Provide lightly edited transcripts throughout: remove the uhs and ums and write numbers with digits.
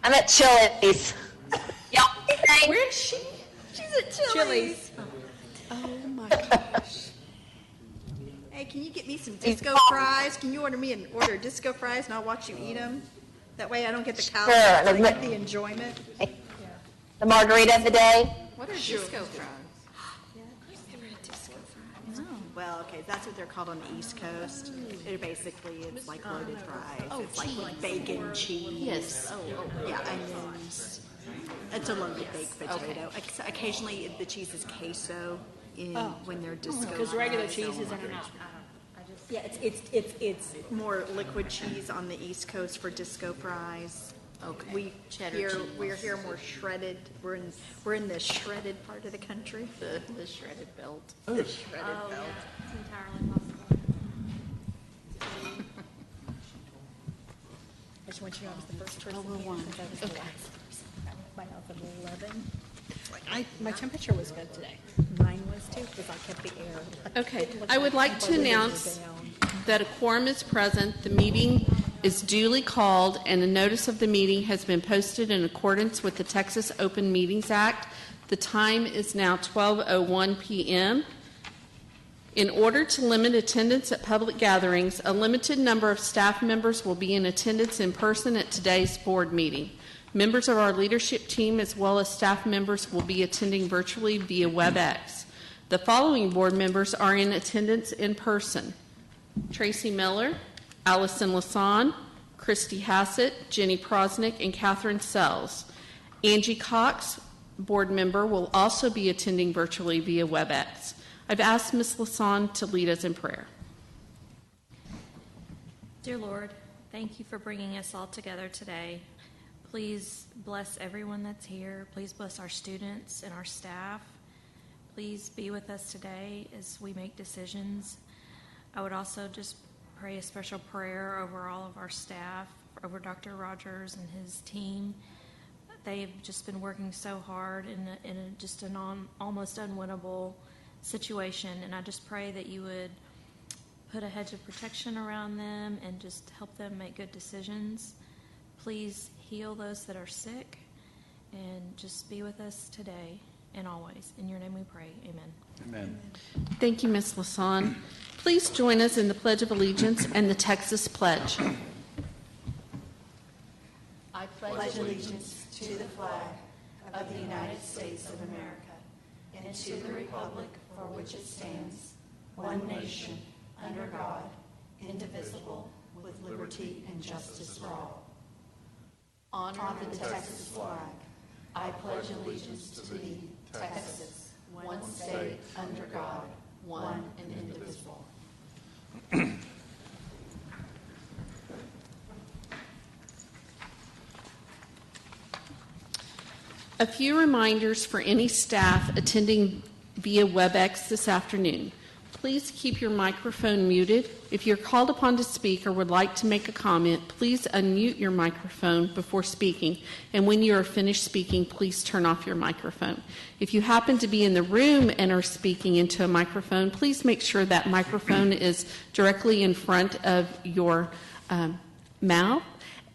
I'm at Chili's. Y'all anything? Where is she? She's at Chili's. Oh my gosh. Hey, can you get me some disco fries? Can you order me an order of disco fries and I'll watch you eat them? That way I don't get the calories, but I get the enjoyment. The margarita of the day. What are disco fries? Well, okay, that's what they're called on the East Coast. It's like loaded fries. It's like with bacon, cheese. Yes. Yeah, onions. It's a loaded baked potato. Occasionally, the cheese is queso when they're disco. Because regular cheeses are not. Yeah, it's more liquid cheese on the East Coast for disco fries. Okay. We're here more shredded. We're in the shredded part of the country. The shredded belt. The shredded belt. It's entirely possible. I just want you to know I was the first person here since I was the last person. My health of 11. My temperature was good today. Mine was too because I kept the air. Okay, I would like to announce that a quorum is present, the meeting is duly called, and a notice of the meeting has been posted in accordance with the Texas Open Meetings Act. The time is now 12:01 p.m. In order to limit attendance at public gatherings, a limited number of staff members will be in attendance in person at today's board meeting. Members of our leadership team as well as staff members will be attending virtually via WebEx. The following board members are in attendance in person: Tracy Miller, Allison Lasan, Christy Hassett, Jenny Prosnick, and Catherine Sells. Angie Cox, board member, will also be attending virtually via WebEx. I've asked Ms. Lasan to lead us in prayer. Dear Lord, thank you for bringing us all together today. Please bless everyone that's here. Please bless our students and our staff. Please be with us today as we make decisions. I would also just pray a special prayer over all of our staff, over Dr. Rogers and his team. They've just been working so hard in just an almost unwinnable situation, and I just pray that you would put a hedge of protection around them and just help them make good decisions. Please heal those that are sick and just be with us today and always. In your name we pray. Amen. Amen. Thank you, Ms. Lasan. Please join us in the Pledge of Allegiance and the Texas Pledge. I pledge allegiance to the flag of the United States of America and to the republic for which it stands, one nation, under God, indivisible, with liberty and justice for all. Honor the Texas flag. I pledge allegiance to thee, Texas, one state, under God, one and indivisible. A few reminders for any staff attending via WebEx this afternoon. Please keep your microphone muted. If you're called upon to speak or would like to make a comment, please unmute your microphone before speaking. And when you are finished speaking, please turn off your microphone. If you happen to be in the room and are speaking into a microphone, please make sure that microphone is directly in front of your mouth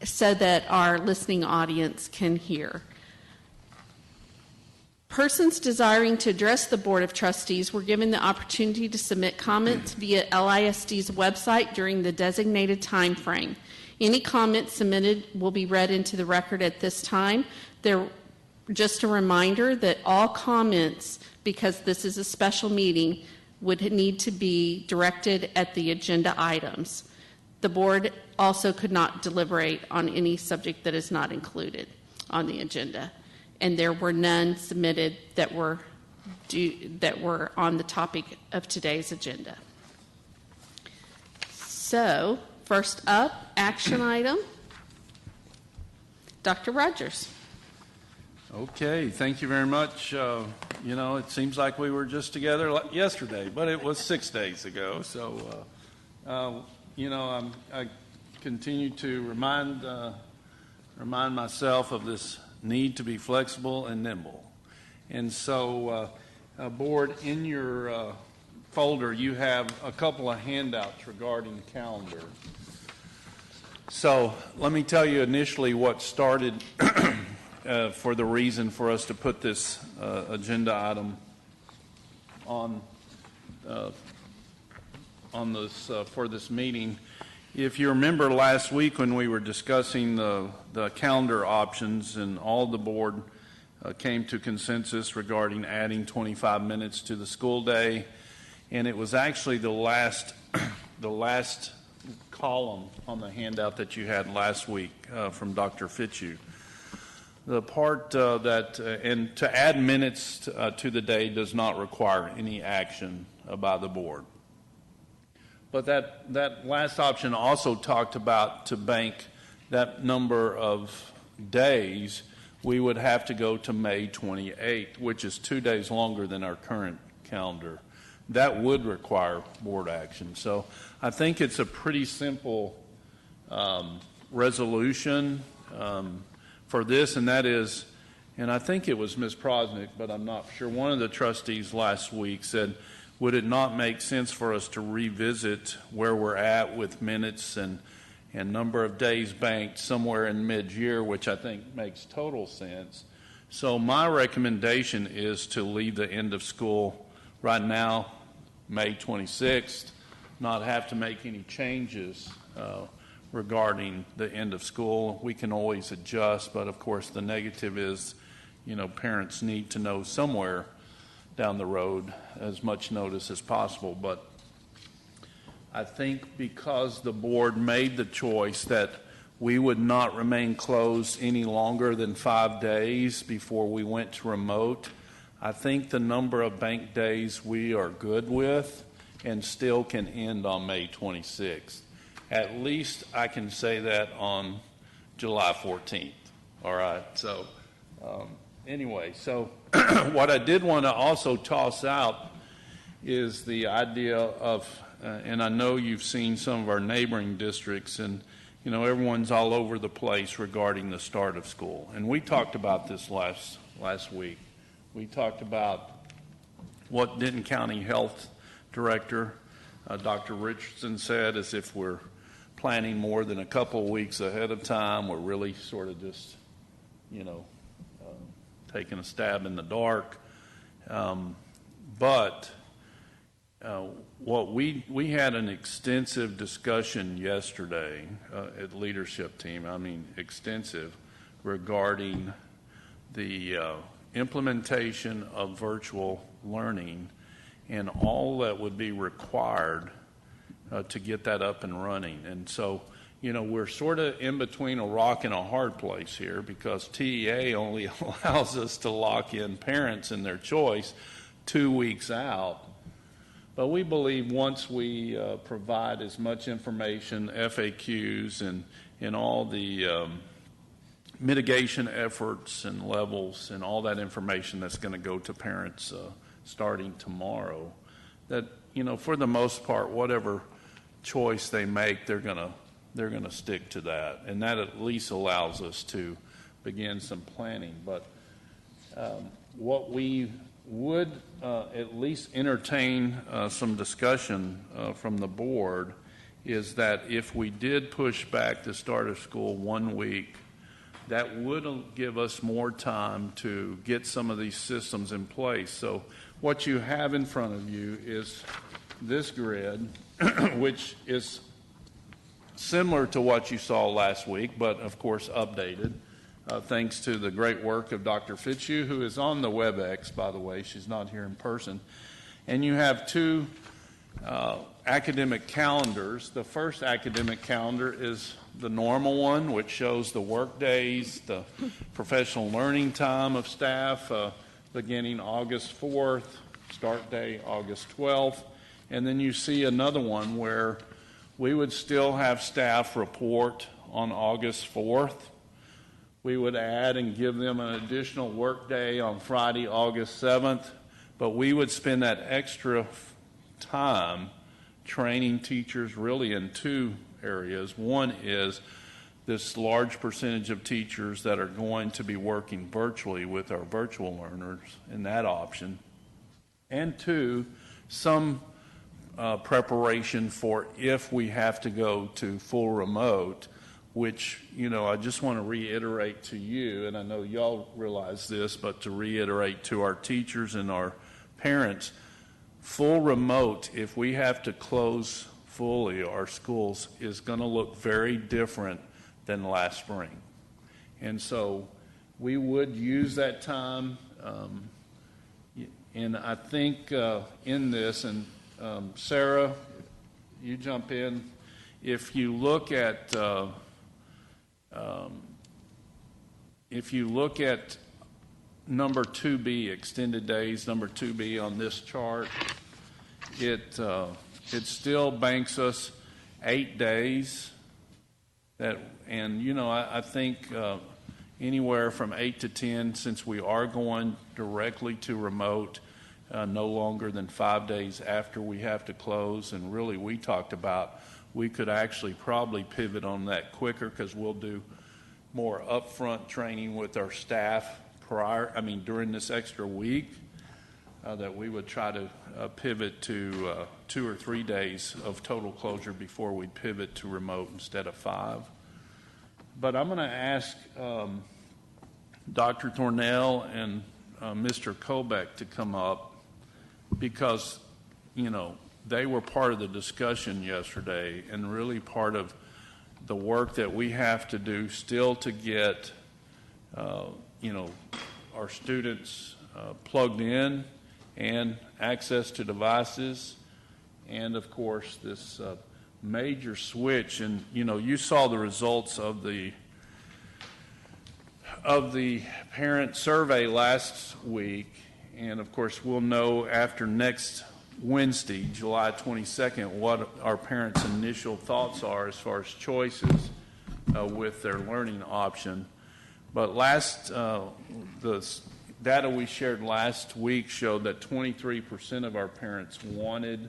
so that our listening audience can hear. Persons desiring to address the Board of Trustees were given the opportunity to submit comments via LISD's website during the designated time frame. Any comments submitted will be read into the record at this time. Just a reminder that all comments, because this is a special meeting, would need to be directed at the agenda items. The board also could not deliberate on any subject that is not included on the agenda. And there were none submitted that were on the topic of today's agenda. So, first up, action item, Dr. Rogers. Okay, thank you very much. It seems like we were just together yesterday, but it was 6 days ago. So, I continue to remind myself of this need to be flexible and nimble. And so, board, in your folder, you have a couple of handouts regarding the calendar. So let me tell you initially what started for the reason for us to put this agenda item on this for this meeting. If you remember last week when we were discussing the calendar options, and all the board came to consensus regarding adding 25 minutes to the school day, and it was actually the last column on the handout that you had last week from Dr. Fitzhugh. The part and to add minutes to the day does not require any action by the board. But that last option also talked about to bank that number of days, we would have to go to May 28th, which is 2 days longer than our current calendar. That would require board action. So I think it's a pretty simple resolution for this, and that is, and I think it was Ms. Prosnick, but I'm not sure, one of the trustees last week said, would it not make sense for us to revisit where we're at with minutes and number of days banked somewhere in mid-year, which I think makes total sense. So my recommendation is to leave the end of school right now, May 26th, not have to make any changes regarding the end of school. We can always adjust, but of course the negative is, parents need to know somewhere down the road as much notice as possible. But I think because the board made the choice that we would not remain closed any longer than 5 days before we went to remote, I think the number of bank days we are good with and still can end on May 26th. At least I can say that on July 14th. All right. So anyway, so what I did want to also toss out is the idea of, and I know you've seen some of our neighboring districts, and everyone's all over the place regarding the start of school. And we talked about this last week. We talked about what Denton County Health Director Dr. Richardson said, as if we're planning more than a couple of weeks ahead of time. We're really sort of just, taking a stab in the dark. But what we had an extensive discussion yesterday at leadership team, extensive, regarding the implementation of virtual learning and all that would be required to get that up and running. And so, we're sort of in between a rock and a hard place here, because TEA only allows us to lock in parents and their choice 2 weeks out. But we believe once we provide as much information, FAQs, and all the mitigation efforts and levels and all that information that's going to go to parents starting tomorrow, that, for the most part, whatever choice they make, they're going to stick to that. And that at least allows us to begin some planning. But what we would at least entertain some discussion from the board is that if we did push back the start of school 1 week, that would give us more time to get some of these systems in place. So what you have in front of you is this grid, which is similar to what you saw last week, but of course updated. Thanks to the great work of Dr. Fitzhugh, who is on the WebEx, by the way. She's not here in person. And you have two academic calendars. The first academic calendar is the normal one, which shows the work days, the professional learning time of staff, beginning August 4th, start day August 12th. And then you see another one where we would still have staff report on August 4th. We would add and give them an additional work day on Friday, August 7th, but we would spend that extra time training teachers really in two areas. One is this large percentage of teachers that are going to be working virtually with our virtual learners in that option. And two, some preparation for if we have to go to full remote, which, I just want to reiterate to you, and I know y'all realize this, but to reiterate to our teachers and our parents, full remote, if we have to close fully our schools, is going to look very different than last spring. And so we would use that time, and I think in this, and Sarah, you jump in. If you look at number 2B, extended days, number 2B on this chart, it still banks us 8 days. I think anywhere from 8 to 10, since we are going directly to remote, no longer than 5 days after we have to close. And really, we talked about we could actually probably pivot on that quicker because we'll do more upfront training with our staff during this extra week, that we would try to pivot to 2 or 3 days of total closure before we pivot to remote instead of 5. But I'm going to ask Dr. Thornell and Mr. Kobeck to come up because, they were part of the discussion yesterday and really part of the work that we have to do still to get, our students plugged in and access to devices, and of course this major switch. And you saw the results of the parent survey last week, and of course we'll know after next Wednesday, July 22nd, what our parents' initial thoughts are as far as choices with their learning option. But the data we shared last week showed that 23% of our parents wanted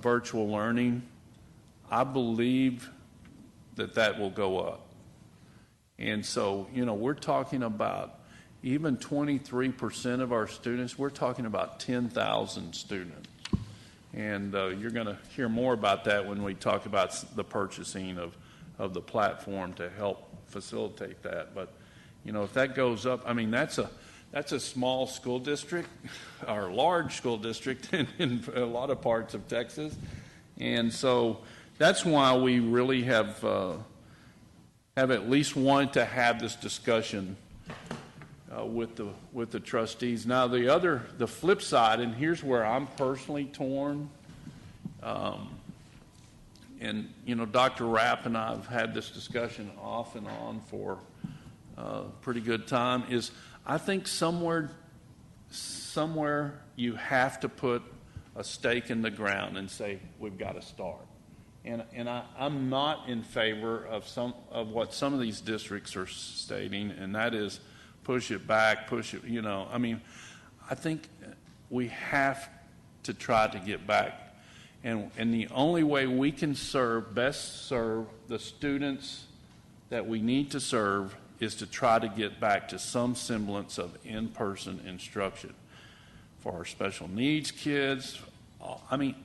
virtual learning. I believe that will go up. And so, we're talking about even 23% of our students, we're talking about 10,000 students. And you're going to hear more about that when we talk about the purchasing of the platform to help facilitate that. But, if that goes up, that's a small school district, or a large school district in a lot of parts of Texas. And so that's why we really have at least wanted to have this discussion with the trustees. Now the flip side, and here's where I'm personally torn, and Dr. Rapp and I have had this discussion off and on for a pretty good time, is I think somewhere you have to put a stake in the ground and say we've got to start. And I'm not in favor of what some of these districts are stating, and that is push it back, I think we have to try to get back. And the only way we can best serve the students that we need to serve is to try to get back to some semblance of in-person instruction. For our special needs kids,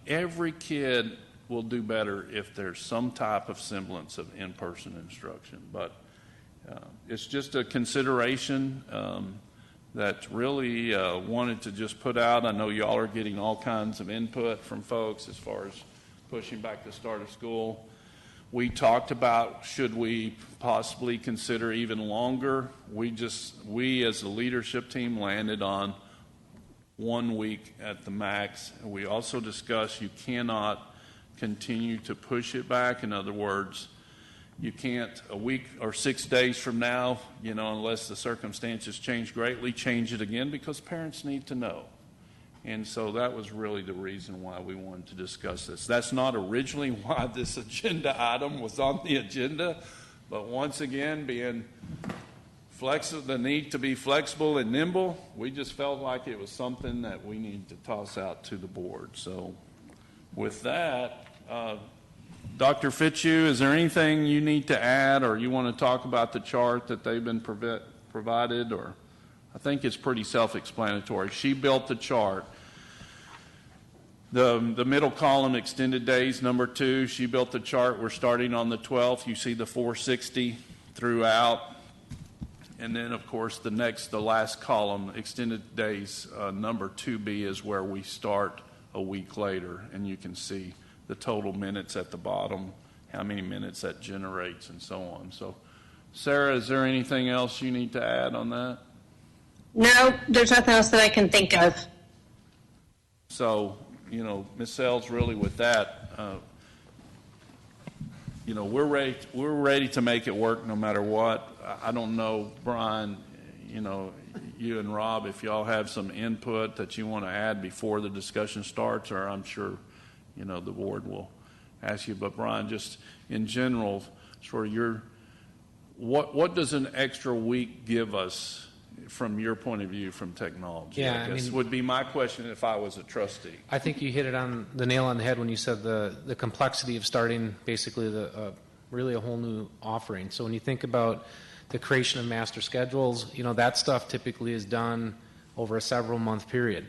every kid will do better if there's some type of semblance of in-person instruction. But it's just a consideration that really wanted to just put out. I know y'all are getting all kinds of input from folks as far as pushing back the start of school. We talked about should we possibly consider even longer. We as a leadership team landed on 1 week at the max. We also discussed you cannot continue to push it back. In other words, you can't a week or 6 days from now, unless the circumstances change greatly, change it again, because parents need to know. And so that was really the reason why we wanted to discuss this. That's not originally why this agenda item was on the agenda, but once again, being flexible, the need to be flexible and nimble, we just felt like it was something that we needed to toss out to the board. So with that, Dr. Fitzhugh, is there anything you need to add, or you want to talk about the chart that they've been provided? Or I think it's pretty self-explanatory. She built the chart. The middle column, extended days, number 2, she built the chart. We're starting on the 12th. You see the 460 throughout. And then, of course, the last column, extended days, number 2B is where we start a week later. And you can see the total minutes at the bottom, how many minutes that generates, and so on. So, Sarah, is there anything else you need to add on that? No, there's nothing else that I can think of. So, Ms. Sells, really with that, we're ready to make it work no matter what. I don't know, Brian, you and Rob, if y'all have some input that you want to add before the discussion starts, or I'm sure, the board will ask you. But Brian, just in general, sort of what does an extra week give us from your point of view from technology? Yeah, I guess would be my question if I was a trustee. I think you hit it on the nail on the head when you said the complexity of starting basically really a whole new offering. So when you think about the creation of master schedules, that stuff typically is done over a several month period.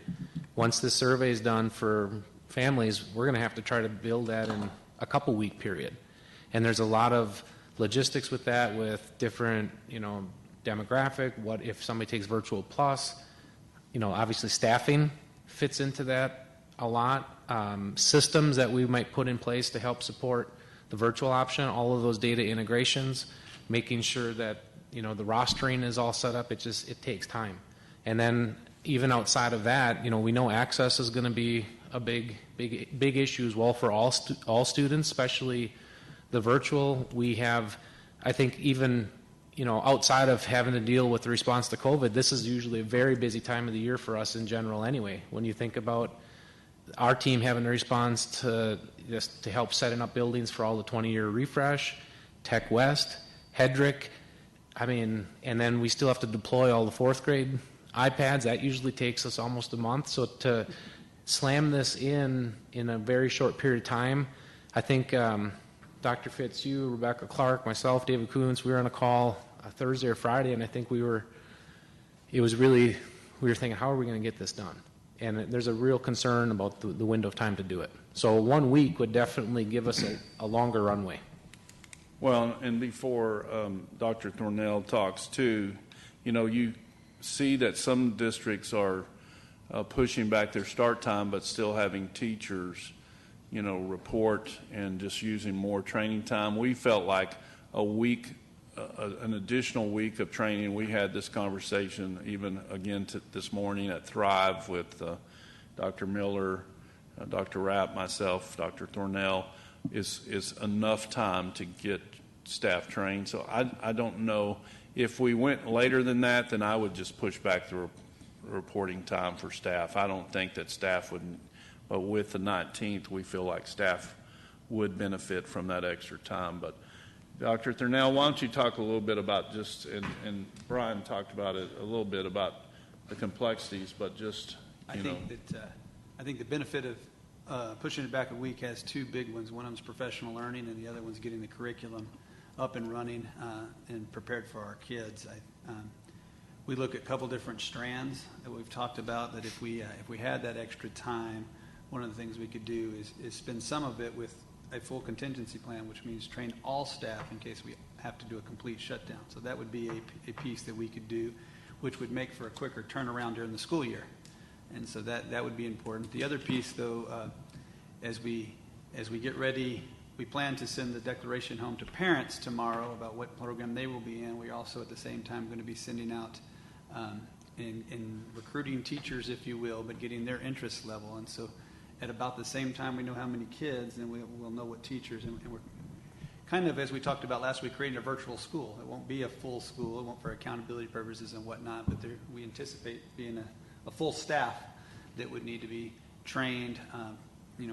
Once this survey is done for families, we're going to have to try to build that in a couple week period. And there's a lot of logistics with that, with different, demographic. What if somebody takes virtual plus? Obviously staffing fits into that a lot. Systems that we might put in place to help support the virtual option, all of those data integrations, making sure that the rostering is all set up. It takes time. And then even outside of that, we know access is going to be a big issue as well for all students, especially the virtual. We have, I think, even outside of having to deal with the response to COVID, this is usually a very busy time of the year for us in general anyway. When you think about our team having to respond to help setting up buildings for all the 20-year refresh, Tech West, Hedrick, and then we still have to deploy all the 4th grade iPads. That usually takes us almost a month. So to slam this in a very short period of time, I think Dr. Fitz, you, Rebecca Clark, myself, David Coons, we were on a call Thursday or Friday, and I think we were thinking, how are we going to get this done? And there's a real concern about the window of time to do it. So 1 week would definitely give us a longer runway. Well, and before Dr. Thornell talks too, you see that some districts are pushing back their start time, but still having teachers, report and just using more training time. We felt like a week, an additional week of training. We had this conversation even again this morning at Thrive with Dr. Miller, Dr. Rapp, myself, Dr. Thornell, is enough time to get staff trained. So I don't know. If we went later than that, then I would just push back the reporting time for staff. I don't think that staff would, but with the 19th, we feel like staff would benefit from that extra time. But Dr. Thornell, why don't you talk a little bit about and Brian talked about it a little bit about the complexities, but just, I think the benefit of pushing it back a week has two big ones. One of them is professional learning, and the other one's getting the curriculum up and running and prepared for our kids. We look at a couple different strands that we've talked about, that if we had that extra time, one of the things we could do is spend some of it with a full contingency plan, which means train all staff in case we have to do a complete shutdown. So that would be a piece that we could do, which would make for a quicker turnaround during the school year. And so that would be important. The other piece, though, as we get ready, we plan to send the declaration home to parents tomorrow about what program they will be in. We're also at the same time going to be sending out in recruiting teachers, if you will, but getting their interest level. And so at about the same time we know how many kids, then we'll know what teachers. And we're kind of, as we talked about last week, creating a virtual school. It won't be a full school. It won't for accountability purposes and whatnot, but we anticipate being a full staff that would need to be trained,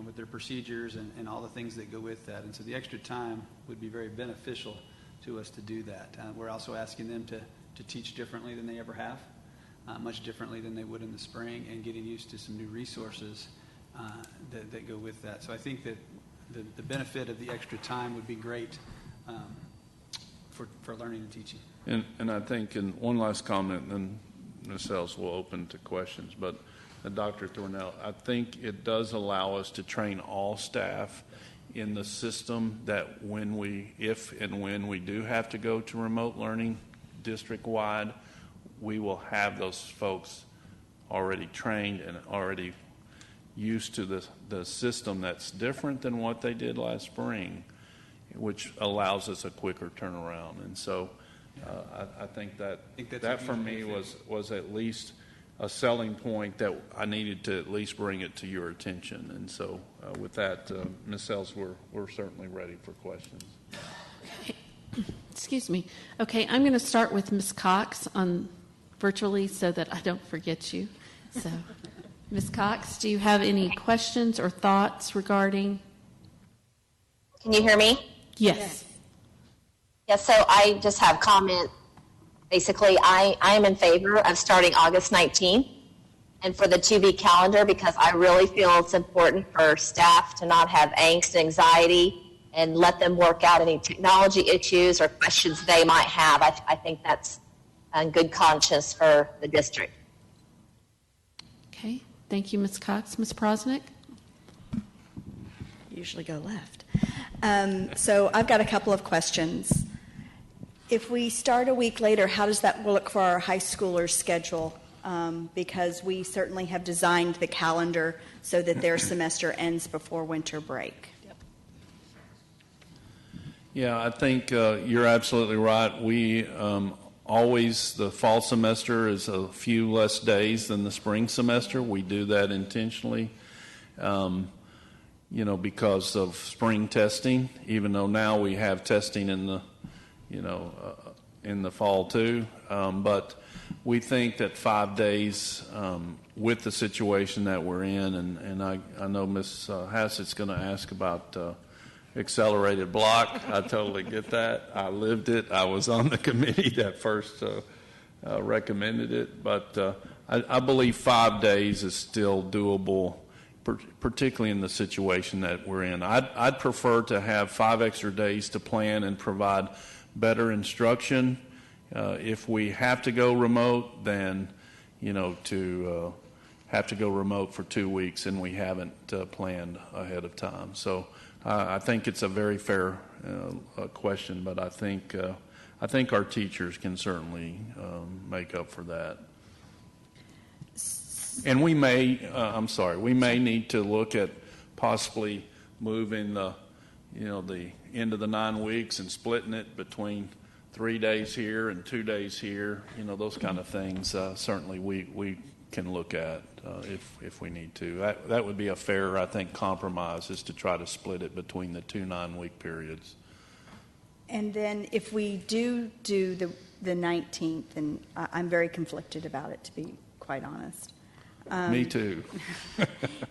with their procedures and all the things that go with that. And so the extra time would be very beneficial to us to do that. We're also asking them to teach differently than they ever have, much differently than they would in the spring, and getting used to some new resources that go with that. So I think that the benefit of the extra time would be great for learning and teaching. And I think, and one last comment, and then Ms. Sells will open to questions, but Dr. Thornell, I think it does allow us to train all staff in the system that if and when we do have to go to remote learning district-wide, we will have those folks already trained and already used to the system that's different than what they did last spring, which allows us a quicker turnaround. And so I think that for me was at least a selling point that I needed to at least bring it to your attention. And so with that, Ms. Sells, we're certainly ready for questions. Excuse me. Okay, I'm going to start with Ms. Cox on virtually so that I don't forget you. So, Ms. Cox, do you have any questions or thoughts regarding? Can you hear me? Yes. Yes, so I just have comment. Basically, I am in favor of starting August 19th and for the 2-week calendar because I really feel it's important for staff to not have angst and anxiety and let them work out any technology issues or questions they might have. I think that's in good conscience for the district. Okay, thank you, Ms. Cox. Ms. Prosnick? Usually go left. So I've got a couple of questions. If we start a week later, how does that look for our high schoolers' schedule? Because we certainly have designed the calendar so that their semester ends before winter break. Yeah, I think you're absolutely right. We always, the fall semester is a few less days than the spring semester. We do that intentionally, because of spring testing, even though now we have testing in the in the fall too. But we think that 5 days with the situation that we're in, and I know Ms. Hassett's going to ask about accelerated block. I totally get that. I lived it. I was on the committee that first recommended it. But I believe 5 days is still doable, particularly in the situation that we're in. I'd prefer to have 5 extra days to plan and provide better instruction. If we have to go remote, then, to have to go remote for 2 weeks and we haven't planned ahead of time. So I think it's a very fair question, but I think our teachers can certainly make up for that. And we may need to look at possibly moving the end of the 9 weeks and splitting it between 3 days here and 2 days here. Those kind of things. Certainly, we can look at if we need to. That would be a fair, I think, compromise, is to try to split it between the 2 9-week periods. And then if we do the 19th, and I'm very conflicted about it, to be quite honest. Me too.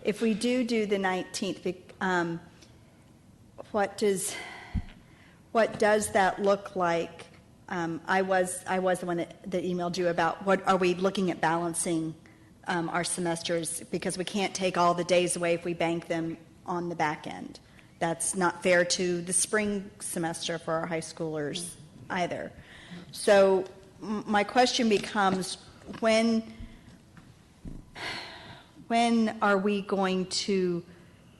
If we do the 19th, what does that look like? I was the one that emailed you about what are we looking at balancing our semesters, because we can't take all the days away if we bank them on the back end. That's not fair to the spring semester for our high schoolers either. So my question becomes, when are we going to,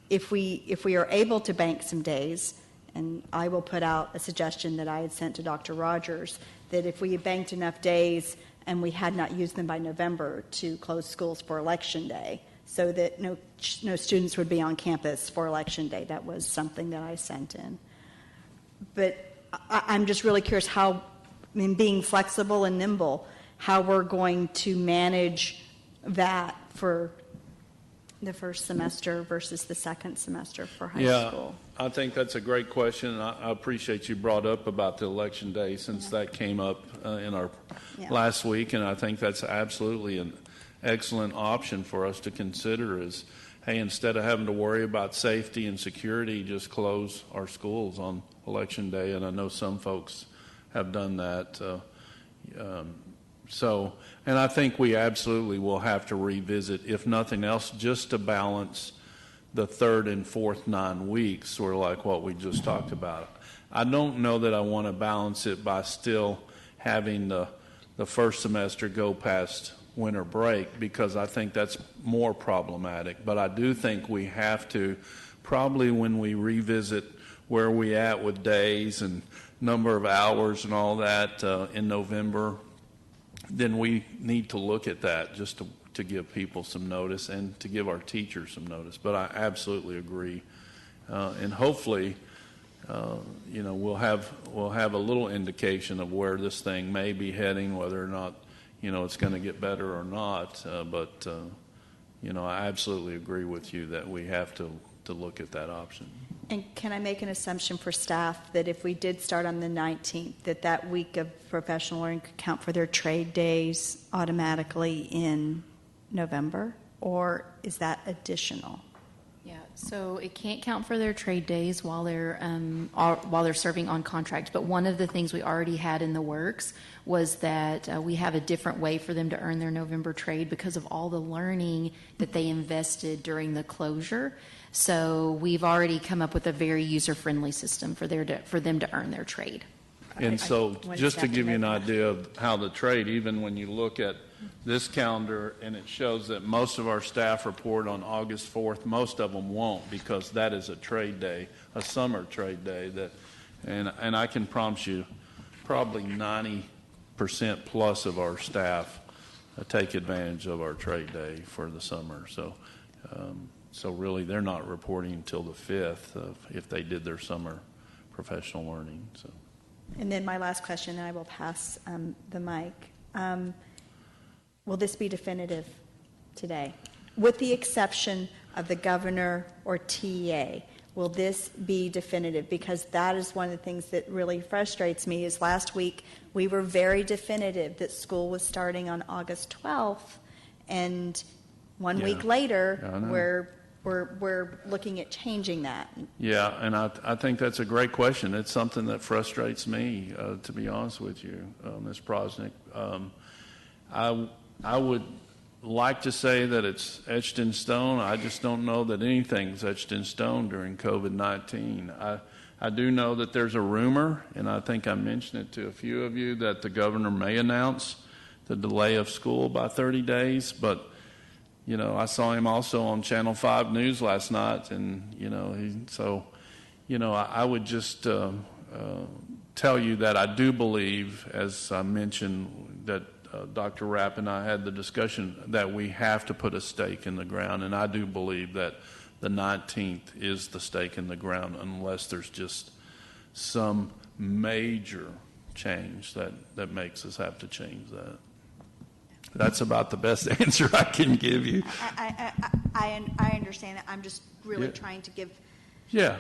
if we are able to bank some days, and I will put out a suggestion that I had sent to Dr. Rogers, that if we had banked enough days and we had not used them by November, to close schools for Election Day, so that no students would be on campus for Election Day. That was something that I sent in. But I'm just really curious how, being flexible and nimble, how we're going to manage that for the first semester versus the second semester for high school. I think that's a great question. I appreciate you brought up about the Election Day, since that came up in our last week, and I think that's absolutely an excellent option for us to consider is, hey, instead of having to worry about safety and security, just close our schools on Election Day, and I know some folks have done that. And I think we absolutely will have to revisit, if nothing else, just to balance the third and fourth 9 weeks, sort of like what we just talked about. I don't know that I want to balance it by still having the first semester go past winter break, because I think that's more problematic. But I do think we have to, probably when we revisit where we at with days and number of hours and all that in November, then we need to look at that just to give people some notice and to give our teachers some notice. But I absolutely agree. And hopefully, we'll have a little indication of where this thing may be heading, whether or not, it's going to get better or not. But I absolutely agree with you that we have to look at that option. And can I make an assumption for staff that if we did start on the 19th, that week of professional learning could count for their trade days automatically in November? Or is that additional? Yeah, so it can't count for their trade days while they're serving on contract. But one of the things we already had in the works was that we have a different way for them to earn their November trade because of all the learning that they invested during the closure. So we've already come up with a very user-friendly system for them to earn their trade. And so just to give you an idea of how the trade, even when you look at this calendar and it shows that most of our staff report on August 4th, most of them won't, because that is a trade day, a summer trade day. And I can promise you probably 90% plus of our staff take advantage of our trade day for the summer. So really they're not reporting until the 5th if they did their summer professional learning. So. And then my last question, and I will pass the mic. Will this be definitive today? With the exception of the governor or TA, will this be definitive? Because that is one of the things that really frustrates me is last week we were very definitive that school was starting on August 12th, and one week later we're looking at changing that. Yeah, and I think that's a great question. It's something that frustrates me, to be honest with you, Ms. Prosnick. I would like to say that it's etched in stone. I just don't know that anything's etched in stone during COVID-19. I do know that there's a rumor, and I think I mentioned it to a few of you, that the governor may announce the delay of school by 30 days, but I saw him also on Channel 5 News last night, and, I would just tell you that I do believe, as I mentioned, that Dr. Rapp and I had the discussion that we have to put a stake in the ground, and I do believe that the 19th is the stake in the ground unless there's just some major change that makes us have to change that. That's about the best answer I can give you. I understand that. I'm just really trying to give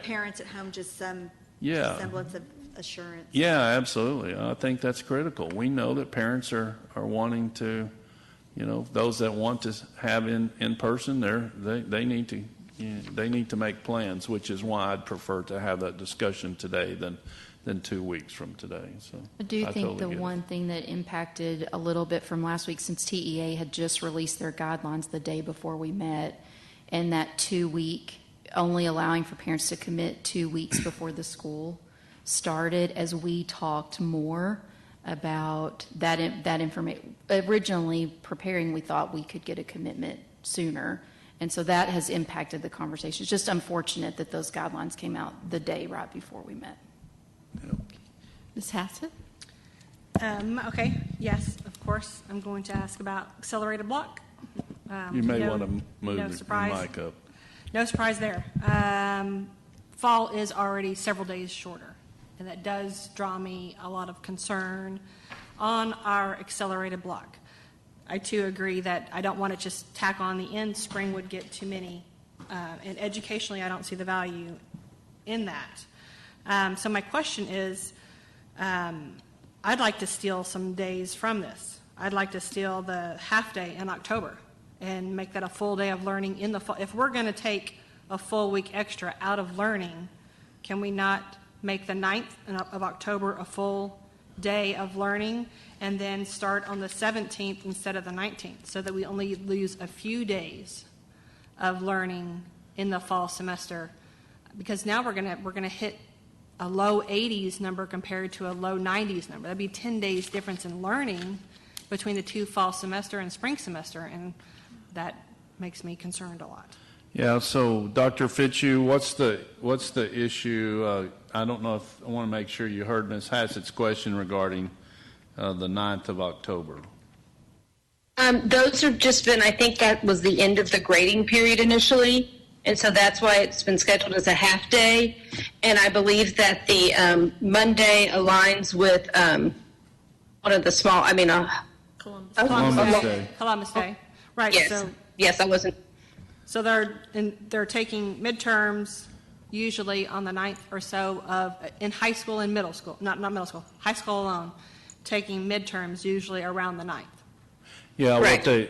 parents at home just some semblance of assurance. Yeah, absolutely. I think that's critical. We know that parents are wanting to, those that want to have in person, they need to make plans, which is why I'd prefer to have that discussion today than 2 weeks from today. So I do think the one thing that impacted a little bit from last week, since TEA had just released their guidelines the day before we met, and that 2 week, only allowing for parents to commit 2 weeks before the school started, as we talked more about that information. Originally preparing, we thought we could get a commitment sooner. And so that has impacted the conversation. It's just unfortunate that those guidelines came out the day right before we met. Ms. Hassett? Okay, yes, of course. I'm going to ask about accelerated block. You may want to move the mic up. No surprise there. Fall is already several days shorter, and that does draw me a lot of concern on our accelerated block. I too agree that I don't want to just tack on the end. Spring would get too many, and educationally I don't see the value in that. So my question is, I'd like to steal some days from this. I'd like to steal the half day in October and make that a full day of learning in the fall. If we're going to take a full week extra out of learning, can we not make the 9th of October a full day of learning and then start on the 17th instead of the 19th, so that we only lose a few days of learning in the fall semester? Because now we're going to hit a low 80s number compared to a low 90s number. That'd be 10 days difference in learning between the two fall semester and spring semester, and that makes me concerned a lot. Yeah, so Dr. Fitzhugh, what's the issue? I don't know if, I want to make sure you heard Ms. Hassett's question regarding the 9th of October. Those have just been, I think that was the end of the grading period initially, and so that's why it's been scheduled as a half day. And I believe that the Monday aligns with one of the small, Columbus Day. Columbus Day, right? Yes, yes, I wasn't. So they're taking midterms usually on the 9th or so in high school and middle school, not middle school, high school alone, taking midterms usually around the 9th. Yeah,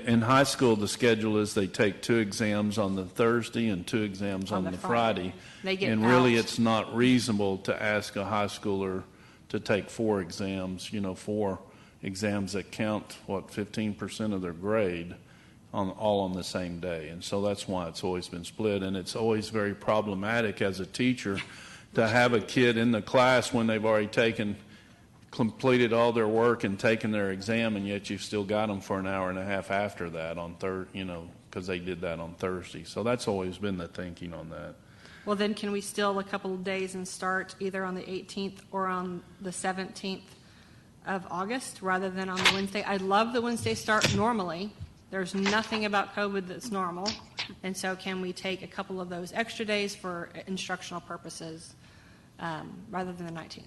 in high school, the schedule is they take 2 exams on the Thursday and 2 exams on the Friday. They get and really, out. it's not reasonable to ask a high schooler to take 4 exams, 4 exams that count, 15% of their grade, all on the same day. And so that's why it's always been split. And it's always very problematic as a teacher to have a kid in the class when they've already completed all their work and taken their exam, and yet you've still got them for an hour and a half after that on because they did that on Thursday. So that's always been the thinking on that. Well, then can we still a couple of days and start either on the 18th or on the 17th of August rather than on the Wednesday? I love the Wednesday start normally. There's nothing about COVID that's normal. And so can we take a couple of those extra days for instructional purposes rather than the 19th?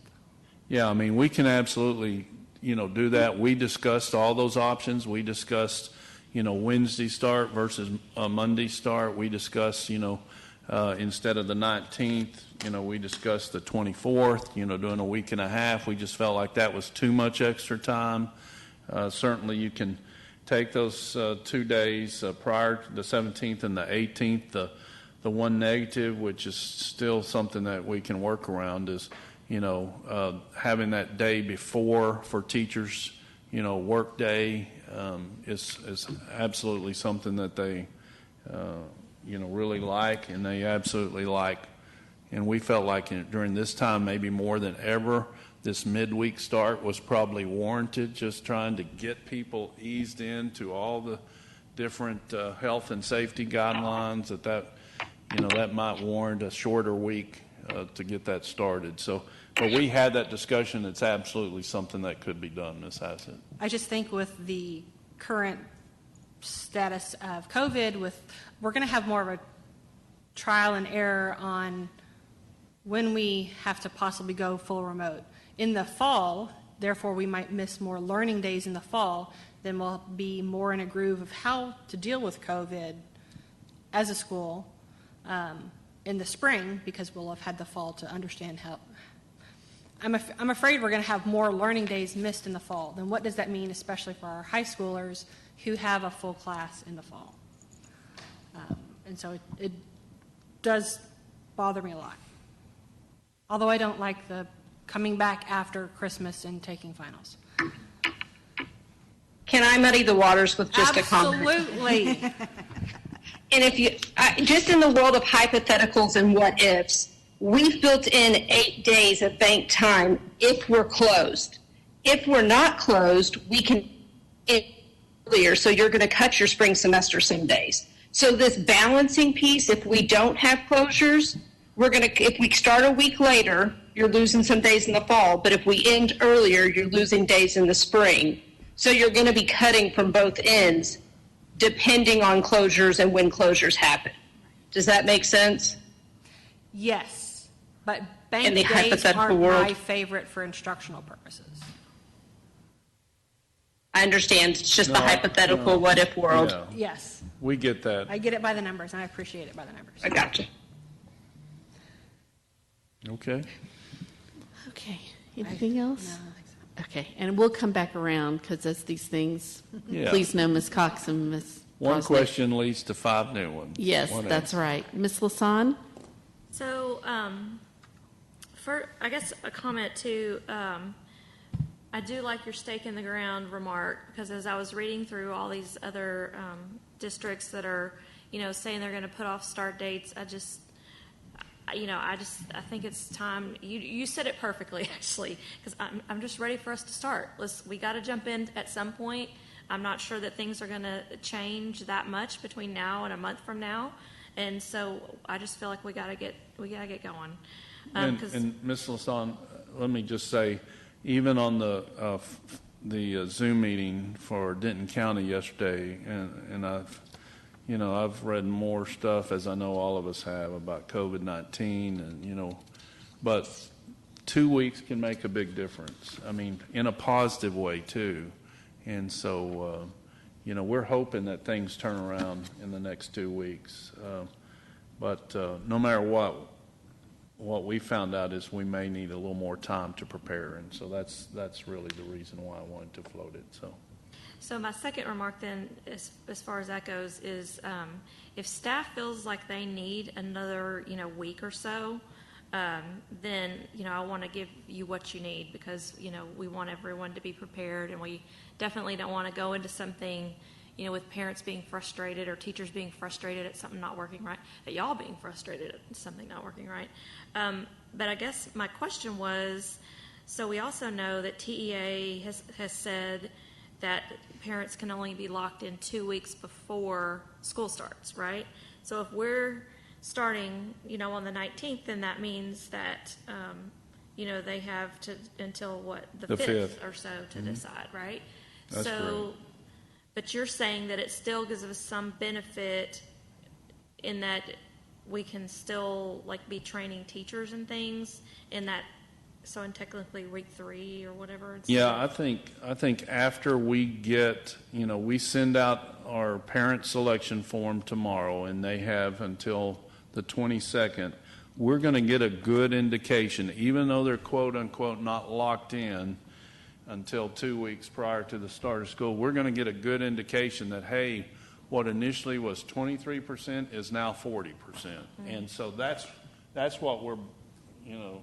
Yeah, we can absolutely, do that. We discussed all those options. We discussed, Wednesday start versus a Monday start. We discussed, instead of the 19th, we discussed the 24th, doing a week and a half. We just felt like that was too much extra time. Certainly you can take those 2 days prior to the 17th and the 18th. The one negative, which is still something that we can work around, is having that day before for teachers, work day is absolutely something that they, really like, and they absolutely like. And we felt like during this time, maybe more than ever, this midweek start was probably warranted, just trying to get people eased into all the different health and safety guidelines that might warrant a shorter week to get that started. But we had that discussion. It's absolutely something that could be done, Ms. Hassett. I just think with the current status of COVID, we're going to have more of a trial and error on when we have to possibly go full remote. In the fall, therefore, we might miss more learning days in the fall, then we'll be more in a groove of how to deal with COVID as a school in the spring, because we'll have had the fall to understand how. I'm afraid we're going to have more learning days missed in the fall. Then what does that mean, especially for our high schoolers who have a full class in the fall? And so it does bother me a lot. Although I don't like the coming back after Christmas and taking finals. Can I muddy the waters with just a comment? Absolutely. And if you, just in the world of hypotheticals and what ifs, we've built in 8 days of bank time if we're closed. If we're not closed, we can earlier, so you're going to cut your spring semester some days. So this balancing piece, if we don't have closures, if we start a week later, you're losing some days in the fall, but if we end earlier, you're losing days in the spring. So you're going to be cutting from both ends, depending on closures and when closures happen. Does that make sense? Yes, but bank In the days hypothetical aren't world? my favorite for instructional purposes. I understand. It's just the No, hypothetical no. what-if world. Yeah, Yes, we get that. I get it by the numbers, and I appreciate it by the numbers. I got you. Okay. Okay. Anything else? No, I don't think so. Okay, and we'll come back around because as these things, Yeah. please know Ms. Cox and Ms. One Crosnick. question leads to 5 new ones. Yes, One that's answer. right. Ms. Lasan? So, I guess a comment too. I do like your stake in the ground remark, because as I was reading through all these other districts that are, saying they're going to put off start dates, I think it's time. You said it perfectly, actually, because I'm just ready for us to start. We got to jump in at some point. I'm not sure that things are going to change that much between now and a month from now. And so I just feel like we got to get going. And Ms. Lasan, let me just say, even on the Zoom meeting for Denton County yesterday, and I've read more stuff, as I know all of us have, about COVID-19, and but 2 weeks can make a big difference. I mean, in a positive way too. And so, we're hoping that things turn around in the next 2 weeks. But no matter what we found out is we may need a little more time to prepare, and so that's really the reason why I wanted to float it. So my second remark then, as far as that goes, is if staff feels like they need another week or so, then I want to give you what you need, because we want everyone to be prepared, and we definitely don't want to go into something with parents being frustrated or teachers being frustrated at something not working right, at y'all being frustrated at something not working right. But I guess my question was, so we also know that TEA has said that parents can only be locked in 2 weeks before school starts, right? So if we're starting, on the 19th, then that means that, they have to until the 5th or so to decide, right? That's great. But you're saying that it still gives us some benefit in that we can still be training teachers and things in that. So in technically week 3 or whatever. Yeah, I think after we get, we send out our parent selection form tomorrow, and they have until the 22nd. We're going to get a good indication, even though they're quote unquote not locked in until 2 weeks prior to the start of school. We're going to get a good indication that, hey, what initially was 23% is now 40%, and so that's what we're.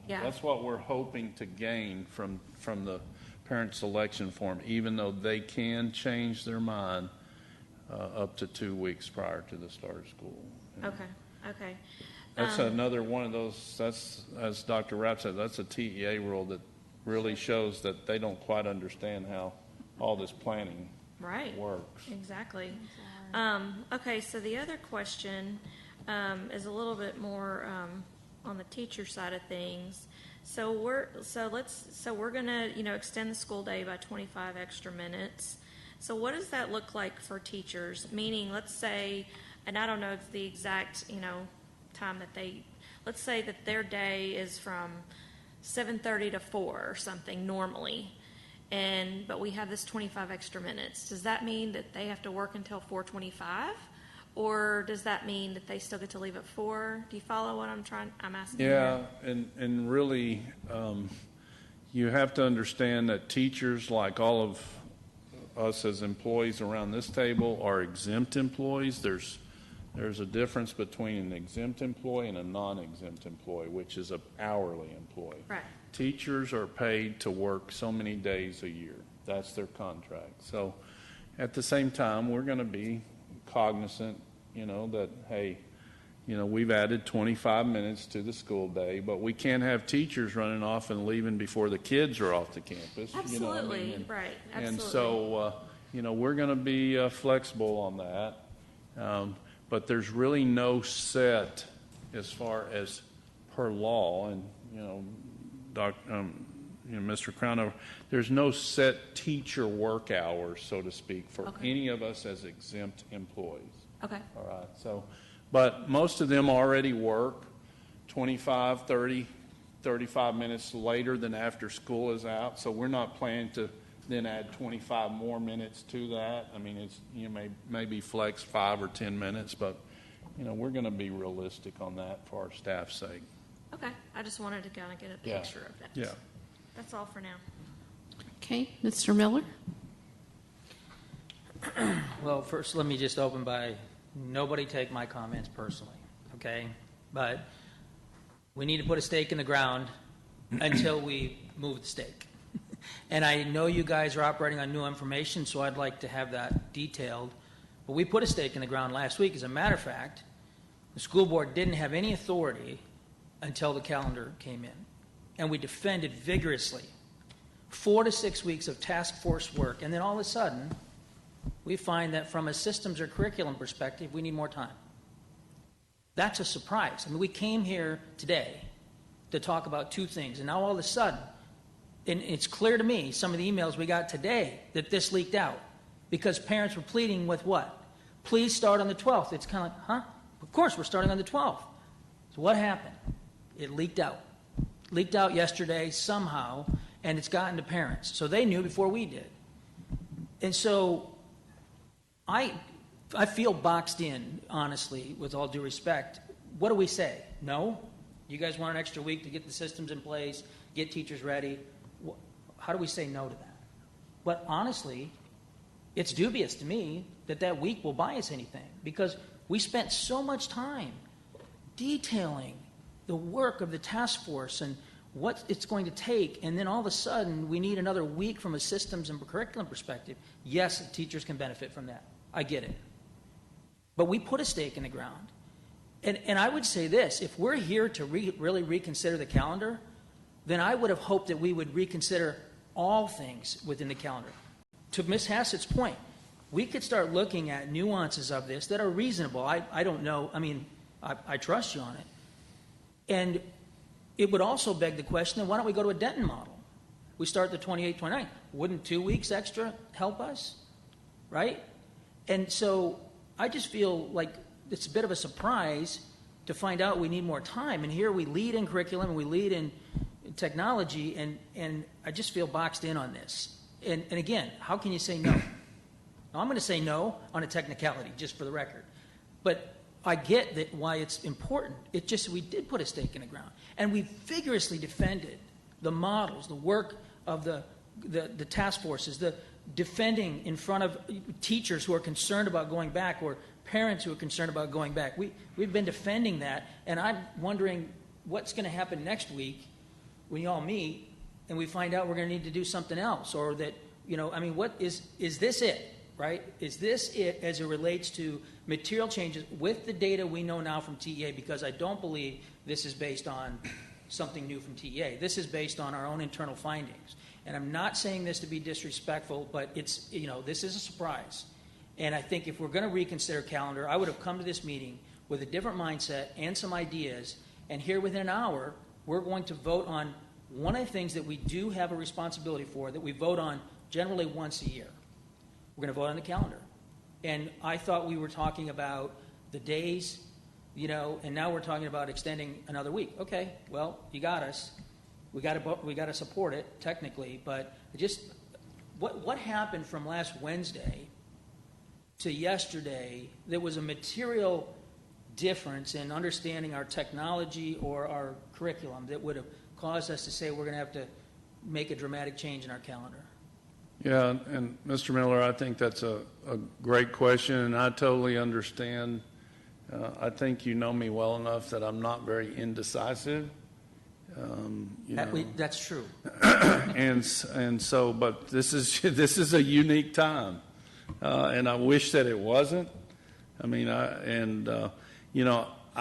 That's what we're hoping to gain from the parent selection form, even though they can change their mind up to 2 weeks prior to the start of school. Okay. That's another one of those, that's, as Dr. Rapp said, that's a TEA rule that really shows that they don't quite understand how all this planning works. Exactly. Okay, so the other question is a little bit more on the teacher side of things. So we're gonna extend the school day by 25 extra minutes. So what does that look like for teachers? Meaning, let's say, and I don't know the exact time that let's say that their day is from 7:30 to 4 or something normally, but we have this 25 extra minutes. Does that mean that they have to work until 4:25? Or does that mean that they still get to leave at 4? Do you follow what I'm asking? Yeah, and really, you have to understand that teachers, like all of us as employees around this table, are exempt employees. There's a difference between an exempt employee and a non-exempt employee, which is an hourly employee. Right. Teachers are paid to work so many days a year. That's their contract. So at the same time, we're going to be cognizant, that, hey, we've added 25 minutes to the school day, but we can't have teachers running off and leaving before the kids are off the campus. Absolutely, right. Absolutely. And so, we're going to be flexible on that. But there's really no set as far as per law, and Mr. Crownover, there's no set teacher work hours, so to speak, for any of us as exempt employees. Okay. All right. So, but most of them already work 25, 30, 35 minutes later than after school is out. So we're not planning to then add 25 more minutes to that. I mean, it's maybe flex 5 or 10 minutes, but we're going to be realistic on that for our staff's sake. Okay. I just wanted to kind of get a picture of that. Yeah. That's all for now. Okay, Mr. Miller? Well, first, let me just open by, nobody take my comments personally, okay? But we need to put a stake in the ground until we move the stake. And I know you guys are operating on new information, so I'd like to have that detailed. But we put a stake in the ground last week. As a matter of fact, the school board didn't have any authority until the calendar came in. And we defended vigorously 4 to 6 weeks of task force work. And then all of a sudden, we find that from a systems or curriculum perspective, we need more time. That's a surprise. I mean, we came here today to talk about two things, and now all of a sudden, and it's clear to me, some of the emails we got today, that this leaked out because parents were pleading with what? Please start on the 12th. It's kind of like, huh? Of course we're starting on the 12th. So what happened? It leaked out. Leaked out yesterday somehow, and it's gotten to parents. So they knew before we did. And so I feel boxed in, honestly, with all due respect. What do we say? No? You guys want an extra week to get the systems in place, get teachers ready? How do we say no to that? But honestly, it's dubious to me that that week will buy us anything because we spent so much time detailing the work of the task force and what it's going to take, and then all of a sudden we need another week from a systems and curriculum perspective. Yes, teachers can benefit from that. I get it. But we put a stake in the ground. And I would say this, if we're here to really reconsider the calendar, then I would have hoped that we would reconsider all things within the calendar. To Ms. Hassett's point, we could start looking at nuances of this that are reasonable. I don't know. I mean, I trust you on it. And it would also beg the question, then why don't we go to a Denton model? We start the 28th, 29th. Wouldn't 2 weeks extra help us? Right? And so I just feel like it's a bit of a surprise to find out we need more time. And here we lead in curriculum and we lead in technology, and I just feel boxed in on this. And again, how can you say no? Now, I'm going to say no on a technicality, just for the record. But I get that why it's important. It just, we did put a stake in the ground. And we vigorously defended the models, the work of the task forces, the defending in front of teachers who are concerned about going back or parents who are concerned about going back. We've been defending that, and I'm wondering what's going to happen next week when you all meet and we find out we're going to need to do something else, or that, you know, I mean, what is this it, right? Is this it as it relates to material changes with the data we know now from TEA? Because I don't believe this is based on something new from TEA. This is based on our own internal findings. And I'm not saying this to be disrespectful, but it's, you know, this is a surprise. And I think if we're going to reconsider calendar, I would have come to this meeting with a different mindset and some ideas. And here within an hour, we're going to vote on one of the things that we do have a responsibility for, that we vote on generally once a year. We're going to vote on the calendar. And I thought we were talking about the days, you know, and now we're talking about extending another week. Okay, well, you got us. We got to support it technically, but just what happened from last Wednesday to yesterday? There was a material difference in understanding our technology or our curriculum that would have caused us to say we're going to have to make a dramatic change in our calendar. Yeah, and Mr. Miller, I think that's a great question, and I totally understand. I think you know me well enough that I'm not very indecisive. That's true. and so, but this is a unique time, and I wish that it wasn't. I mean, I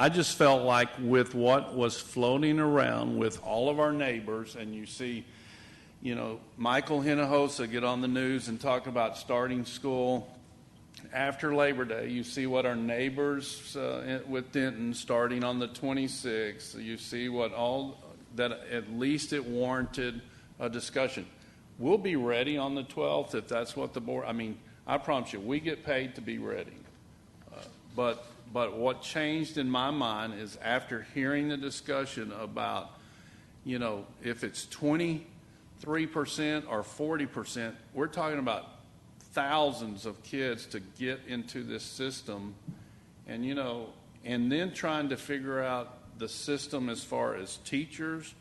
just felt like with what was floating around with all of our neighbors, and you see, you know, Michael Hinojosa get on the news and talk about starting school after Labor Day. You see what our neighbors with Denton starting on the 26th. You see what all that at least it warranted a discussion. We'll be ready on the 12th if that's what the board. I mean, I promise you, we get paid to be ready. But what changed in my mind is after hearing the discussion about, you know, if it's 23% or 40%, we're talking about thousands of kids to get into this system, and, you know, and then trying to figure out the system as far as teachers,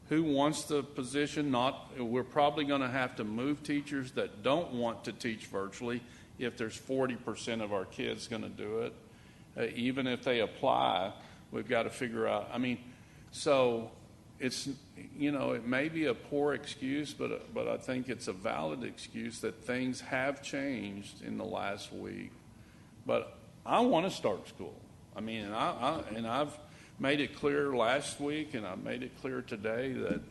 who wants the position. We're probably going to have to move teachers that don't want to teach virtually if there's 40% of our kids going to do it. Even if they apply, we've got to figure out. I mean, so it's, you know, it may be a poor excuse, but I think it's a valid excuse that things have changed in the last week. But I want to start school. I mean, and I've made it clear last week, and I made it clear today that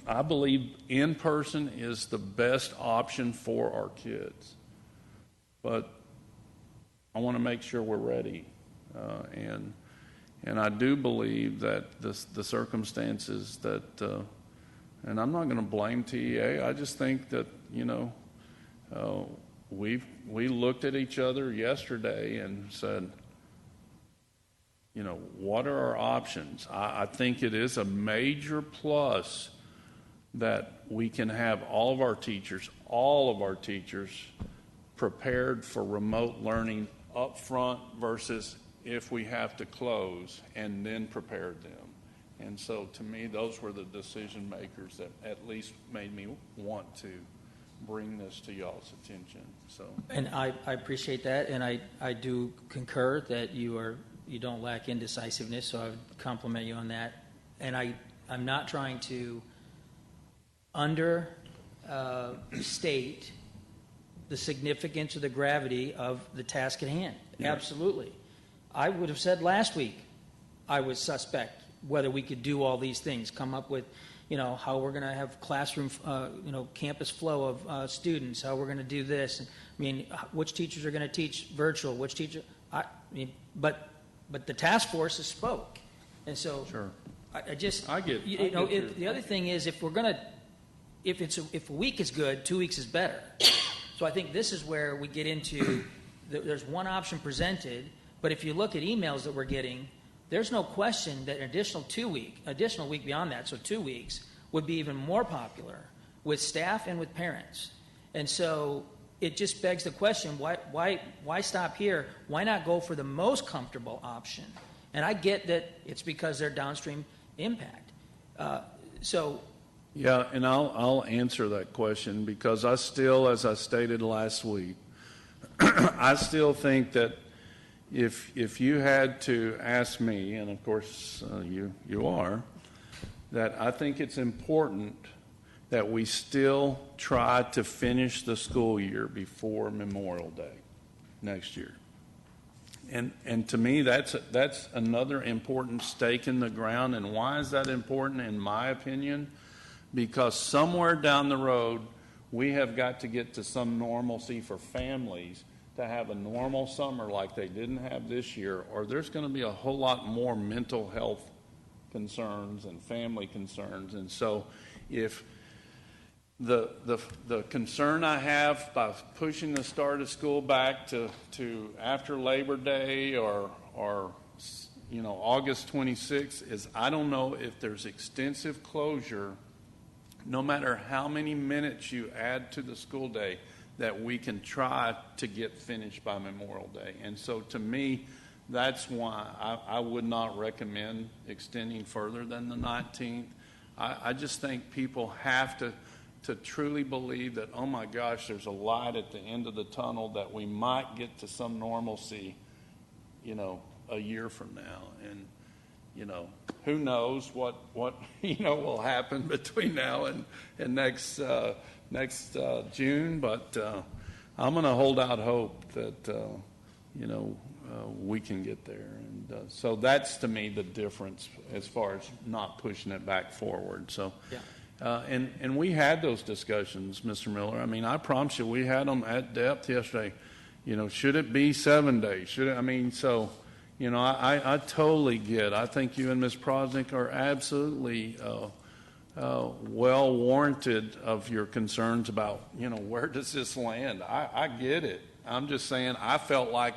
I believe in person is the best option for our kids. but I want to make sure we're ready. And I do believe that the circumstances that, and I'm not going to blame TEA. I just think that, we looked at each other yesterday and said, what are our options? I think it is a major plus that we can have all of our teachers prepared for remote learning up front versus if we have to close and then prepare them. And so to me, those were the decision makers that at least made me want to bring this to y'all's attention. So, And I appreciate that, and I do concur that you don't lack indecisiveness, so I would compliment you on that. And I'm not trying to understate the significance or the gravity of the task at hand. Yeah. Absolutely. I would have said last week I was suspect whether we could do all these things, come up with, how we're going to have classroom, campus flow of students, how we're going to do this. I mean, which teachers are going to teach virtual, but the task force has spoke. And so sure. I get the other thing is if a week is good, 2 weeks is better. So I think this is where we get into, there's one option presented, but if you look at emails that we're getting, there's no question that an additional week beyond that, so 2 weeks, would be even more popular with staff and with parents. And so it just begs the question, why stop here? Why not go for the most comfortable option? And I get that it's because they're downstream impact. Yeah, and I'll answer that question because I still, as I stated last week, I still think that if you had to ask me, and of course you are, that I think it's important that we still try to finish the school year before Memorial Day next year. And to me, that's another important stake in the ground. And why is that important, in my opinion? Because somewhere down the road, we have got to get to some normalcy for families to have a normal summer like they didn't have this year, or there's going to be a whole lot more mental health concerns and family concerns. And so if the concern I have by pushing the start of school back to after Labor Day or August 26th is I don't know if there's extensive closure, no matter how many minutes you add to the school day, that we can try to get finished by Memorial Day. And so to me, that's why I would not recommend extending further than the 19th. I just think people have to truly believe that, oh my gosh, there's a light at the end of the tunnel, that we might get to some normalcy, a year from now. And, who knows what will happen between now and next June, but I'm going to hold out hope that, we can get there. And so that's, to me, the difference as far as not pushing it back forward. So, yeah. And we had those discussions, Mr. Miller. I mean, I promise you, we had them at depth yesterday. Should it be 7 days? I totally get. I think you and Ms. Prosnick are absolutely well warranted of your concerns about, where does this land? I get it. I'm just saying I felt like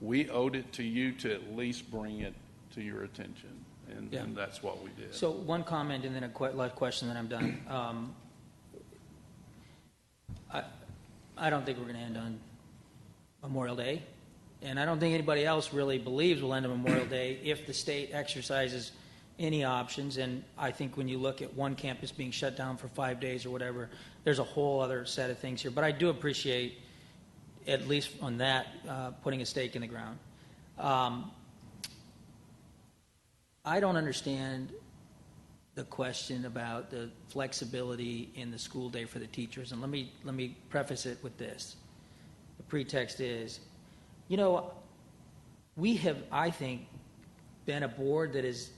we owed it to you to at least bring it to your attention, and that's what we did. So one comment and then a live question, then I'm done. I don't think we're going to end on Memorial Day, and I don't think anybody else really believes we'll end on Memorial Day if the state exercises any options. And I think when you look at one campus being shut down for 5 days or whatever, there's a whole other set of things here. But I do appreciate, at least on that, putting a stake in the ground. I don't understand the question about the flexibility in the school day for the teachers. And let me preface it with this. The pretext is, we have, I think, been a board that is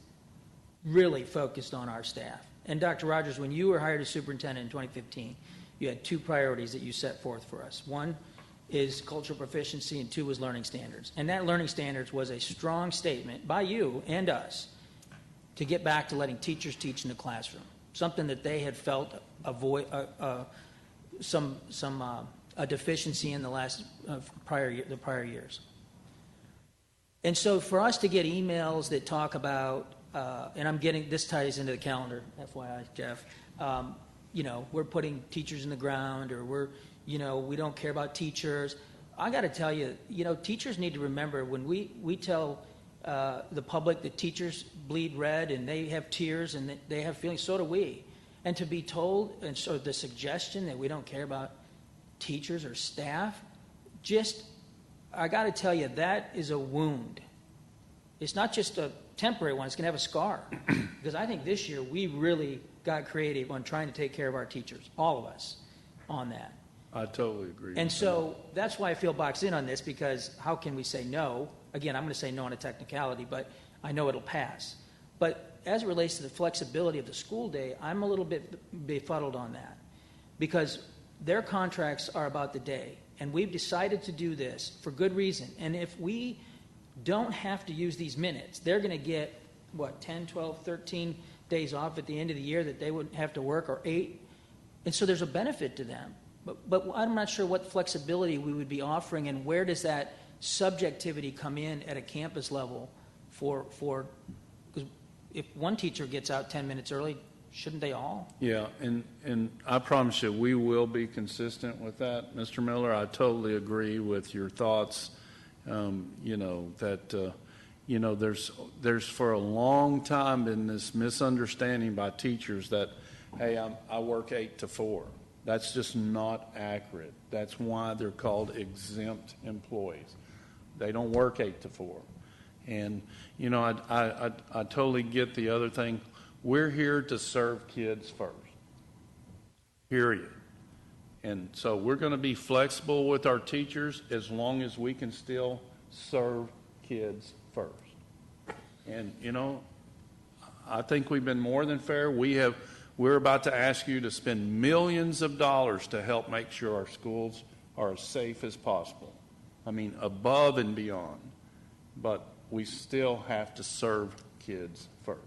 really focused on our staff. And Dr. Rogers, when you were hired as superintendent in 2015, you had two priorities that you set forth for us. One is cultural proficiency, and 2 was learning standards. And that learning standards was a strong statement by you and us to get back to letting teachers teach in the classroom, something that they had felt a deficiency in the prior years. And so for us to get emails that talk about, and this ties into the calendar, FYI, Jeff, we're putting teachers in the ground, or we don't care about teachers. I got to tell you, teachers need to remember when we tell the public that teachers bleed red and they have tears and they have feelings, so do we. And to be told, and so the suggestion that we don't care about teachers or staff, I got to tell you, that is a wound. It's not just a temporary one, it's going to have a scar. Because I think this year we really got creative on trying to take care of our teachers, all of us, on that. I totally agree. And so that's why I feel boxed in on this, because how can we say no? Again, I'm going to say no on a technicality, but I know it'll pass. But as it relates to the flexibility of the school day, I'm a little bit befuddled on that, because their contracts are about the day, and we've decided to do this for good reason. And if we don't have to use these minutes, they're going to get, 10, 12, 13 days off at the end of the year that they wouldn't have to work, or 8. And so there's a benefit to them. But I'm not sure what flexibility we would be offering, and where does that subjectivity come in at a campus level for because if one teacher gets out 10 minutes early, shouldn't they all? Yeah, and I promise you, we will be consistent with that, Mr. Miller. I totally agree with your thoughts. There's for a long time been this misunderstanding by teachers that, hey, I work 8 to 4. That's just not accurate. That's why they're called exempt employees. They don't work 8 to 4. And, I totally get the other thing. We're here to serve kids first, period. And so we're going to be flexible with our teachers as long as we can still serve kids first. And, I think we've been more than fair. We're about to ask you to spend millions of dollars to help make sure our schools are as safe as possible. I mean, above and beyond. But we still have to serve kids first.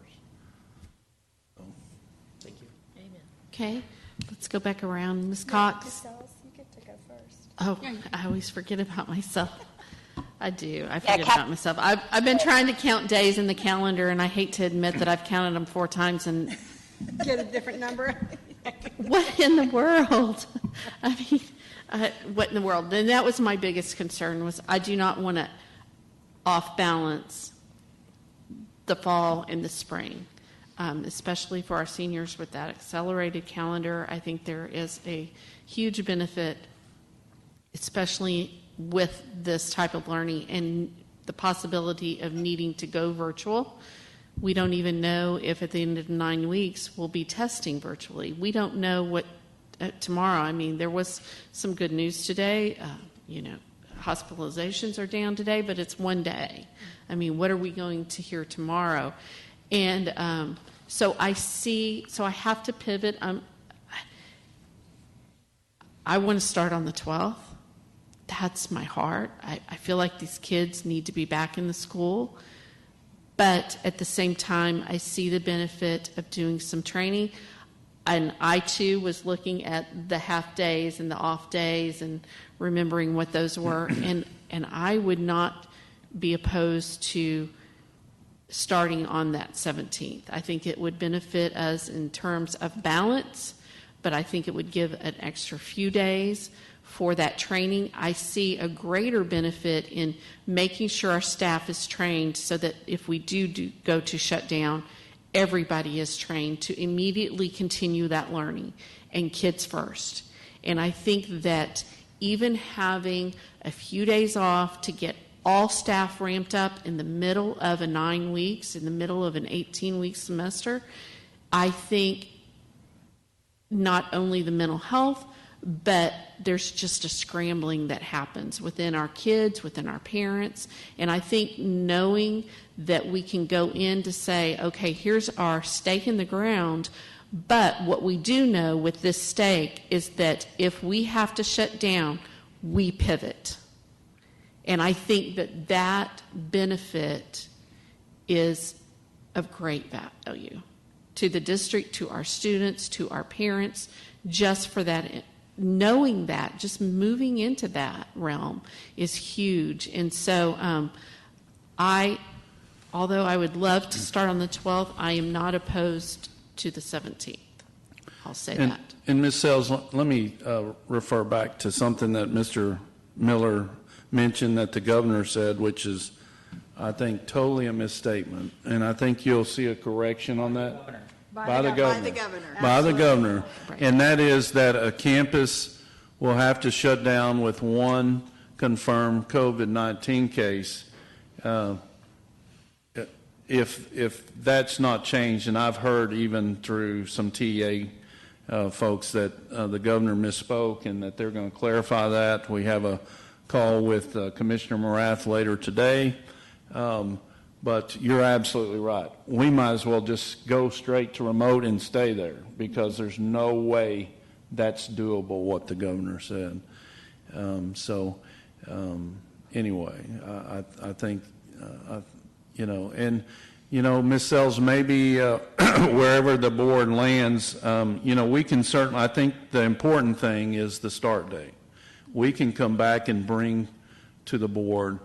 So. Thank you. Amen. Okay, let's go back around. Ms. Cox. You get to go first. Oh, I always forget about myself. I do. I forget about myself. I've been trying to count days in the calendar, and I hate to admit that I've counted them 4 times and Get a different number. what in the world? I mean, what in the world? And that was my biggest concern, was I do not want to off balance the fall and the spring, especially for our seniors with that accelerated calendar. I think there is a huge benefit, especially with this type of learning and the possibility of needing to go virtual. We don't even know if at the end of 9 weeks we'll be testing virtually. We don't know what tomorrow. I mean, there was some good news today. Hospitalizations are down today, but it's one day. I mean, what are we going to hear tomorrow? And so I have to pivot. I want to start on the 12th. That's my heart. I feel like these kids need to be back in the school. But at the same time, I see the benefit of doing some training. And I, too, was looking at the half days and the off days and remembering what those were. And I would not be opposed to starting on that 17th. I think it would benefit us in terms of balance, but I think it would give an extra few days for that training. I see a greater benefit in making sure our staff is trained so that if we do go to shut down, everybody is trained to immediately continue that learning and kids first. And I think that even having a few days off to get all staff ramped up in the middle of a 9 weeks, in the middle of an 18-week semester, I think not only the mental health, but there's just a scrambling that happens within our kids, within our parents. And I think knowing that we can go in to say, okay, here's our stake in the ground, but what we do know with this stake is that if we have to shut down, we pivot. And I think that that benefit is of great value to the district, to our students, to our parents, just for that. Knowing that, just moving into that realm is huge. And so although I would love to start on the 12th, I am not opposed to the 17th. I'll say that. And Ms. Sells, let me refer back to something that Mr. Miller mentioned that the governor said, which is, I think, totally a misstatement. And I think you'll see a correction on that. By the governor. Right. And that is that a campus will have to shut down with one confirmed COVID-19 case. If that's not changed, and I've heard even through some TEA folks that the governor misspoke and that they're going to clarify that. We have a call with Commissioner Morath later today. But you're absolutely right. We might as well just go straight to remote and stay there because there's no way that's doable, what the governor said. Anyway, I think, Ms. Sells, maybe wherever the board lands, we can certainly, I think the important thing is the start date. We can come back and bring to the board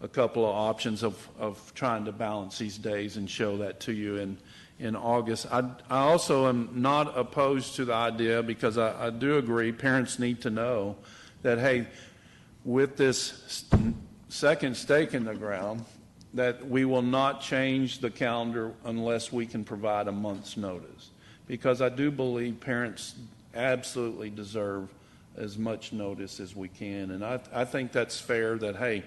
a couple of options of trying to balance these days and show that to you in August. I also am not opposed to the idea, because I do agree parents need to know that, hey, with this second stake in the ground, that we will not change the calendar unless we can provide a month's notice. Because I do believe parents absolutely deserve as much notice as we can. And I think that's fair that, hey,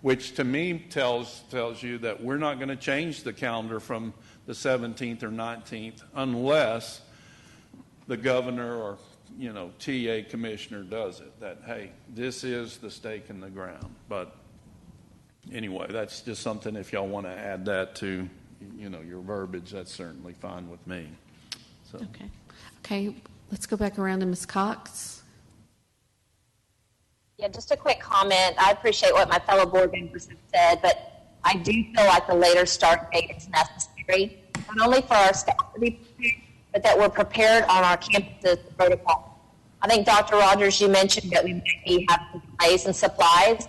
which to me tells you that we're not going to change the calendar from the 17th or 19th unless the governor or, TA commissioner does it. That, hey, this is the stake in the ground. But anyway, that's just something, if y'all want to add that to, your verbiage, that's certainly fine with me. So. Okay, let's go back around to Ms. Cox. Yeah, just a quick comment. I appreciate what my fellow board members have said, but I do feel like the later start date is necessary, not only for our staff to be prepared, but that we're prepared on our campuses protocol. I think, Dr. Rogers, you mentioned that we may have delays in supplies.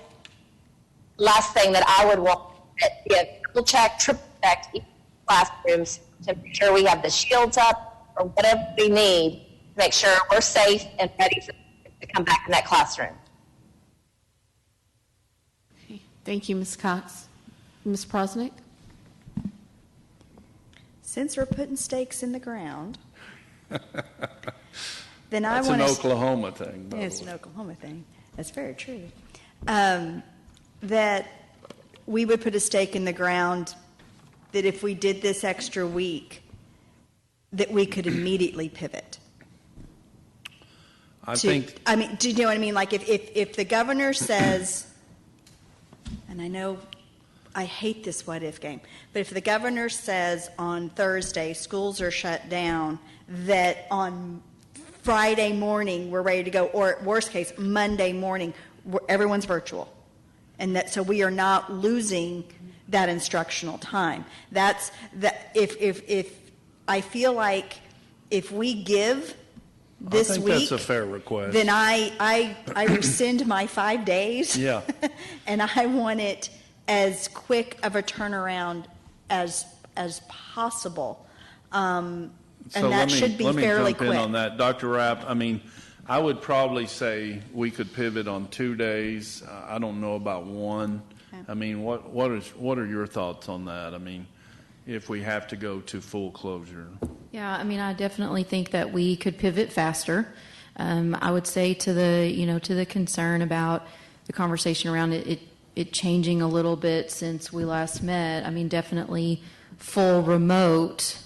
Last thing that I would want is to triple check each classrooms to make sure we have the shields up or whatever we need to make sure we're safe and ready to come back in that classroom. Thank you, Ms. Cox. Ms. Prosnick? Since we're putting stakes in the ground, then I want to... That's an Oklahoma thing, by the way. It's an Oklahoma thing. That's very true. That we would put a stake in the ground that if we did this extra week, that we could immediately pivot. Do you know what I mean? Like if the governor says... And I know I hate this what-if game, but if the governor says on Thursday schools are shut down, that on Friday morning we're ready to go, or worst case, Monday morning, everyone's virtual. And that so we are not losing that instructional time. That's that if I feel like if we give this I think week, that's a fair request. Then I rescind my 5 days. Yeah. And I want it as quick of a turnaround as possible. And that should be fairly quick. Let me jump in on that. Dr. Rapp, I would probably say we could pivot on 2 days. I don't know about one. Okay. What are your thoughts on that? If we have to go to full closure. Yeah, I definitely think that we could pivot faster. I would say to the concern about the conversation around it changing a little bit since we last met. Definitely full remote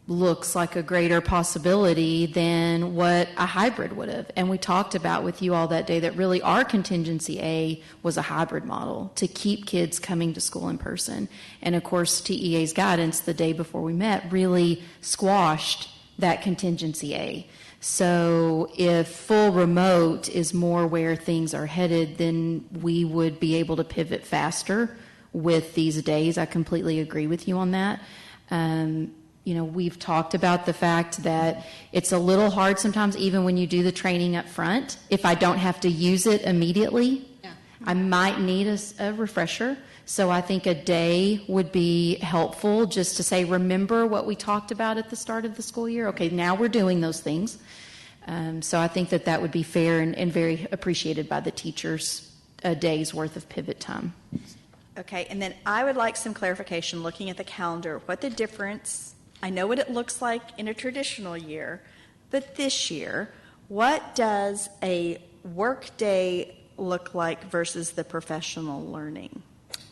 looks like a greater possibility than what a hybrid would have. And we talked about with you all that day that really our contingency A was a hybrid model to keep kids coming to school in person. And of course, TEA's guidance the day before we met really squashed that contingency A. So if full remote is more where things are headed, then we would be able to pivot faster with these days. I completely agree with you on that. We've talked about the fact that it's a little hard sometimes, even when you do the training up front. If I don't have to use it immediately, I might need a refresher. So I think a day would be helpful, just to say, remember what we talked about at the start of the school year? Okay, now we're doing those things. So I think that would be fair and very appreciated by the teachers, a day's worth of pivot time. Okay, and then I would like some clarification, looking at the calendar, what the difference, I know what it looks like in a traditional year, but this year, what does a work day look like versus the professional learning?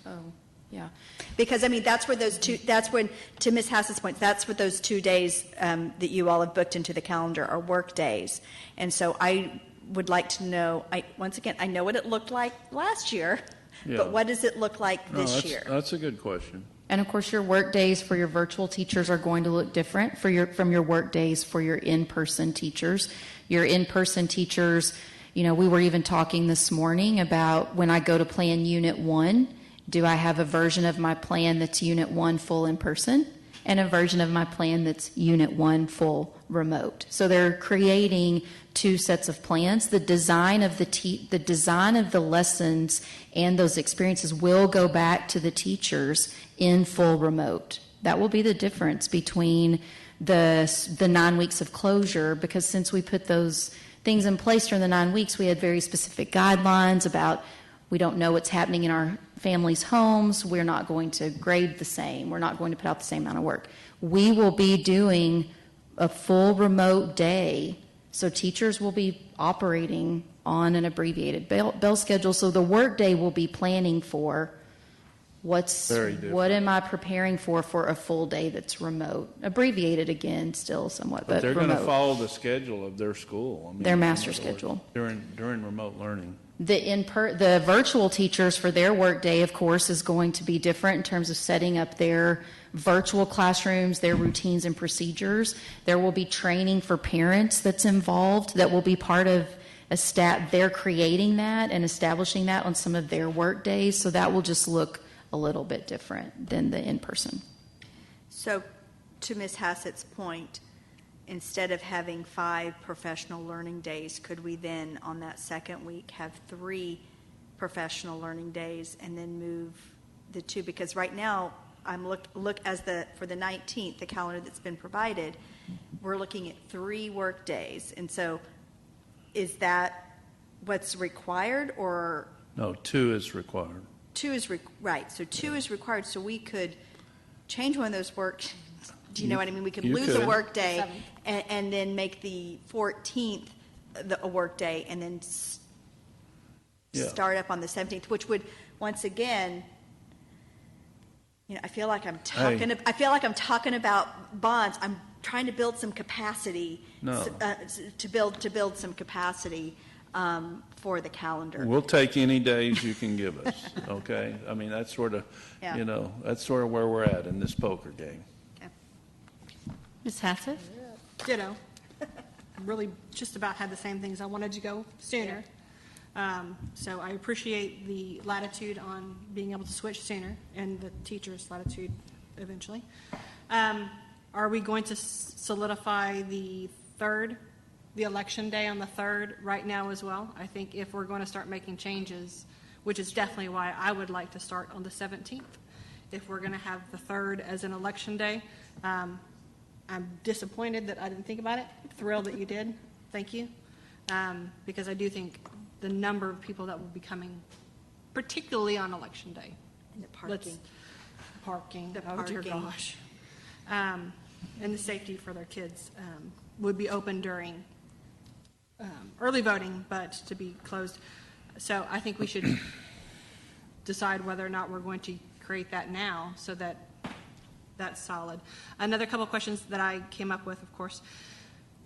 Oh, yeah. Because, that's where that's when, to Ms. Hass's point, that's what those 2 days that you all have booked into the calendar are work days. And so I would like to know, once again, I know what it looked like last year, but what does it look like this year? That's a good question. And of course, your work days for your virtual teachers are going to look different from your work days for your in-person teachers. Your in-person teachers, we were even talking this morning about when I go to plan Unit 1, do I have a version of my plan that's Unit 1 full in person and a version of my plan that's Unit 1 full remote? So they're creating two sets of plans. The design of the lessons and those experiences will go back to the teachers in full remote. That will be the difference between the 9 weeks of closure, because since we put those things in place during the 9 weeks, we had very specific guidelines about we don't know what's happening in our families' homes. We're not going to grade the same. We're not going to put out the same amount of work. We will be doing a full remote day, so teachers will be operating on an abbreviated bell schedule. So the work day will be planning for what am I preparing for a full day that's remote, abbreviated again, still somewhat, but they're remote. going to follow the schedule of their school. Their master schedule during remote learning. The virtual teachers for their work day, of course, is going to be different in terms of setting up their virtual classrooms, their routines and procedures. There will be training for parents that's involved that will be part of a staff. They're creating that and establishing that on some of their work days, so that will just look a little bit different than the in-person. So to Ms. Hassett's point, instead of having 5 professional learning days, could we then on that second week have 3 professional learning days and then move the 2? Because right now I'm for the 19th, the calendar that's been provided, we're looking at 3 work days. And so is that what's required, or? No, 2 is required. 2 is right. So 2 is required. So we could change one of those work. Do you know what I mean? We could lose a work day and then make the 14th a work day, and then start up on the 17th, which would once again. I feel like I'm talking. I feel like I'm talking about bonds. I'm trying to build some capacity. To build some capacity for the calendar. We'll take any days you can give us. Okay, that's sort of that's sort of where we're at in this poker game. Okay. Ms. Hassett? Ditto. Really just about had the same things. I wanted to go sooner. So I appreciate the latitude on being able to switch sooner, and the teacher's latitude eventually. Are we going to solidify the election day on the 3rd right now as well? I think if we're going to start making changes, which is definitely why I would like to start on the 17th, if we're going to have the 3rd as an election day. I'm disappointed that I didn't think about it. Thrilled that you did. Thank you. Because I do think the number of people that will be coming, particularly on election day. And the parking. Oh, dear gosh. And the safety for their kids would be open during early voting, but to be closed. So I think we should decide whether or not we're going to create that now, so that that's solid. Another couple of questions that I came up with, of course.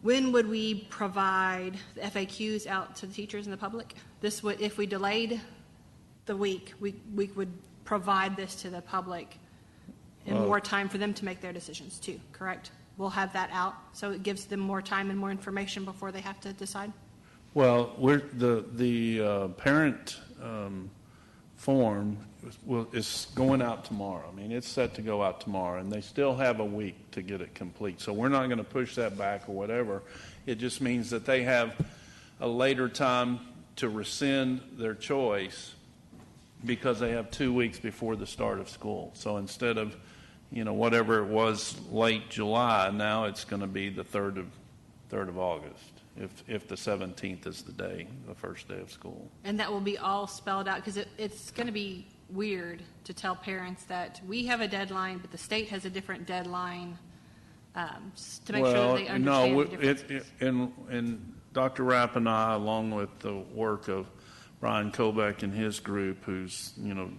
When would we provide the FAQs out to the teachers and the public? This would, if we delayed the week, we would provide this to the public in more time for them to make their decisions too, correct? we'll have that out, so it gives them more time and more information before they have to decide? Well, the parent form is going out tomorrow. I mean, it's set to go out tomorrow, and they still have a week to get it complete. So we're not going to push that back or whatever. It just means that they have a later time to rescind their choice because they have 2 weeks before the start of school. So instead of, whatever it was late July, now it's going to be the 3rd of August. If the 17th is the first day of school. And that will be all spelled out, because it's going to be weird to tell parents that we have a deadline, but the state has a different deadline, to make sure that they understand the differences. And Dr. Rapp and I, along with the work of Brian Kobeck and his group, who's,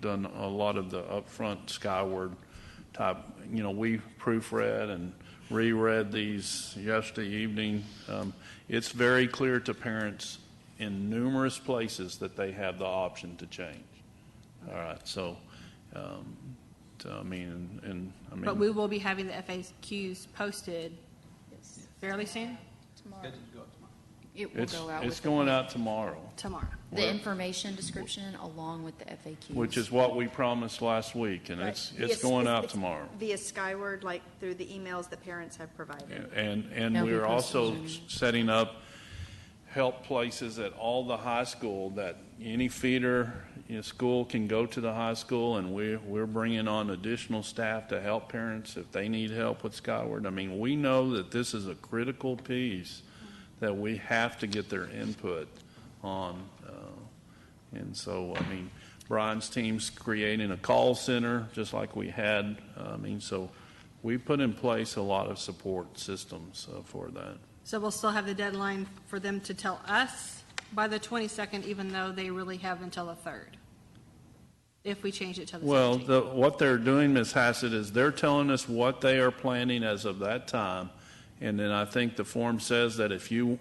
done a lot of the upfront Skyward type, we proofread and reread these yesterday evening. It's very clear to parents in numerous places that they have the option to change. All right, so, But we will be having the FAQs posted fairly soon? Tomorrow. It will go out. It's going out tomorrow. Tomorrow. The information description along with the FAQs. Which is what we promised last week, and it's going out tomorrow. Via Skyward, like through the emails that parents have provided. And we're also setting up help places at all the high school that any feeder school can go to the high school, and we're bringing on additional staff to help parents if they need help with Skyward. I mean, we know that this is a critical piece that we have to get their input on. And so, Brian's team's creating a call center just like we had. So we put in place a lot of support systems for that. So we'll still have the deadline for them to tell us by the 22nd, even though they really have until the 3rd, if we change it to the 17th. Well, what they're doing, Ms. Hassett, is they're telling us what they are planning as of that time. And then I think the form says that if you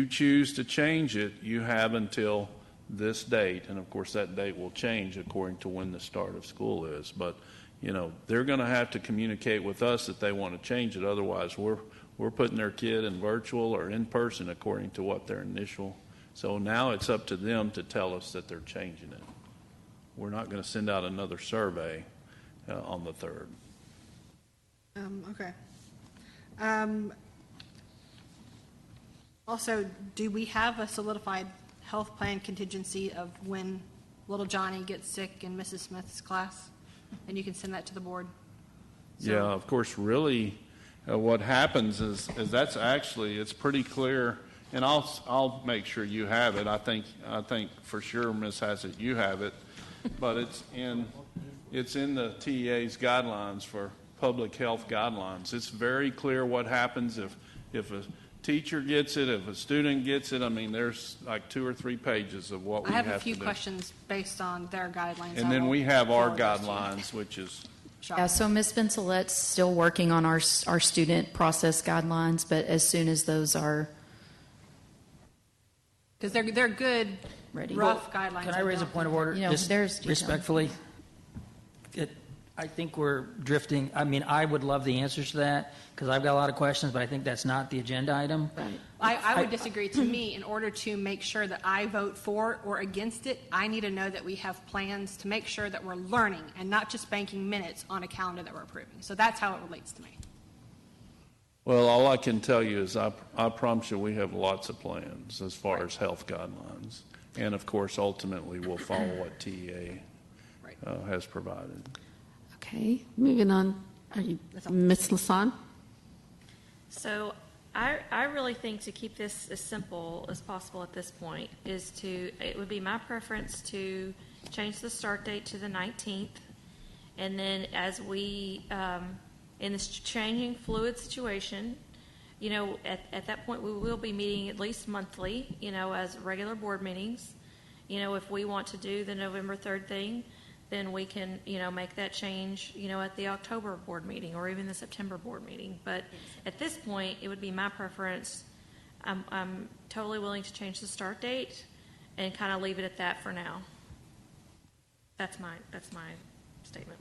choose to change it, you have until this date. And of course, that date will change according to when the start of school is. But, they're going to have to communicate with us that they want to change it. Otherwise, we're putting their kid in virtual or in person according to what their initial. So now it's up to them to tell us that they're changing it. We're not going to send out another survey on the 3rd. Okay. Also, do we have a solidified health plan contingency of when little Johnny gets sick in Mrs. Smith's class? And you can send that to the board? Yeah, of course, really what happens is that's actually, it's pretty clear, and I'll make sure you have it. I think for sure, Ms. Hassett, you have it, but it's in the TEA's guidelines for public health guidelines. It's very clear what happens if a teacher gets it, if a student gets it. There's like 2 or 3 pages of what we have to do. I have a few questions based on their guidelines. And then we have our guidelines, which is... Yeah, so Ms. Bensalet's still working on our student process guidelines, but as soon as those are... Because they're good, ready. rough guidelines. Can I raise a point of order? Just there's respectfully. I think we're drifting. I would love the answers to that because I've got a lot of questions, but I think that's not the agenda item. Right. I would disagree. To me, in order to make sure that I vote for or against it, I need to know that we have plans to make sure that we're learning and not just banking minutes on a calendar that we're approving. So that's how it relates to me. Well, all I can tell you is I promise you we have lots of plans as far as health guidelines. And, of course, ultimately we'll follow what TEA has provided. Okay, moving on. Ms. Lasan? So I really think to keep this as simple as possible at this point it would be my preference to change the start date to the 19th. And then as we, in this changing fluid situation, at that point we will be meeting at least monthly, as regular board meetings. If we want to do the November 3rd thing, then we can, make that change, at the October board meeting or even the September board meeting. But at this point, it would be my preference. I'm totally willing to change the start date and kind of leave it at that for now. That's my statement.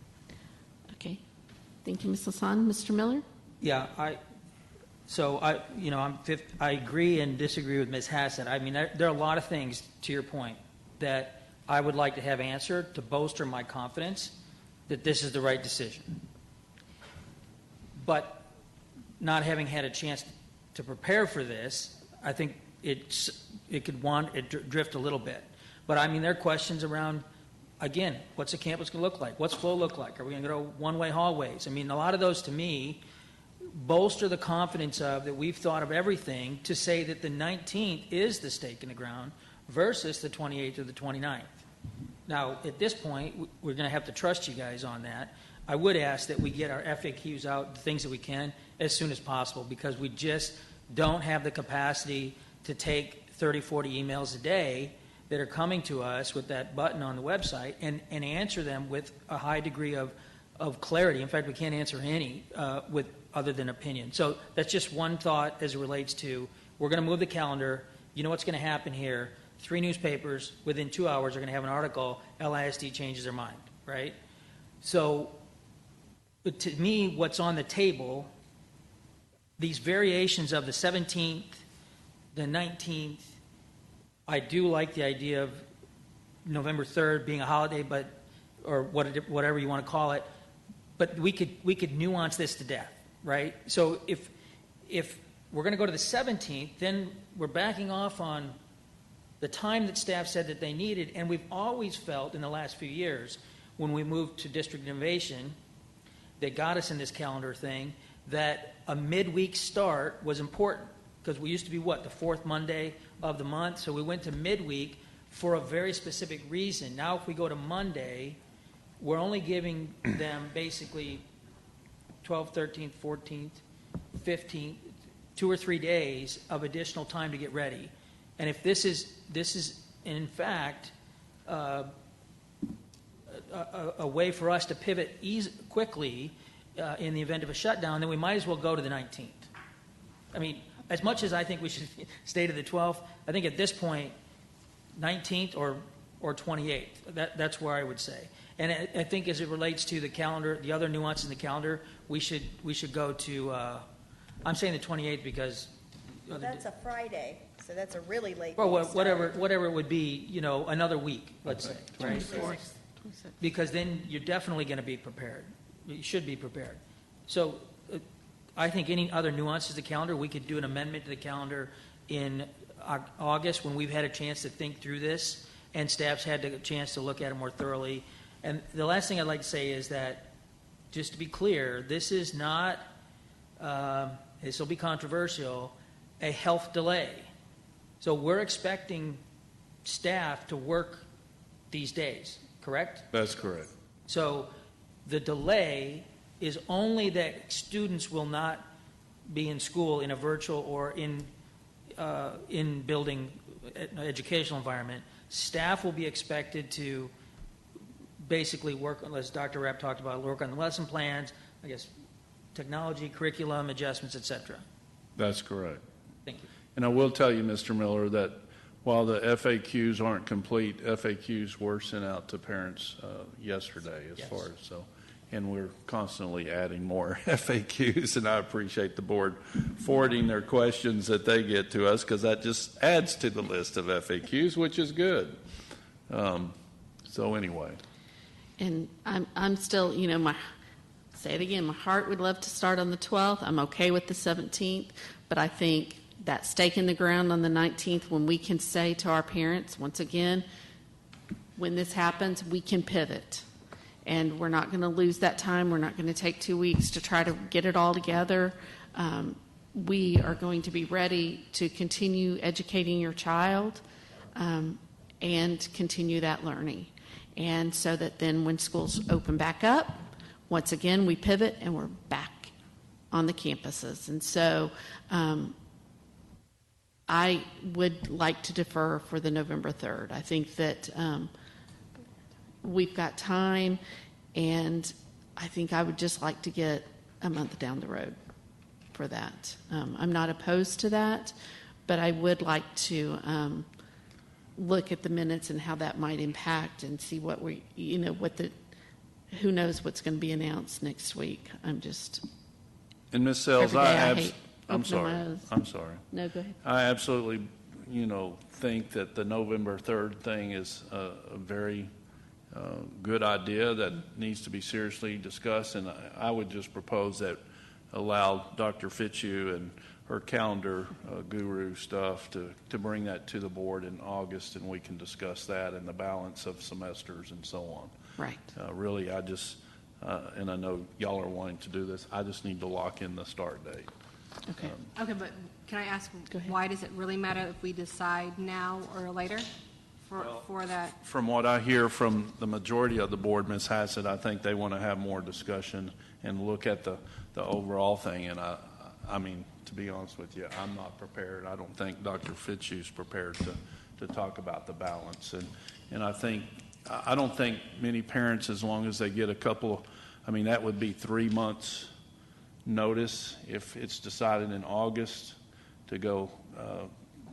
Okay. Thank you, Ms. Lasan. Mr. Miller? Yeah, So I agree and disagree with Ms. Hassett. I mean, there are a lot of things, to your point, that I would like to have answered to bolster my confidence that this is the right decision. But not having had a chance to prepare for this, I think it could drift a little bit. But I mean, there are questions around, again, what's the campus going to look like? What's flow look like? Are we going to go one-way hallways? I mean, a lot of those, to me, bolster the confidence of that we've thought of everything to say that the 19th is the stake in the ground versus the 28th or the 29th. Now, at this point, we're going to have to trust you guys on that. I would ask that we get our FAQs out, the things that we can, as soon as possible, because we just don't have the capacity to take 30, 40 emails a day that are coming to us with that button on the website and answer them with a high degree of clarity. In fact, we can't answer any with other than opinion. So that's just one thought as it relates to, we're going to move the calendar. You know what's going to happen here. 3 newspapers within 2 hours are going to have an article, LISD changes their mind, right? So to me, what's on the table, these variations of the 17th, the 19th, I do like the idea of November 3rd being a holiday, or whatever you want to call it, but we could nuance this to death, right? So if we're going to go to the 17th, then we're backing off on the time that staff said that they needed, and we've always felt in the last few years when we moved to district innovation that got us in this calendar thing, that a midweek start was important, because we used to be, the 4th Monday of the month, so we went to midweek for a very specific reason. Now if we go to Monday, we're only giving them basically 12th, 13th, 14th, 15th, 2 or 3 days of additional time to get ready. And if this is in fact a way for us to pivot quickly in the event of a shutdown, then we might as well go to the 19th. I mean, as much as I think we should stay to the 12th, I think at this point, 19th or 28th. That's where I would say. And I think as it relates to the calendar, the other nuances in the calendar, we should go to. I'm saying the 28th because. Well, that's a Friday, so that's a really late. Well, whatever it would be, another week, let's say, right? 26th. Because then you're definitely going to be prepared. You should be prepared. So I think any other nuances to the calendar, we could do an amendment to the calendar in August when we've had a chance to think through this and staff's had a chance to look at it more thoroughly. And the last thing I'd like to say is that, just to be clear, this is not, this will be controversial, a health delay. So we're expecting staff to work these days, correct? That's correct. So the delay is only that students will not be in school in a virtual or in building educational environment. Staff will be expected to basically work, as Dr. Rapp talked about, work on the lesson plans, I guess, technology, curriculum, adjustments, et cetera. That's correct. Thank you. And I will tell you, Mr. Miller, that while the FAQs aren't complete, FAQs were sent out to parents yesterday as far as so. And we're constantly adding more FAQs, and I appreciate the board forwarding their questions that they get to us, because that just adds to the list of FAQs, which is good. So anyway. And I'm still, say it again, my heart would love to start on the 12th. I'm okay with the 17th, but I think that stake in the ground on the 19th, when we can say to our parents, once again, when this happens, we can pivot. And we're not going to lose that time. We're not going to take 2 weeks to try to get it all together. We are going to be ready to continue educating your child and continue that learning. And so that then when schools open back up, once again, we pivot and we're back on the campuses. And so I would like to defer for the November 3rd. I think that we've got time, and I think I would just like to get a month down the road for that. I'm not opposed to that, but I would like to look at the minutes and how that might impact and see what who knows what's going to be announced next week. I'm just. And Ms. Sells, I'm Open my sorry. eyes. I'm sorry. No, go ahead. I absolutely, think that the November 3rd thing is a very good idea that needs to be seriously discussed, and I would just propose that allow Dr. Fitzhugh and her calendar guru stuff to bring that to the board in August, and we can discuss that and the balance of semesters and so on. Right. Really, I just, and I know y'all are wanting to do this, I just need to lock in the start date. Okay. Okay, but can I ask, Go ahead. why does it really matter if we decide now or later for that? From what I hear from the majority of the board, Ms. Hassett, I think they want to have more discussion and look at the overall thing. And I mean, to be honest with you, I'm not prepared. I don't think Dr. Fitzhugh's prepared to talk about the balance. And I don't think many parents, as long as they get a couple, that would be 3 months notice if it's decided in August to go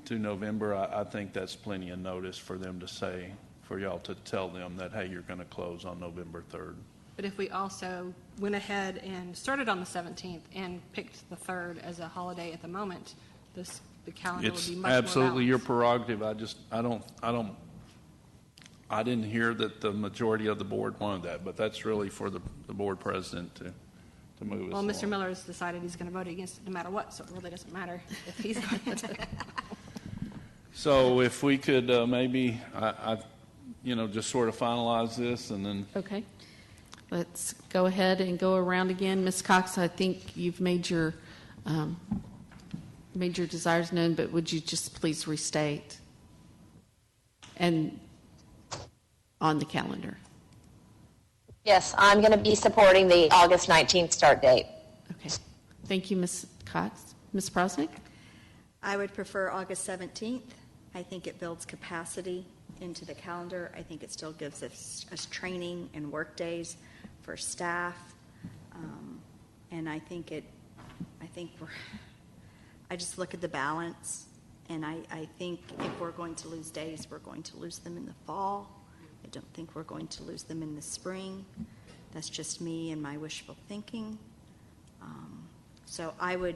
to November. I think that's plenty of notice for them to say, for y'all to tell them that, hey, you're going to close on November 3rd. But if we also went ahead and started on the 17th and picked the 3rd as a holiday at the moment, the calendar would It's be much absolutely more your balanced. prerogative. I didn't hear that the majority of the board wanted that, but that's really for the board president to move us Well, Mr. along. Miller has decided he's going to vote against it no matter what, so it really doesn't matter if he's going to. So if we could maybe, just sort of finalize this and then. Okay. Let's go ahead and go around again. Ms. Cox, I think you've made your desires known, but would you just please restate and on the calendar? Yes, I'm going to be supporting the August 19th start date. Okay. Thank you, Ms. Cox. Ms. Prosnick? I would prefer August 17th. I think it builds capacity into the calendar. I think it still gives us training and work days for staff. And I just look at the balance, and I think if we're going to lose days, we're going to lose them in the fall. I don't think we're going to lose them in the spring. That's just me and my wishful thinking. So I would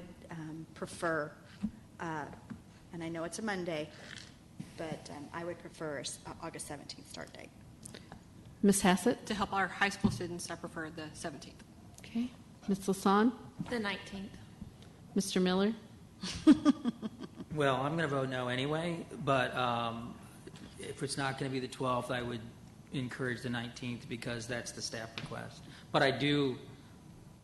prefer, and I know it's a Monday, but I would prefer August 17th start date. Ms. Hassett? To help our high school students, I prefer the 17th. Okay. Ms. Lasan? The 19th. Mr. Miller? Well, I'm going to vote no anyway, but if it's not going to be the 12th, I would encourage the 19th because that's the staff request. But I do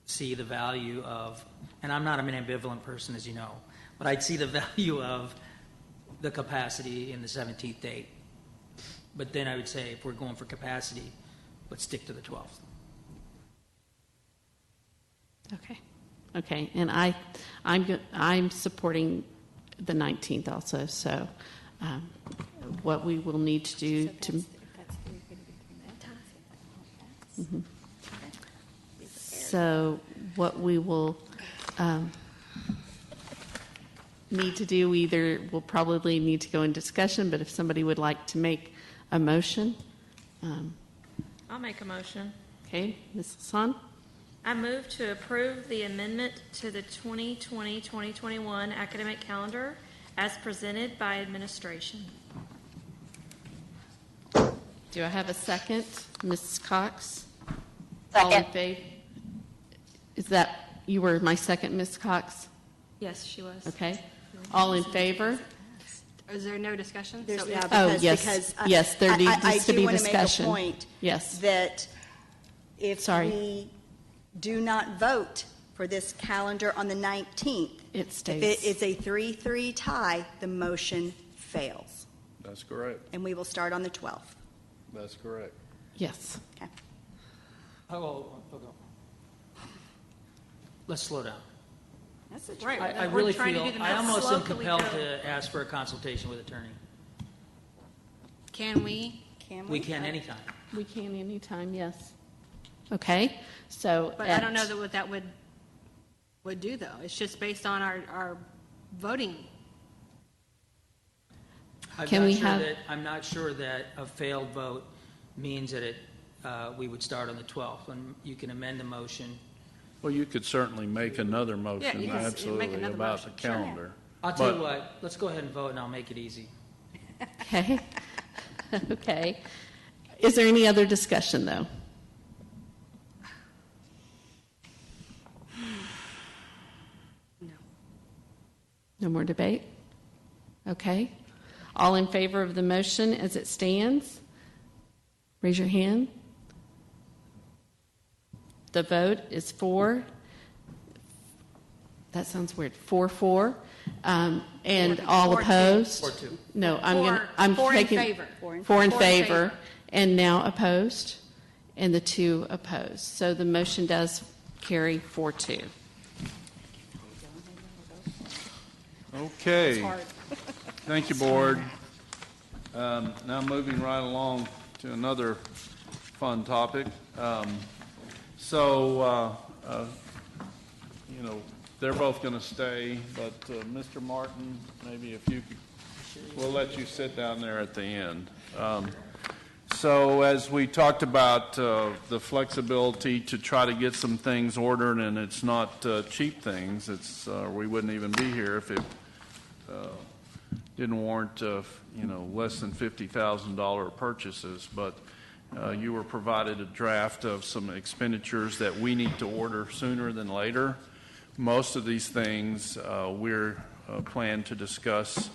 see the value of, and I'm not an ambivalent person, as you know, but I'd see the value of the capacity in the 17th date. But then I would say if we're going for capacity, let's stick to the 12th. Okay. Okay. And I'm supporting the 19th also. So what we will need to do Mhm. So what we will need to do, we'll probably need to go in discussion, but if somebody would like to make a motion. I'll make a motion. Okay, Ms. Hassan? I move to approve the amendment to the 2020-2021 academic calendar as presented by administration. Do I have a second? Ms. Cox? Second. All in favor? Is that, you were my second, Ms. Cox? Yes, she was. Okay. All in favor? Is there no discussion? There's, So yeah, if- Oh, because, yes. because Yes, there needs to be discussion. I do want to make a point Yes. that if Sorry. we do not vote for this calendar on the 19th, It if stays. it is a 3-3 tie, the motion fails, That's correct. and we will start on the 12th. That's correct. Yes. Okay. Let's slow down. That's the Right. I We're really trying to feel, do the I math. almost Slow am can we compelled go? to ask for a consultation with attorney. Can we? Can We can anytime. We can anytime, yes. Okay, so. But I don't know what that would do, though. It's just based on our voting. I'm not sure that a failed vote means that we would start on the 12th. And you can amend the motion Well, you could certainly make another motion, you can make absolutely, another about motion. the calendar. I'll tell But- you what, let's go ahead and vote and I'll make it easy. Okay. Okay. Is there any other discussion, though? No more debate? Okay. All in favor of the motion as it stands? Raise your hand. The vote is 4. That sounds weird. 4-4. And all 4-2. opposed? 4-2. No, Four I'm in taking favor. 4 in Four in favor, favor. and now opposed, and the 2 opposed. So the motion does carry 4-2. Okay. Thank you, Board. Now moving right along to another fun topic. They're both going to stay, but Mr. Martin, maybe if you could, we'll let you sit down there at the end. So as we talked about the flexibility to try to get some things ordered, and it's not cheap things. It's we wouldn't even be here if it didn't warrant less than $50,000 purchases. But you were provided a draft of some expenditures that we need to order sooner than later. Most of these things we're plan to discuss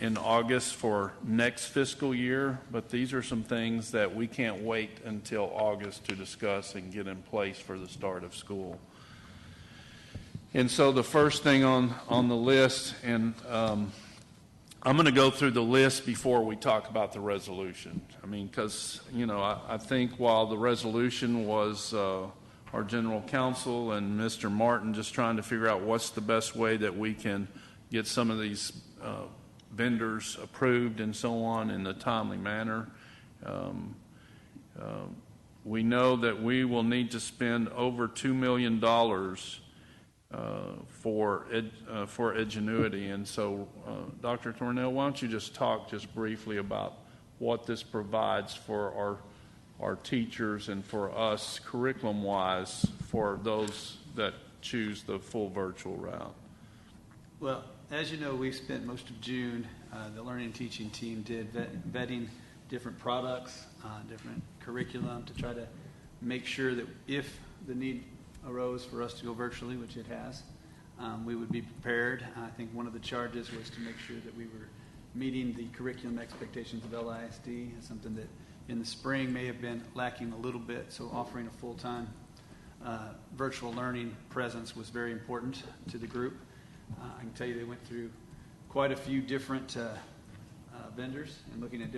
in August for next fiscal year, but these are some things that we can't wait until August to discuss and get in place for the start of school. And so the first thing on the list, and I'm going to go through the list before we talk about the resolution. I mean, because, I think while the resolution was our general counsel and Mr. Martin just trying to figure out what's the best way that we can get some of these vendors approved and so on in a timely manner. We know that we will need to spend over $2 million for Edgenuity. And so, Dr. Tornell, why don't you just talk just briefly about what this provides for our teachers and for us curriculum-wise for those that choose the full virtual route? Well, as you know, we spent most of June, the learning and teaching team did vetting different products, different curriculum to try to make sure that if the need arose for us to go virtually, which it has, we would be prepared. I think one of the charges was to make sure that we were meeting the curriculum expectations of LISD, something that in the spring may have been lacking a little bit, so offering a full-time virtual learning presence was very important to the group. I can tell you they went through quite a few different vendors and looking at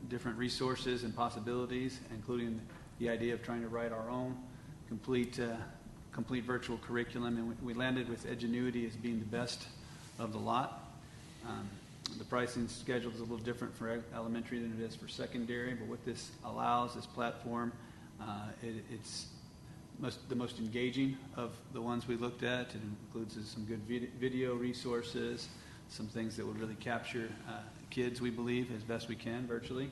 different resources and possibilities, including the idea of trying to write our own complete virtual curriculum, and we landed with Edgenuity as being the best of the lot. The pricing schedule is a little different for elementary than it is for secondary, but what this allows, this platform, it's the most engaging of the ones we looked at. It includes some good video resources, some things that would really capture kids, we believe, as best we can virtually.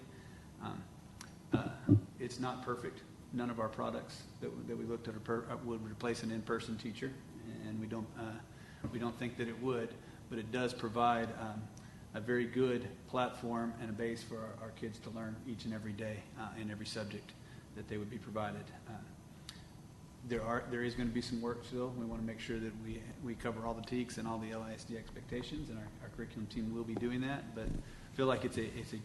It's not perfect. None of our products that we looked at would replace an in-person teacher, and we don't think that it would, but it does provide a very good platform and a base for our kids to learn each and every day in every subject that they would be provided. There is going to be some work still. We want to make sure that we cover all the TEKS and all the LISD expectations, and our curriculum team will be doing that, but I feel like it's a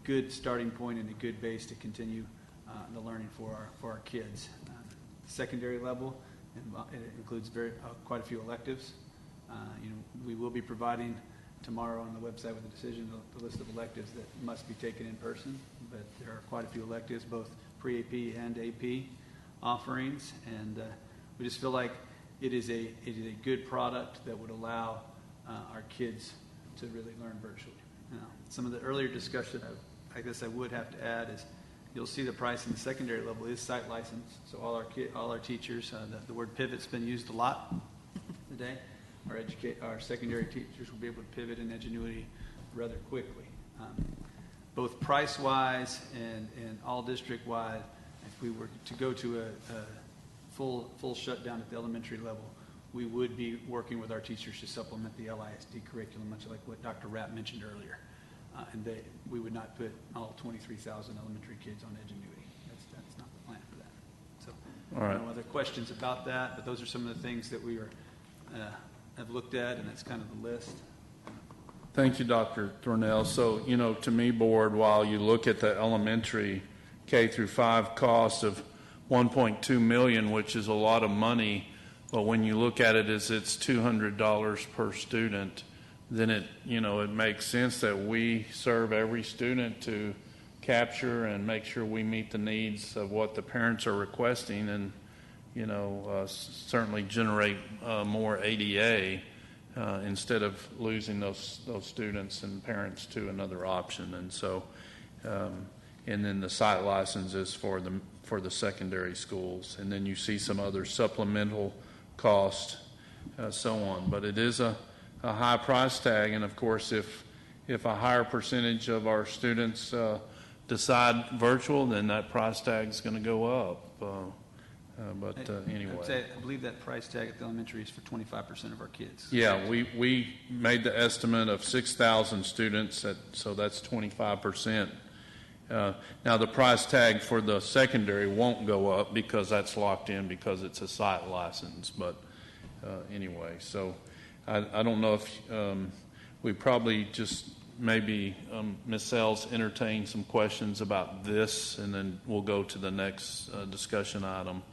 good starting point and a good base to continue the learning for our kids. Secondary level, it includes quite a few electives. We will be providing tomorrow on the website with the decision the list of electives that must be taken in person, but there are quite a few electives, both pre-AP and AP offerings, and we just feel like it is a good product that would allow our kids to really learn virtually. Some of the earlier discussion I guess I would have to add is you'll see the price in the secondary level is site license, so all our teachers, the word pivot's been used a lot today. Our secondary teachers will be able to pivot in Edgenuity rather quickly. Both price-wise and all district-wide, if we were to go to a full shutdown at the elementary level, we would be working with our teachers to supplement the LISD curriculum, much like what Dr. Rapp mentioned earlier. And we would not put all 23,000 elementary kids on Edgenuity. That's not the plan for that. So, all right. no other questions about that, but those are some of the things that we have looked at, and that's kind of the list. Thank you, Dr. Thornell. So, to me, board, while you look at the elementary K through 5 cost of $1.2 million, which is a lot of money, but when you look at it as it's $200 per student, then it makes sense that we serve every student to capture and make sure we meet the needs of what the parents are requesting, and certainly generate more ADA instead of losing those students and parents to another option. And so, and then the site licenses for the secondary schools, and then you see some other supplemental cost, so on. But it is a high price tag, and of course, if a higher percentage of our students decide virtual, then that price tag is going to go up. Anyway, I believe that price tag at the elementary is for 25% of our kids. Yeah, we made the estimate of 6,000 students, so that's 25%. Now the price tag for the secondary won't go up because that's locked in because it's a site license. But anyway, so I don't know if we probably just maybe Ms. Sells entertain some questions about this, and then we'll go to the next discussion item.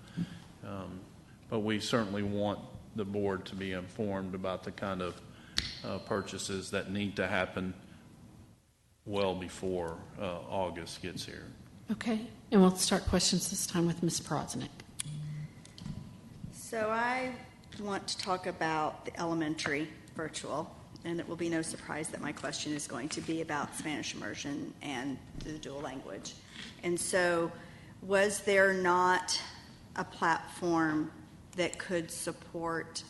But we certainly want the board to be informed about the kind of purchases that need to happen well before August gets here. Okay, and we'll start questions this time with Ms. Prosnick. So I want to talk about the elementary virtual, and it will be no surprise that my question is going to be about Spanish immersion and the dual language. And so was there not a platform that could support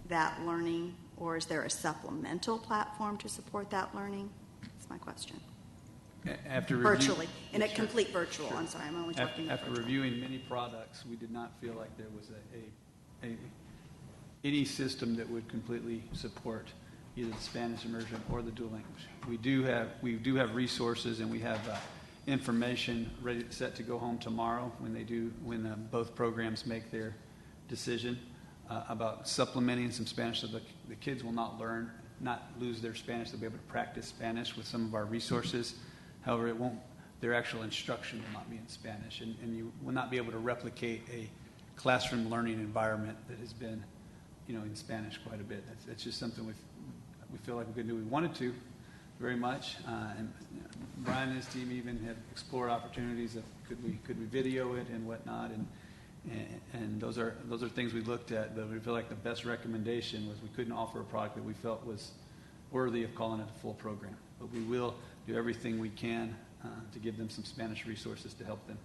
that learning, or is there a supplemental platform to support that learning? That's my question. Virtually, in a complete virtual. Sure. I'm sorry, I'm only talking about After virtual. reviewing many products, we did not feel like there was any system that would completely support either the Spanish immersion or the dual language. We do have resources, and we have information ready, set to go home tomorrow when both programs make their decision about supplementing some Spanish, so the kids will not lose their Spanish. They'll be able to practice Spanish with some of our resources. However, their actual instruction will not be in Spanish, and you will not be able to replicate a classroom learning environment that has been, in Spanish quite a bit. That's just something we feel like we could do. We wanted to very much, and Brian and his team even have explored opportunities of could we video it and whatnot, and those are things we looked at. But we feel like the best recommendation was we couldn't offer a product that we felt was worthy of calling it a full program. But we will do everything we can to give them some Spanish resources to help them.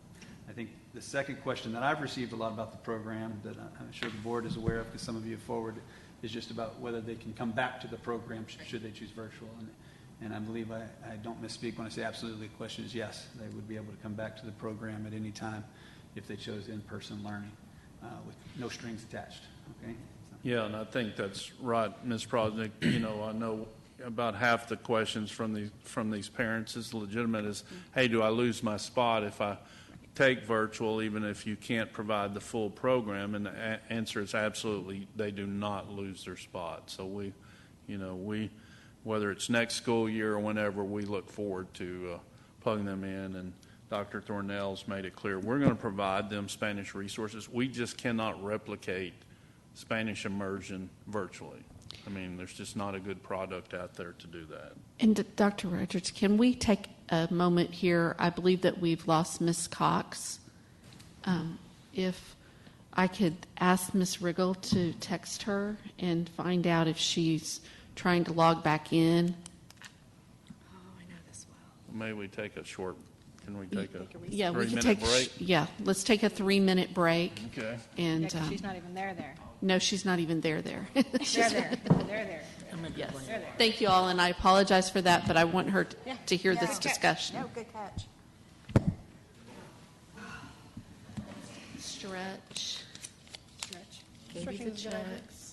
I think the second question that I've received a lot about the program that I'm sure the board is aware of, because some of you have forwarded, is just about whether they can come back to the program should they choose virtual. And I believe I don't misspeak when I say absolutely. The question is yes, they would be able to come back to the program at any time if they chose in-person learning with no strings attached. Okay. Yeah, and I think that's right, Ms. Prosnick. I know about half the questions from these parents is legitimate. Is, hey, do I lose my spot if I take virtual, even if you can't provide the full program? And the answer is absolutely, they do not lose their spot. So we, whether it's next school year or whenever, we look forward to plugging them in. And Dr. Thornell's made it clear we're going to provide them Spanish resources. We just cannot replicate Spanish immersion virtually. I mean, there's just not a good product out there to do that. And Dr. Rogers, can we take a moment here? I believe that we've lost Ms. Cox. If I could ask Ms. Riggle to text her and find out if she's trying to log back in. Oh, I know this well. May we take a short, can we take a Yeah, we can 3-minute take, break? yeah, let's take a 3-minute break. Okay. And Yeah, 'cause she's not even there. no, she's not even there. They're there. Yes. They're there. Thank you all, and I apologize for that, but I want her to hear Yeah. this discussion. No, good catch. Stretch. Katie's the checks.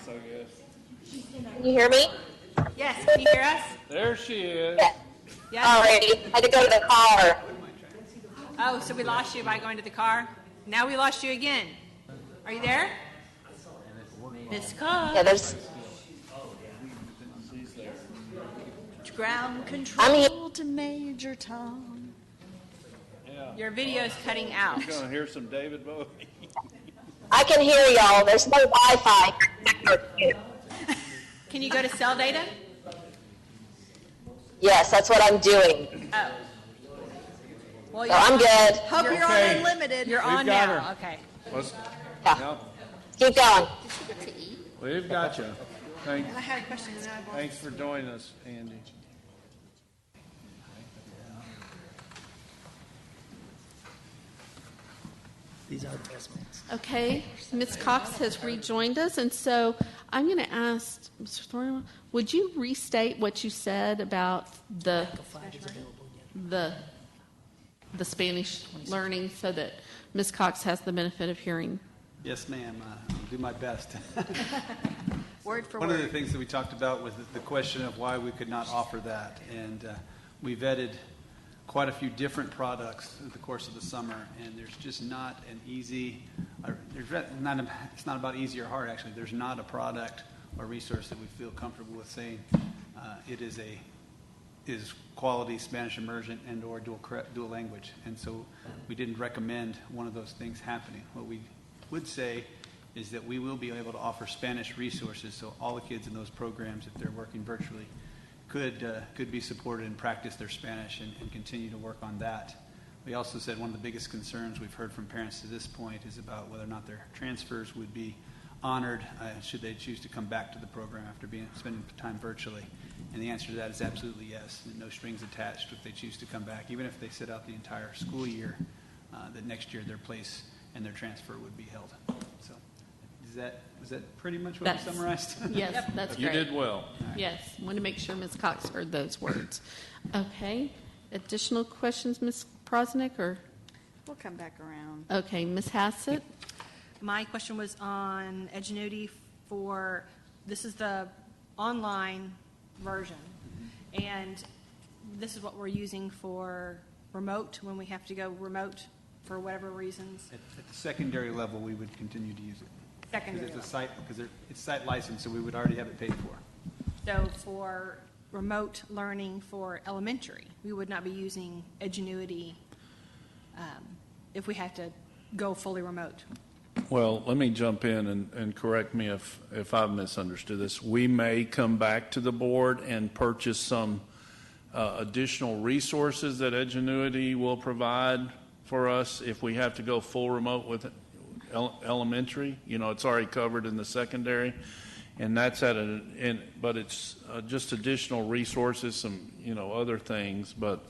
So good. Can you hear me? Yes, can you hear us? There she is. Yeah. Yes? Alrighty, had to go to the car. Oh, so we lost you by going to the car? Now we lost you again. Are you there? Miss Cox. Yeah, there's. Ground I'm here. control to Major Tom. Yeah. Your video's cutting out. You're gonna hear some David Bowie. I can hear y'all. There's no Wi-Fi. Can you go to cell data? Yes, that's what I'm doing. Oh. Well, So I'm good. Hope you're okay. on unlimited. You're on got now. her. Okay. Let's, Yeah. no, Keep going. we've got you. I had a question. And I Thanks for joining us, Andy. These are investments. Okay, Ms. Cox has rejoined us, and so I'm going to ask Mr. Thornhill, would you restate what you said about the Spanish learning so that Ms. Cox has the benefit of hearing? Yes, ma'am. I'll do my best. Word for One of the word. things that we talked about was the question of why we could not offer that. And we vetted quite a few different products over the course of the summer, and there's just not an easy, it's not about easy or hard, actually. There's not a product or resource that we feel comfortable with saying it is quality Spanish immersion and or dual language. And so we didn't recommend one of those things happening. What we would say is that we will be able to offer Spanish resources, so all the kids in those programs, if they're working virtually, could be supported and practice their Spanish and continue to work on that. We also said one of the biggest concerns we've heard from parents to this point is about whether or not their transfers would be honored should they choose to come back to the program after spending time virtually. And the answer to that is absolutely yes. No strings attached if they choose to come back, even if they sit out the entire school year, that next year their place and their transfer would be held. So was that pretty much what we summarized? Yes, that's You great. did well. Yes, I want to make sure Ms. Cox heard those words. Okay, additional questions, Ms. Prosnick, or? We'll come back around. Okay, Ms. Hassett? My question was on Edgenuity this is the online version, and this is what we're using for remote, when we have to go remote for whatever reasons. At the secondary level, we would continue to use it. Secondary Because it's site licensed, so we would already have it paid for. So for remote learning for elementary, we would not be using Edgenuity if we had to go fully remote. Well, let me jump in and correct me if I've misunderstood this. We may come back to the board and purchase some additional resources that Edgenuity will provide for us if we have to go full remote with elementary. It's already covered in the secondary, and that's but it's just additional resources, some other things, but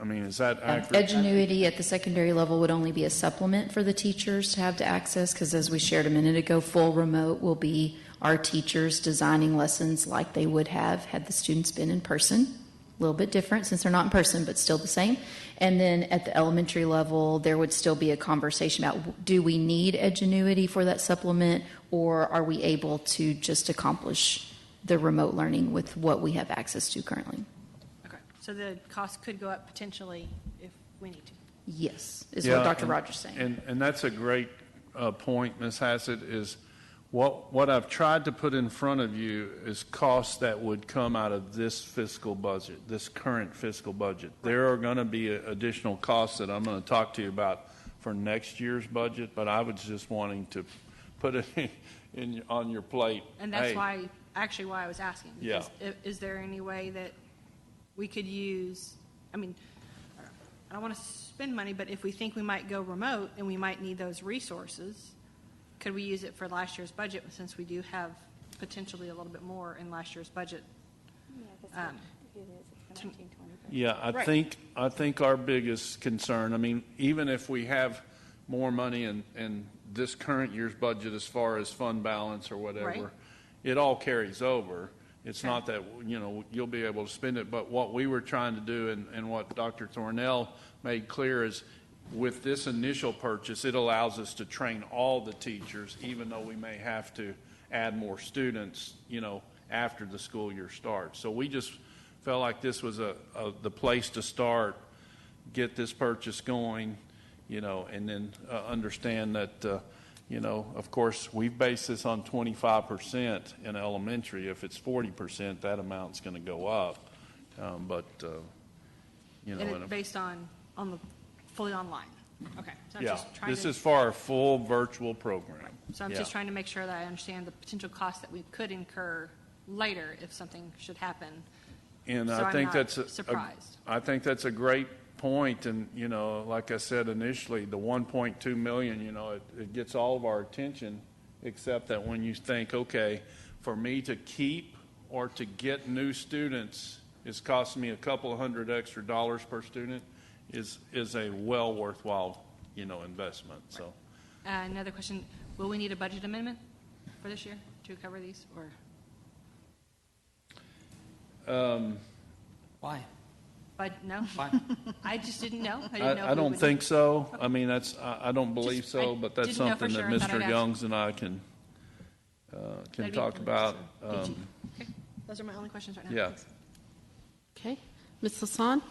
I mean, is that accurate? Edgenuity at the secondary level would only be a supplement for the teachers to have to access, because as we shared a minute ago, full remote will be our teachers designing lessons like they would have had the students been in person. A little bit different since they're not in person, but still the same. And then at the elementary level, there would still be a conversation about, do we need Edgenuity for that supplement, or are we able to just accomplish the remote learning with what we have access to currently? So the cost could go up potentially if we need to. Yes, is what Dr. Rogers is saying. And that's a great point, Ms. Hassett, is what I've tried to put in front of you is costs that would come out of this fiscal budget, this current fiscal budget. There are going to be additional costs that I'm going to talk to you about for next year's budget, but I was just wanting to put it on your plate. And that's why I was asking. Yeah. Is there any way that we could use, I don't want to spend money, but if we think we might go remote and we might need those resources, could we use it for last year's budget, since we do have potentially a little bit more in last year's budget? I think our biggest concern, even if we have more money in this current year's budget as far as fund balance or whatever, right, it all carries over. It's not that, you'll be able to spend it, but what we were trying to do and what Dr. Thornell made clear is with this initial purchase, it allows us to train all the teachers, even though we may have to add more students, after the school year starts. So we just felt like this was the place to start, get this purchase going, and then understand that, of course, we've based this on 25% in elementary. If it's 40%, that amount's going to go up. And based on the fully online. Okay. So I'm just trying this is for our full virtual program. Right. So I'm just trying to make sure that I understand the potential costs that we could incur later if something should happen. And so I think I'm not that's surprised. I think that's a great point. And like I said initially, the 1.2 million, it gets all of our attention, except that when you think, okay, for me to keep or to get new students, it's costing me a couple of $100 extra per student, is a well worthwhile investment. Right. So another question: will we need a budget amendment for this year to cover these, or? Why? But no, Why? I just didn't know. I didn't know. I don't think so. I mean, I don't believe so, but that's didn't know for something that sure. I thought Mr. I'd ask. Youngs and I can talk about. Okay. Those are my only questions right now. Yeah. Thanks. Okay. Ms. Lasan?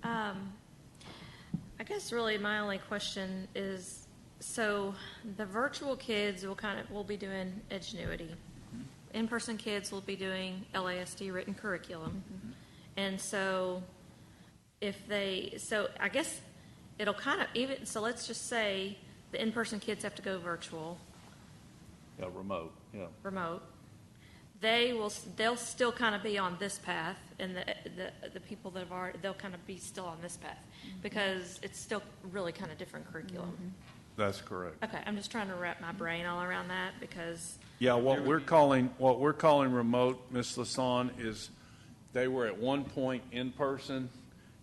I guess really my only question is, so the virtual kids will be doing Edgenuity. In-person kids will be doing LASD written curriculum. And so I guess it'll kind of so let's just say the in-person kids have to go virtual, Yeah, remote, yeah. remote. They'll still kind of be on this path, and the people that have already, they'll kind of be still on this path because it's still really kind of different curriculum. That's correct. Okay, I'm just trying to wrap my brain all around that because, Yeah, what we're calling remote, Ms. Lasan, is they were at one point in person,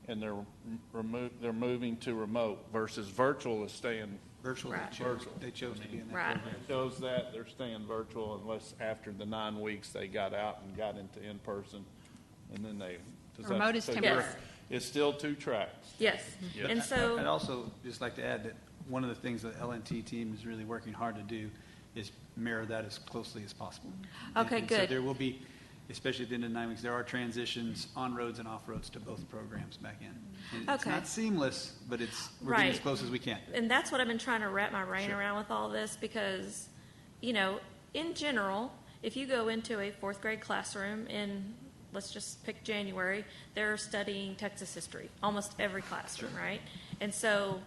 and they're moving to remote versus virtual is staying. Virtual, Right. they chose to be in that Right. program. Shows that they're staying virtual unless after the 9 weeks they got out and got into in person, and then they. Remote is temporary. Yes. It's still 2 tracks. yes. Yeah. And so, I'd also just like to add that one of the things the LNT team is really working hard to do is mirror that as closely as possible. Okay, And so good. there will be, especially at the end of the 9 weeks, there are transitions on roads and off roads to both programs back in. And it's Okay. not seamless, but we're getting as Right. close as we can. and that's what I've been trying to wrap my brain Sure. around with all this because, in general, if you go into a 4th grade classroom in, let's just pick January, they're studying Texas history, almost every classroom, right? And so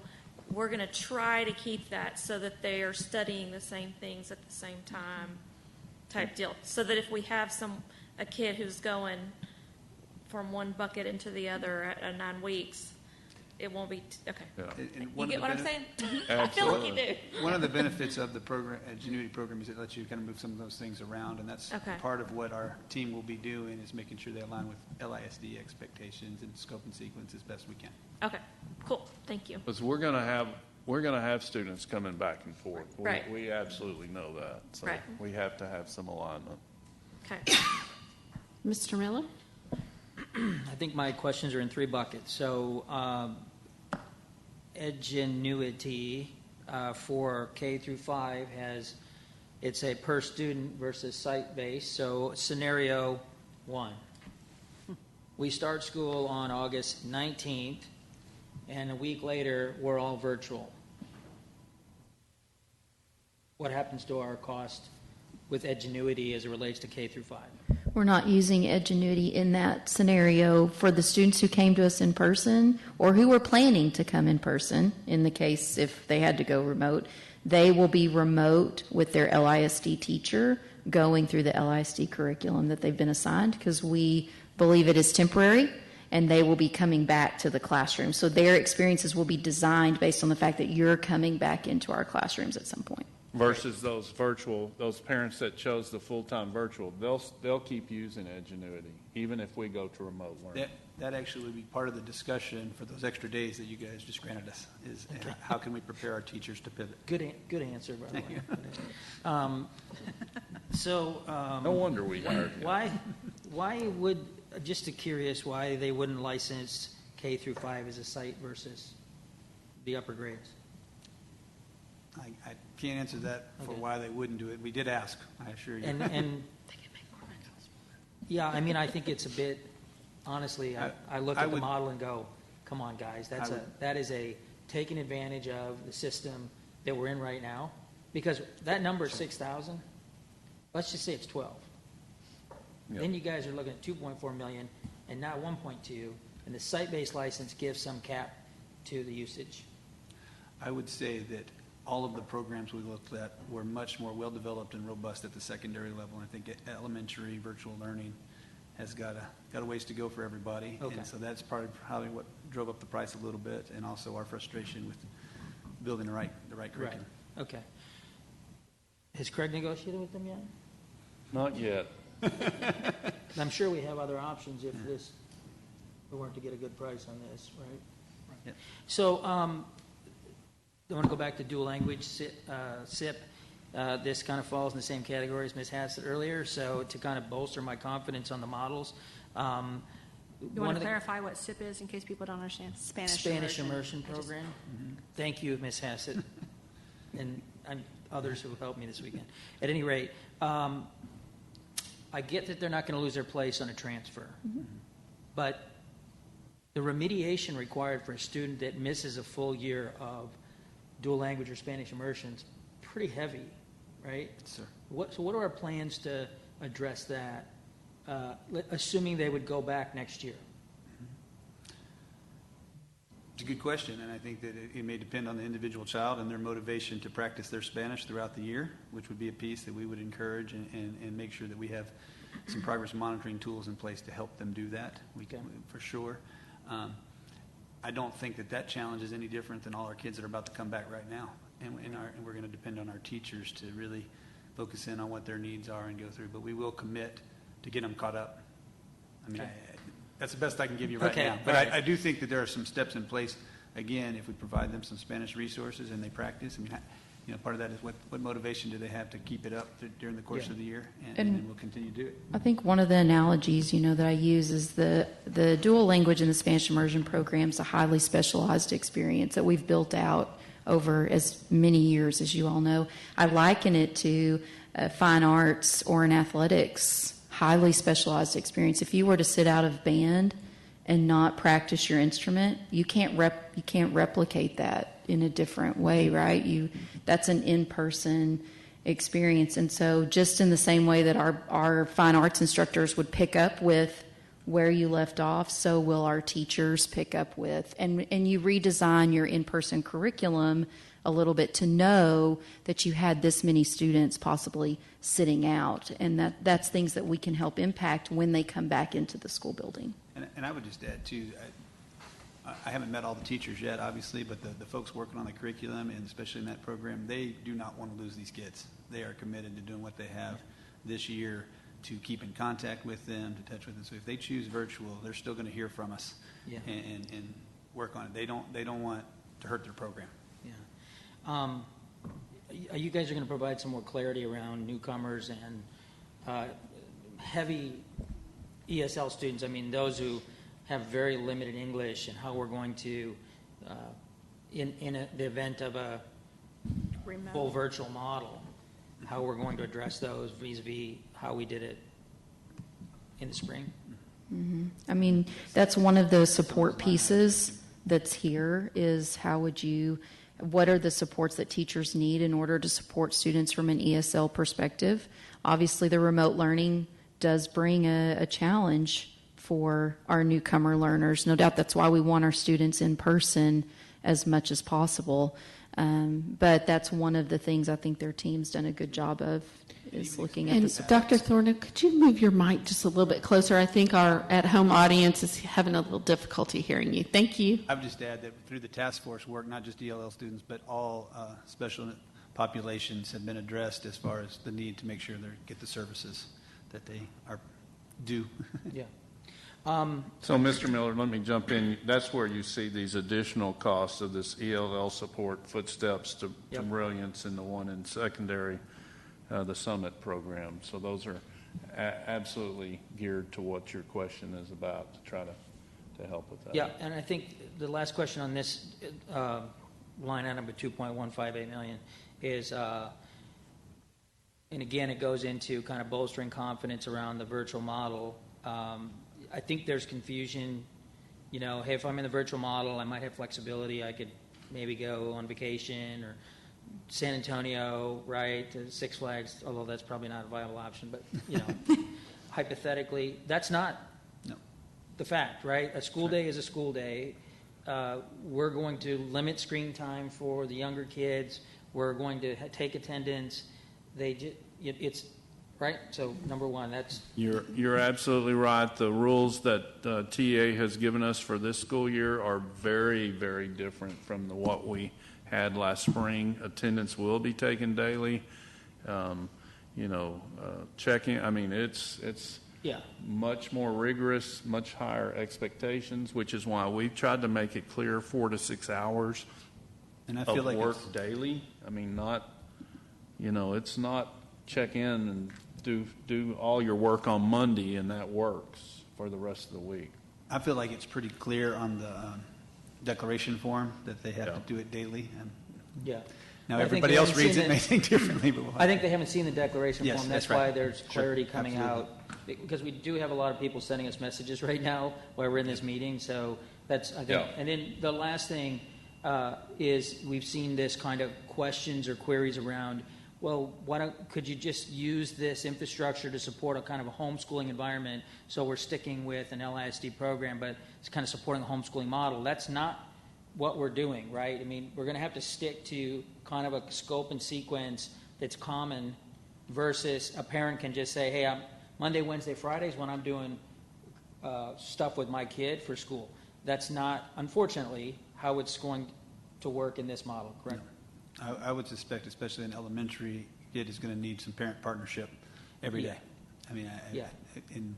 we're going to try to keep that so that they are studying the same things at the same time type deal. So that if we have a kid who's going from one bucket into the other at 9 weeks, it won't be, okay. Yeah. And You one of get the what I'm bene- saying? I feel like you do. One of the benefits of the program, Ingenuity program, is it lets you kind of move some of those things around, and that's Okay. part of what our team will be doing is making sure they align with LISD expectations and scope and sequence as best we can. Okay, cool, thank you. Because we're going to have students coming back and forth. Right. We absolutely know that. So Right. we have to have some alignment. Okay. Mr. Miller? I think my questions are in 3 buckets. So, Edgenuity for K through 5 it's a per student versus site-based. So, scenario 1. We start school on August 19th, and a week later, we're all virtual. What happens to our cost with Edgenuity as it relates to K through 5? We're not using Edgenuity in that scenario for the students who came to us in person or who were planning to come in person, in the case if they had to go remote. They will be remote with their LISD teacher going through the LISD curriculum that they've been assigned because we believe it is temporary and they will be coming back to the classroom. So their experiences will be designed based on the fact that you're coming back into our classrooms at some point. Versus those parents that chose the full-time virtual, they'll keep using Edgenuity, even if we go to remote learning. That actually would be part of the discussion for those extra days that you guys just granted us, is how can we prepare our teachers to pivot? Good answer, by the way. No wonder we hired you. Why would, just curious, why they wouldn't license K through 5 as a site versus the upper grades? I can't answer that for Okay. why they wouldn't do it. We did ask, I assure you. And yeah, I mean, I think it's a bit, honestly, I look I at the would- model and go, come on, guys, that is a taking advantage of the system that we're in right now. Because that number is 6,000, let's just say it's 12. Yep. Then you guys are looking at 2.4 million and not 1.2, and the site-based license gives some cap to the usage. I would say that all of the programs we looked at were much more well-developed and robust at the secondary level. I think elementary virtual learning has got a ways to go for everybody. Okay. And so that's part of probably what drove up the price a little bit, and also our frustration with building the right curriculum. Right, okay. Has Craig negotiated with them yet? Not yet. I'm sure we have other options if we weren't to get a good price on this, right? Yep. So, I want to go back to dual language SIP. This kind of falls in the same category as Ms. Hassett earlier, so to kind of bolster my confidence on the models. You want to clarify what SIP is in case people don't understand? Spanish immersion program. Thank you, Ms. Hassett, and others who helped me this weekend. At any rate, I get that they're not going to lose their place on a transfer, but the remediation required for a student that misses a full year of dual language or Spanish immersion is pretty heavy, right? Sir. So what are our plans to address that, assuming they would go back next year? It's a good question, and I think that it may depend on the individual child and their motivation to practice their Spanish throughout the year, which would be a piece that we would encourage and make sure that we have some progress monitoring tools in place to help them do that. We can, for sure. I don't think that challenge is any different than all our kids that are about to come back right now, and we're going to depend on our teachers to really focus in on what their needs are and go through. But we will commit to get them caught up. I mean, that's the best I can give you right now. But I do think that there are some steps in place. Again, if we provide them some Spanish resources and they practice, I mean, part of that is what motivation do they have to keep it up during the course of the year, and then we'll continue to do it. I think one of the analogies, that I use is the dual language and the Spanish immersion program is a highly specialized experience that we've built out over as many years, as you all know. I liken it to fine arts or in athletics, highly specialized experience. If you were to sit out of band and not practice your instrument, you can't replicate that in a different way, right? That's an in-person experience. And so just in the same way that our fine arts instructors would pick up with where you left off, so will our teachers pick up with. And you redesign your in-person curriculum a little bit to know that you had this many students possibly sitting out. And that's things that we can help impact when they come back into the school building. And I would just add, too, I haven't met all the teachers yet, obviously, but the folks working on the curriculum, and especially in that program, they do not want to lose these kids. They are committed to doing what they have this year to keep in contact with them, to touch with them. So if they choose virtual, they're still going to hear from us and work on it. They don't want to hurt their program. Yeah. You guys are going to provide some more clarity around newcomers and heavy ESL students. I mean, those who have very limited English, and how we're going to, in the event of a full virtual model, how we're going to address those vis-a-vis how we did it in the spring. Mm-hmm. I mean, that's one of those support pieces that's here is what are the supports that teachers need in order to support students from an ESL perspective? Obviously, the remote learning does bring a challenge for our newcomer learners. No doubt that's why we want our students in person as much as possible. But that's one of the things I think their team's done a good job of, is looking at the support. Dr. Thorne, could you move your mic just a little bit closer? I think our at-home audience is having a little difficulty hearing you. Thank you. I would just add that through the task force work, not just ELL students, but all special populations have been addressed as far as the need to make sure they get the services that they are due. Yeah. So, Mr. Miller, let me jump in. That's where you see these additional costs of this ELL support, Footsteps to Brilliance, and the one in secondary, the Summit program. So those are absolutely geared to what your question is about, to try to help with that. Yeah, and I think the last question on this line item of $2.158 million is, and again, it goes into kind of bolstering confidence around the virtual model. I think there's confusion, hey, if I'm in the virtual model, I might have flexibility. I could maybe go on vacation or San Antonio, right, to Six Flags, although that's probably not a viable option, but, hypothetically, that's not the fact, right? A school day is a school day. We're going to limit screen time for the younger kids. We're going to take attendance. It's right. So number one, that's you're absolutely right. The rules that TA has given us for this school year are very, very different from what we had last spring. Attendance will be taken daily. Checking. I mean, it's much more rigorous, much higher expectations, which is why we've tried to make it clear 4 to 6 hours and I feel of work daily. I mean, not, it's not check in and do all your work on Monday and that works for the rest of the week. I feel like it's pretty clear on the declaration form that they have to do it daily. Now, I think everybody they else haven't reads seen it, may think differently, but I think they haven't seen the declaration Yes, form. that's That's why right. there's Sure, clarity coming absolutely. out. Because we do have a lot of people sending us messages right now while we're in this meeting. So that's, I think, Yeah. and then the last thing is we've seen this kind of questions or queries around, well, could you just use this infrastructure to support a kind of a homeschooling environment? So we're sticking with an LISD program, but it's kind of supporting a homeschooling model. That's not what we're doing, right? I mean, we're going to have to stick to kind of a scope and sequence that's common versus a parent can just say, hey, I'm Monday, Wednesday, Fridays when I'm doing stuff with my kid for school. That's not, unfortunately, how it's going to work in this model, correct? No. I would suspect, especially in elementary, kid is going to need some parent partnership every day. I mean, and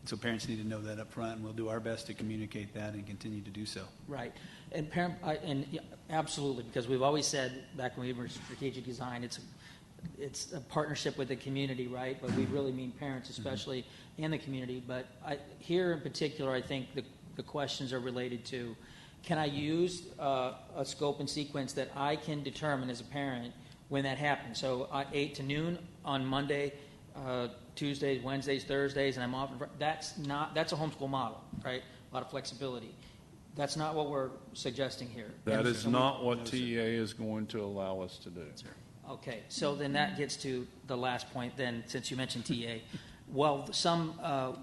so parents need to know that up front, and we'll do our best to communicate that and continue to do so. Right. And absolutely, because we've always said back when we were in strategic design, it's a partnership with the community, right? But we really mean parents especially and the community. But here in particular, I think the questions are related to, can I use a scope and sequence that I can determine as a parent when that happens? So 8 to noon on Monday, Tuesdays, Wednesdays, Thursdays, and I'm off. That's a homeschool model, right? A lot of flexibility. That's not what we're suggesting here. That is not what TEA is going to allow us to do. Okay, so then that gets to the last point then, since you mentioned TA. Well, some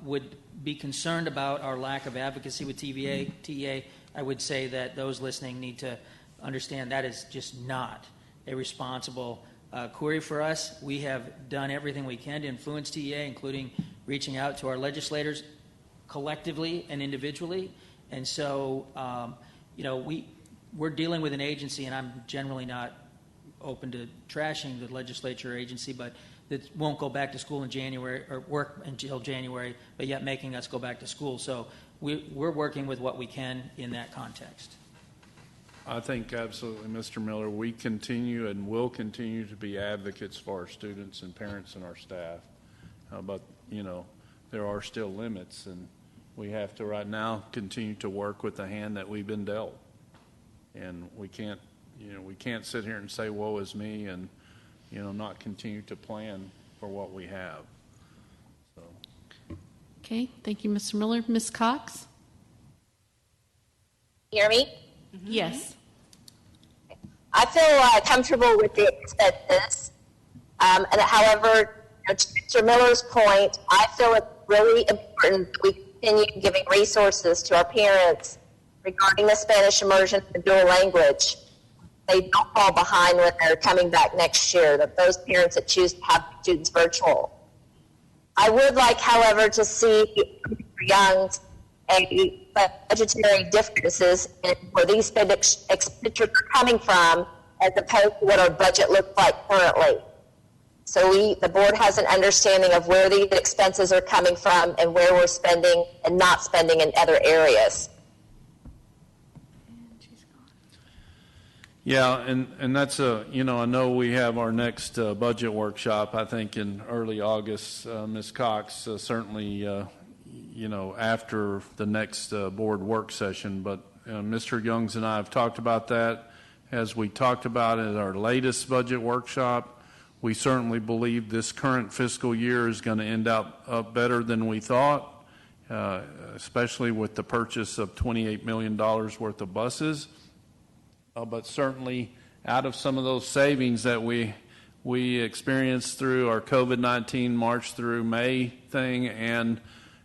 would be concerned about our lack of advocacy with TEA. I would say that those listening need to understand that is just not a responsible query for us. We have done everything we can to influence TEA, including reaching out to our legislators collectively and individually. And so, we're dealing with an agency, and I'm generally not open to trashing the legislature agency, but that won't go back to school in January or work until January, but yet making us go back to school. So we're working with what we can in that context. I think absolutely, Mr. Miller, we continue and will continue to be advocates for our students and parents and our staff. But, there are still limits, and we have to right now continue to work with the hand that we've been dealt. And we can't sit here and say, woe is me, and, not continue to plan for what we have. So. Okay, thank you, Mr. Miller. Ms. Cox? Hear me? Yes. I feel comfortable with the expenses. And however, to Mr. Miller's point, I feel it's really important that we continue giving resources to our parents regarding the Spanish immersion and dual language. They don't fall behind when they're coming back next year, that those parents that choose to have students virtual. I would like, however, to see for Young's budgetary differences in where these expenditures are coming from as opposed to what our budget looks like currently. So the board has an understanding of where these expenses are coming from and where we're spending and not spending in other areas. Yeah, and that's I know we have our next budget workshop, I think, in early August. Ms. Cox, certainly, after the next board work session. But Mr. Youngs and I have talked about that. As we talked about at our latest budget workshop, we certainly believe this current fiscal year is going to end up better than we thought, especially with the purchase of $28 million worth of buses. But certainly out of some of those savings that we experienced through our COVID-19 March through May thing, and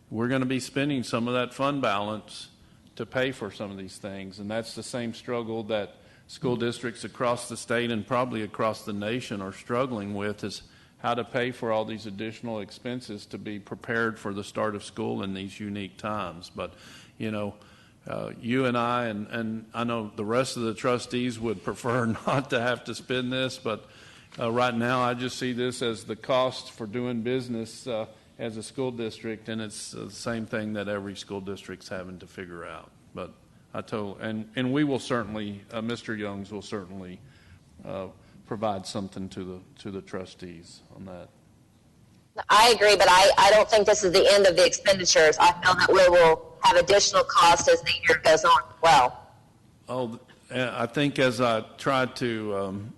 we're going to be spending some of that fund balance to pay for some of these things. And that's the same struggle that school districts across the state and probably across the nation are struggling with, is how to pay for all these additional expenses to be prepared for the start of school in these unique times. But, you and I, and I know the rest of the trustees would prefer not to have to spend this, but right now I just see this as the cost for doing business as a school district, and it's the same thing that every school district's having to figure out. But and we will certainly, Mr. Youngs will certainly provide something to the trustees on that. I agree, but I don't think this is the end of the expenditures. I feel that we will have additional costs as the year goes on as well. Oh, I think as I tried to,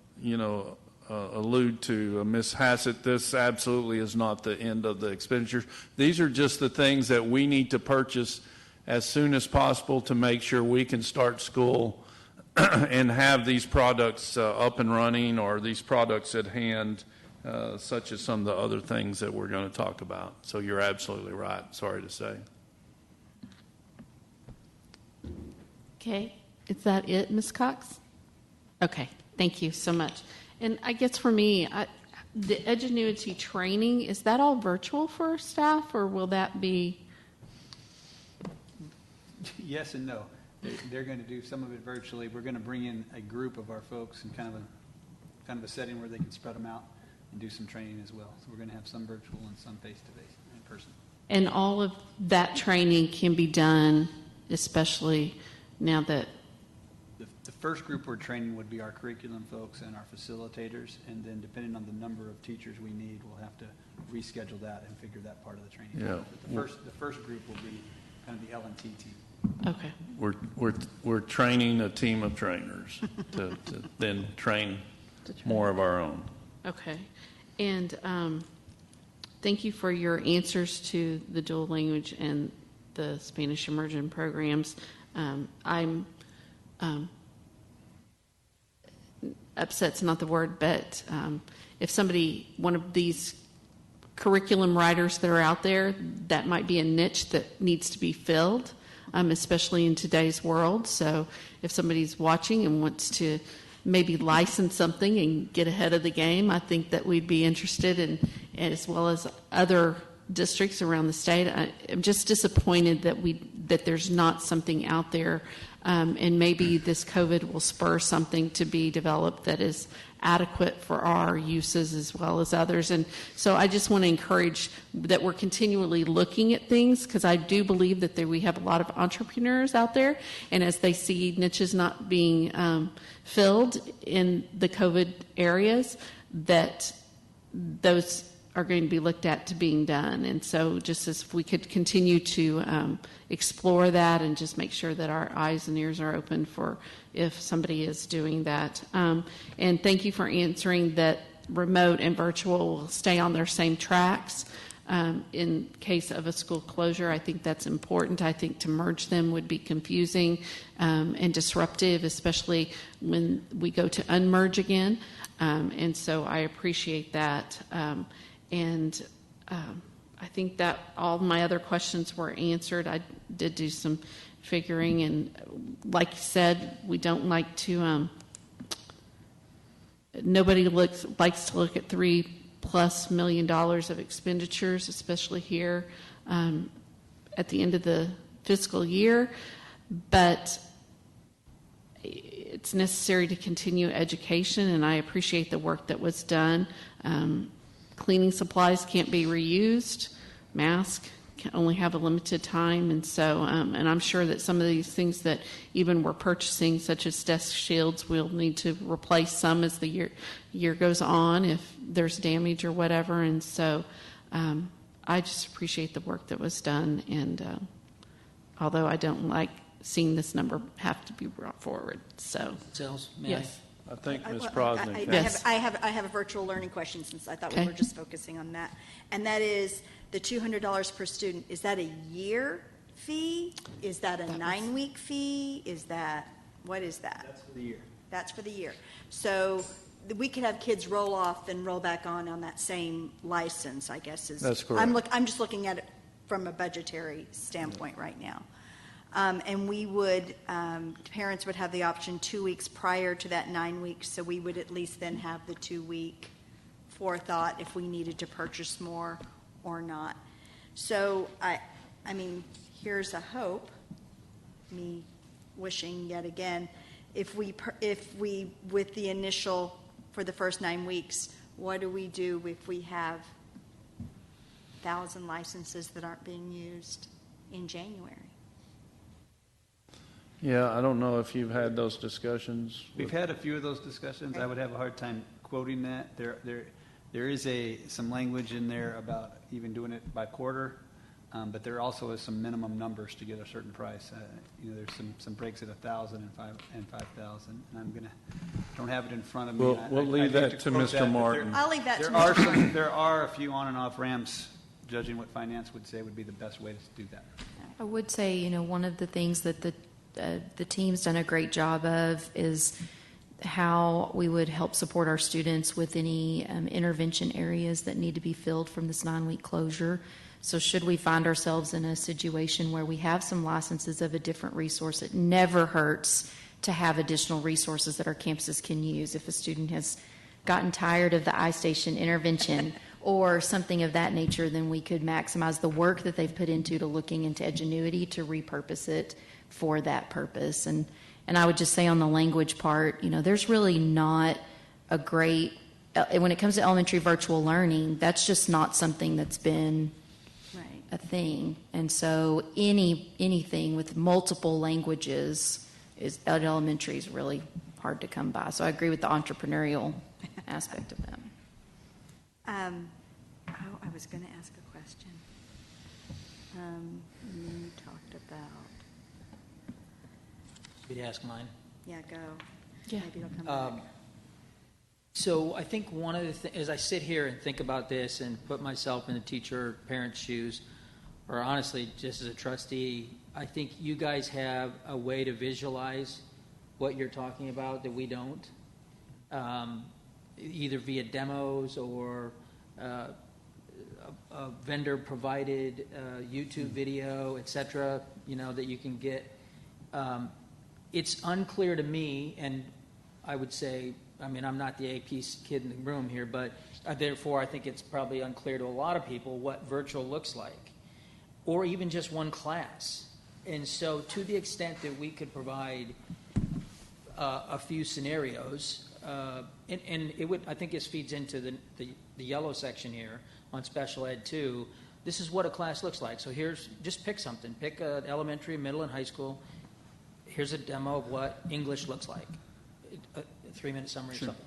allude to Ms. Hassett, this absolutely is not the end of the expenditures. These are just the things that we need to purchase as soon as possible to make sure we can start school and have these products up and running, or these products at hand, such as some of the other things that we're going to talk about. So you're absolutely right. Sorry to say. Okay, is that it, Ms. Cox? Okay, thank you so much. And I guess for me, the Edgenuity training, is that all virtual for our staff, or will that be? Yes and no. They're going to do some of it virtually. We're going to bring in a group of our folks in kind of a setting where they can spread them out and do some training as well. So we're going to have some virtual and some face-to-face in person. And all of that training can be done, especially now that... The first group we're training would be our curriculum folks and our facilitators, and then depending on the number of teachers we need, we'll have to reschedule that and figure that part of the training. Yeah. But the first group will be kind of the L&T team. Okay. We're training a team of trainers to then train more of our own. Okay. And thank you for your answers to the dual language and the Spanish immersion programs. I'm upset's not the word, but if one of these curriculum writers that are out there, that might be a niche that needs to be filled, especially in today's world. So if somebody's watching and wants to maybe license something and get ahead of the game, I think that we'd be interested in, as well as other districts around the state. I'm just disappointed that there's not something out there, and maybe this COVID will spur something to be developed that is adequate for our uses as well as others. And so I just want to encourage that we're continually looking at things, because I do believe that we have a lot of entrepreneurs out there, and as they see niches not being filled in the COVID areas, that those are going to be looked at to being done. And so just as we could continue to explore that and just make sure that our eyes and ears are open for if somebody is doing that. And thank you for answering that remote and virtual will stay on their same tracks. In case of a school closure, I think that's important. I think to merge them would be confusing and disruptive, especially when we go to unmerge again. And so I appreciate that. And I think that all my other questions were answered. I did do some figuring, and like you said, we don't like to, nobody likes to look at $3+ million of expenditures, especially here at the end of the fiscal year. But it's necessary to continue education, and I appreciate the work that was done. Cleaning supplies can't be reused. Masks can only have a limited time. And so, and I'm sure that some of these things that even we're purchasing, such as desk shields, we'll need to replace some as the year goes on if there's damage or whatever. And so I just appreciate the work that was done. And although I don't like seeing this number have to be brought forward. So, yes. I think Ms. Prosnick. Yes. I have a virtual learning question, since I thought we were just focusing on that. And that is the $200 per student. Is that a year fee? Is that a 9-week fee? What is that? That's for the year. That's for the year. So we could have kids roll off and roll back on that same license, I guess. That's correct. I'm just looking at it from a budgetary standpoint right now. And we would, parents would have the option 2 weeks prior to that 9 weeks, so we would at least then have the 2-week forethought if we needed to purchase more or not. So, I mean, here's a hope, me wishing yet again, if we, with the initial, for the first 9 weeks, what do we do if we have 1,000 licenses that aren't being used in January? Yeah, I don't know if you've had those discussions. We've had a few of those discussions. I would have a hard time quoting that. There is some language in there about even doing it by quarter. But there also is some minimum numbers to get a certain price. There's some breaks at 1,000 and 5,000, and don't have it in front of me. We'll leave that to Mr. Martin. I'll leave that to There are Mr. there are a few on and off ramps, judging what finance would say would be the best way to do that. I would say, one of the things that the team's done a great job of is how we would help support our students with any intervention areas that need to be filled from this 9-week closure. So should we find ourselves in a situation where we have some licenses of a different resource, it never hurts to have additional resources that our campuses can use. If a student has gotten tired of the iStation intervention or something of that nature, then we could maximize the work that they've put into looking into Edgenuity to repurpose it for that purpose. And I would just say on the language part, there's really not a great, when it comes to elementary virtual learning, that's just not something that's been a thing. And so anything with multiple languages at elementary is really hard to come by. So I agree with the entrepreneurial aspect of them. I was going to ask a question. You talked about. Could you ask mine? Yeah, go. Yeah. Maybe it'll come back. So I think one of the things, as I sit here and think about this and put myself in the teacher, parent's shoes, or honestly, just as a trustee, I think you guys have a way to visualize what you're talking about that we don't, either via demos or a vendor-provided YouTube video, et cetera, that you can get. It's unclear to me, and I would say, I'm not the AP kid in the room here, but therefore I think it's probably unclear to a lot of people what virtual looks like, or even just one class. And so to the extent that we could provide a few scenarios, and it would, I think this feeds into the yellow section here on special ed too. This is what a class looks like. So just pick something. Pick an elementary, middle, and high school. Here's a demo of what English looks like. A 3-minute summary or something.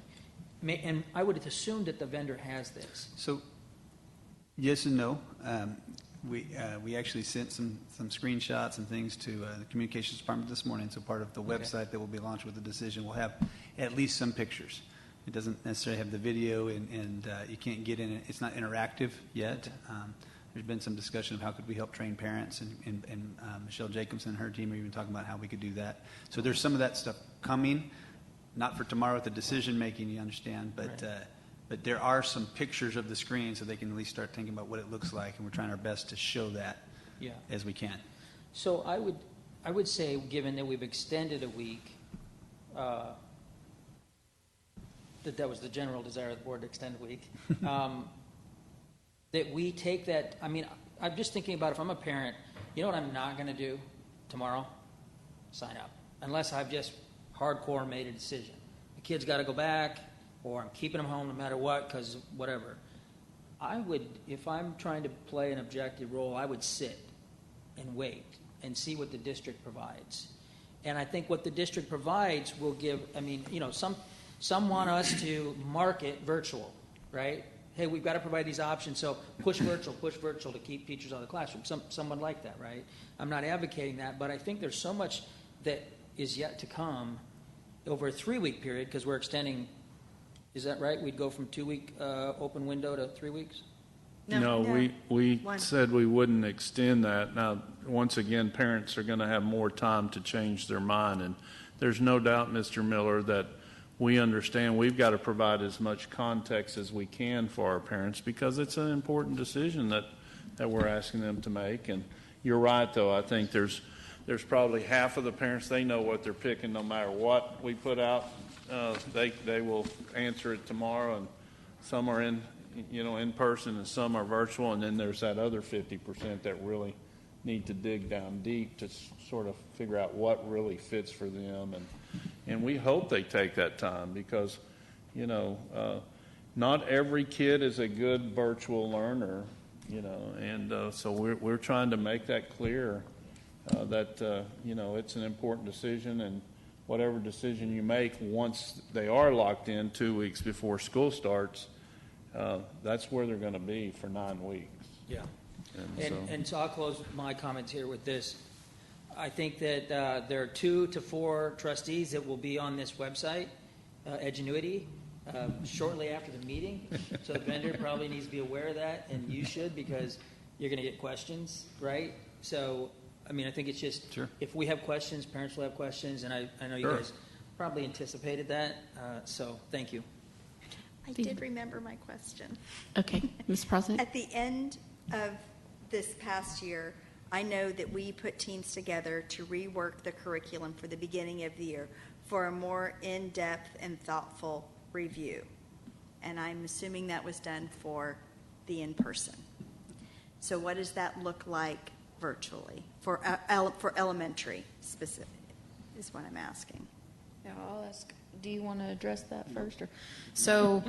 And I would assume that the vendor has this. So, yes and no. We actually sent some screenshots and things to the communications department this morning. So part of the website that will be launched with the decision will have at least some pictures. It doesn't necessarily have the video, and you can't get in it. It's not interactive yet. There's been some discussion of how could we help train parents, and Michelle Jacobson and her team are even talking about how we could do that. So there's some of that stuff coming, not for tomorrow at the decision making, you understand, but but there are some pictures of the screen so they can at least start thinking about what it looks like, and we're trying our best to show that as we can. So I would say, given that we've extended a week, that was the general desire of the board to extend a week, that we take that. I'm just thinking about if I'm a parent, you know what I'm not going to do tomorrow? Sign up. Unless I've just hardcore made a decision. The kid's got to go back, or I'm keeping them home no matter what because whatever. I would, if I'm trying to play an objective role, I would sit and wait and see what the district provides. And I think what the district provides will give, some want us to market virtual, right? Hey, we've got to provide these options, so push virtual to keep teachers out of the classroom. Someone like that, right? I'm not advocating that, but I think there's so much that is yet to come over a 3-week period because we're extending. Is that right? We'd go from 2-week open window to 3 weeks? No, we said we wouldn't extend that. Now, once again, parents are going to have more time to change their mind, and there's no doubt, Mr. Miller, that we understand we've got to provide as much context as we can for our parents because it's an important decision that we're asking them to make. And you're right, though. I think there's probably half of the parents, they know what they're picking no matter what we put out. They will answer it tomorrow, and some are in person and some are virtual, and then there's that other 50% that really need to dig down deep to sort of figure out what really fits for them, and we hope they take that time because not every kid is a good virtual learner, and so we're trying to make that clear that it's an important decision, and whatever decision you make once they are locked in 2 weeks before school starts, that's where they're going to be for 9 weeks. Yeah. And so I'll close my comments here with this. I think that there are 2 to 4 trustees that will be on this website, Edgenuity, shortly after the meeting. So the vendor probably needs to be aware of that, and you should, because you're going to get questions, right? So, I mean, I think it's just, if we have questions, parents will have questions, and I know you guys probably anticipated that. So thank you. I did remember my question. Okay, Ms. President? At the end of this past year, I know that we put teams together to rework the curriculum for the beginning of the year for a more in-depth and thoughtful review. And I'm assuming that was done for the in-person. So what does that look like virtually for elementary specific is what I'm asking. Yeah, I'll ask. Do you want to address that first? Or? So,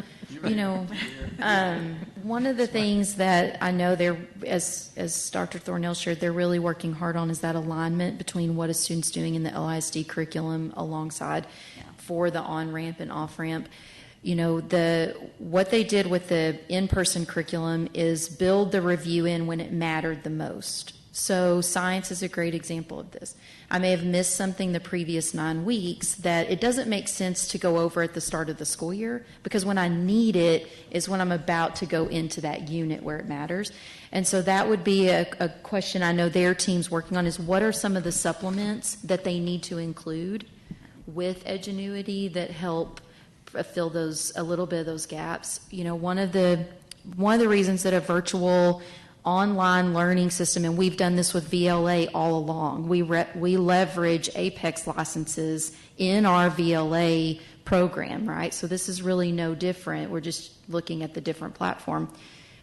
one of the things that I know they're, as Dr. Thornell shared, they're really working hard on is that alignment between what a student's doing in the LISD curriculum alongside for the on-ramp and off-ramp. What they did with the in-person curriculum is build the review in when it mattered the most. So science is a great example of this. I may have missed something the previous 9 weeks that it doesn't make sense to go over at the start of the school year, because when I need it is when I'm about to go into that unit where it matters. And so that would be a question I know their team's working on, is what are some of the supplements that they need to include with Edgenuity that help fill a little bit of those gaps. One of the reasons that a virtual online learning system, and we've done this with VLA all along. We leverage Apex licenses in our VLA program, right? So this is really no different. We're just looking at the different platform.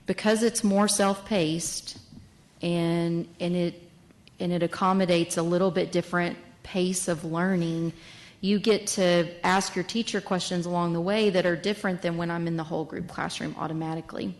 Because it's more self-paced and it accommodates a little bit different pace of learning, you get to ask your teacher questions along the way that are different than when I'm in the whole group classroom automatically.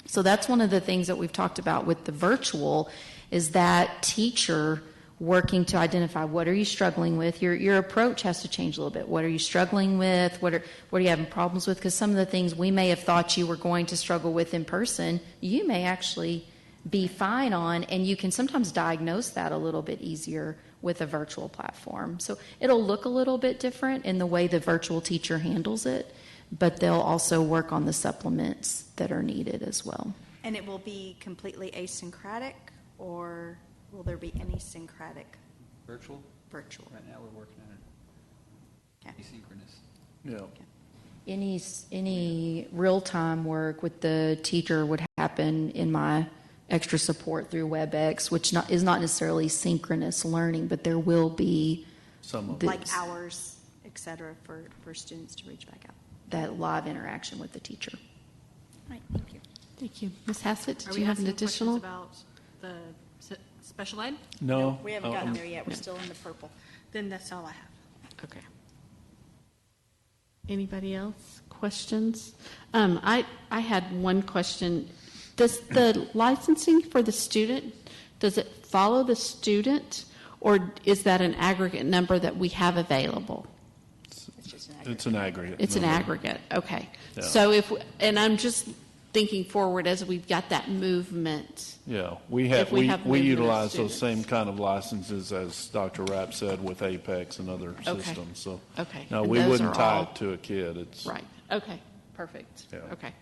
So that's one of the things that we've talked about with the virtual, is that teacher working to identify what are you struggling with. Your approach has to change a little bit. What are you struggling with? What are you having problems with? Because some of the things we may have thought you were going to struggle with in person, you may actually be fine on, and you can sometimes diagnose that a little bit easier with a virtual platform. So it'll look a little bit different in the way the virtual teacher handles it, but they'll also work on the supplements that are needed as well. And it will be completely asyncratic, or will there be any syncratic? Virtual? Virtual. Right now we're working on it. Okay. Asynchronous. Yeah. Any real-time work with the teacher would happen in my extra support through WebEx, which is not necessarily synchronous learning, but there will be some of like hours, et cetera, for students to reach back out. That live interaction with the teacher. All right, thank you. Thank you. Ms. Hassett, did Are you we have an asking additional? questions about the special ed? No. We haven't gotten there yet. We're still in the purple. Then that's all I have. Okay. Anybody else? Questions? I had one question. Does the licensing for the student, does it follow the student, or is that an aggregate number that we have available? It's an aggregate. It's an aggregate. Okay. Yeah. So and I'm just thinking forward as we've got that movement. Yeah, we utilize those same kind of licenses as Dr. Rapp said with Apex and other systems. So no, And we those wouldn't are tie all- it to a kid. It's Right. Okay. Perfect. Yeah. Okay.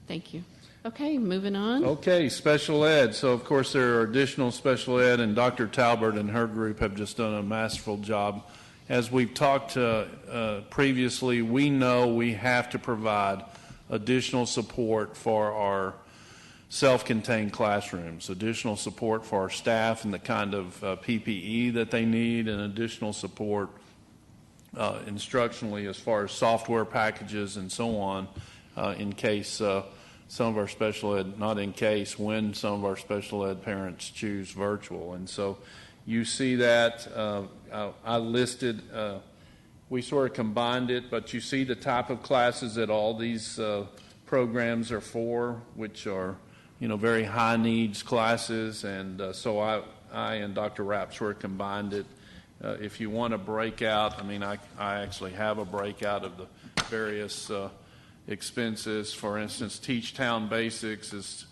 Thank you. Okay, moving on. Okay, special ed. So, of course, there are additional special ed, and Dr. Talbert and her group have just done a masterful job. As we've talked previously, we know we have to provide additional support for our self-contained classrooms, additional support for our staff and the kind of PPE that they need, and additional support instructionally as far as software packages and so on in case some of our special ed, not in case, when some of our special ed parents choose virtual. And so you see that I listed, we sort of combined it, but you see the type of classes that all these programs are for, which are, very high needs classes. And so I and Dr. Rapp sort of combined it. If you want a breakout, I actually have a breakout of the various expenses. For instance, Teach Town Basics is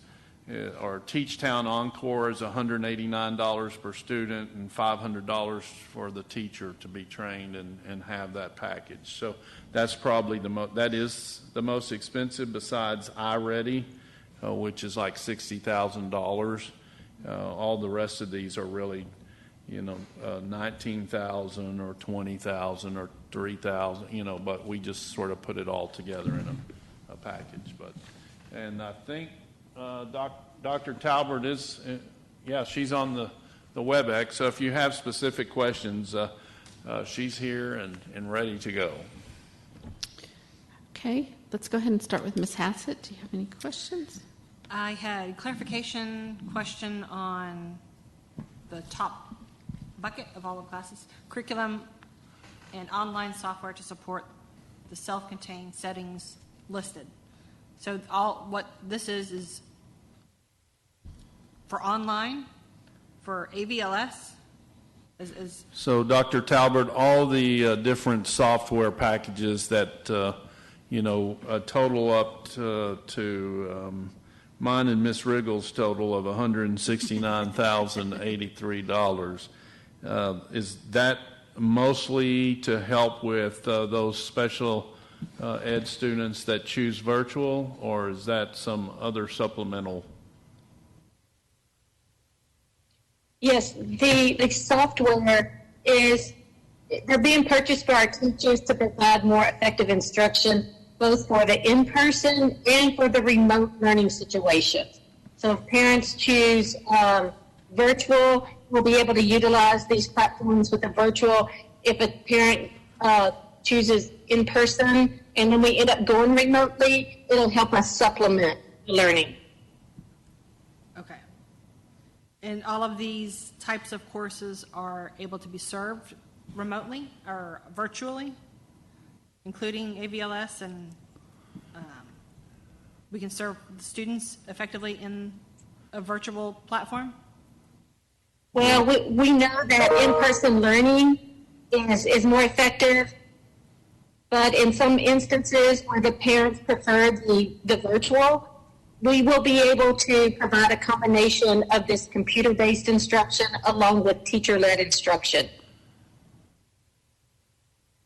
our Teach Town Encore is $189 per student and $500 for the teacher to be trained and have that package. So that's probably that is the most expensive besides iReady, which is like $60,000. All the rest of these are really, $19,000 or $20,000 or $3,000, but we just sort of put it all together in a package. And I think Dr. Talbert is, she's on the WebEx. So if you have specific questions, she's here and ready to go. Okay, let's go ahead and start with Ms. Hassett. Do you have any questions? I had a clarification question on the top bucket of all the classes, curriculum and online software to support the self-contained settings listed. So what this is for online, for AVLS? So, Dr. Talbert, all the different software packages that, total up to mine and Miss Riggle's total of $169,083. Is that mostly to help with those special ed students that choose virtual, or is that some other supplemental? Yes, the software they're being purchased for our teachers to provide more effective instruction, both for the in-person and for the remote learning situations. So if parents choose virtual, we'll be able to utilize these platforms with the virtual. If a parent chooses in-person and then we end up going remotely, it'll help us supplement the learning. Okay. And all of these types of courses are able to be served remotely or virtually, including AVLS, and we can serve the students effectively in a virtual platform? Well, we know that in-person learning is more effective, but in some instances where the parents prefer the virtual, we will be able to provide a combination of this computer-based instruction along with teacher-led instruction.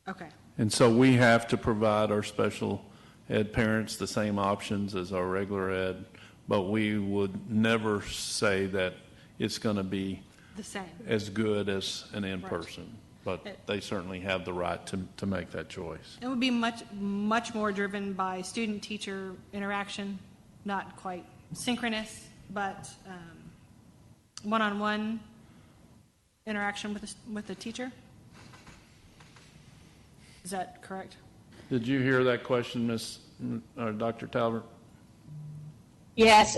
Okay. And so we have to provide our special ed parents the same options as our regular ed, but we would never say that it's going to be the same as good as an in-person. Right. But they certainly have the right to make that choice. It would be much more driven by student-teacher interaction, not quite synchronous, but one-on-one interaction with the teacher. Is that correct? Did you hear that question, Dr. Talbert? Yes.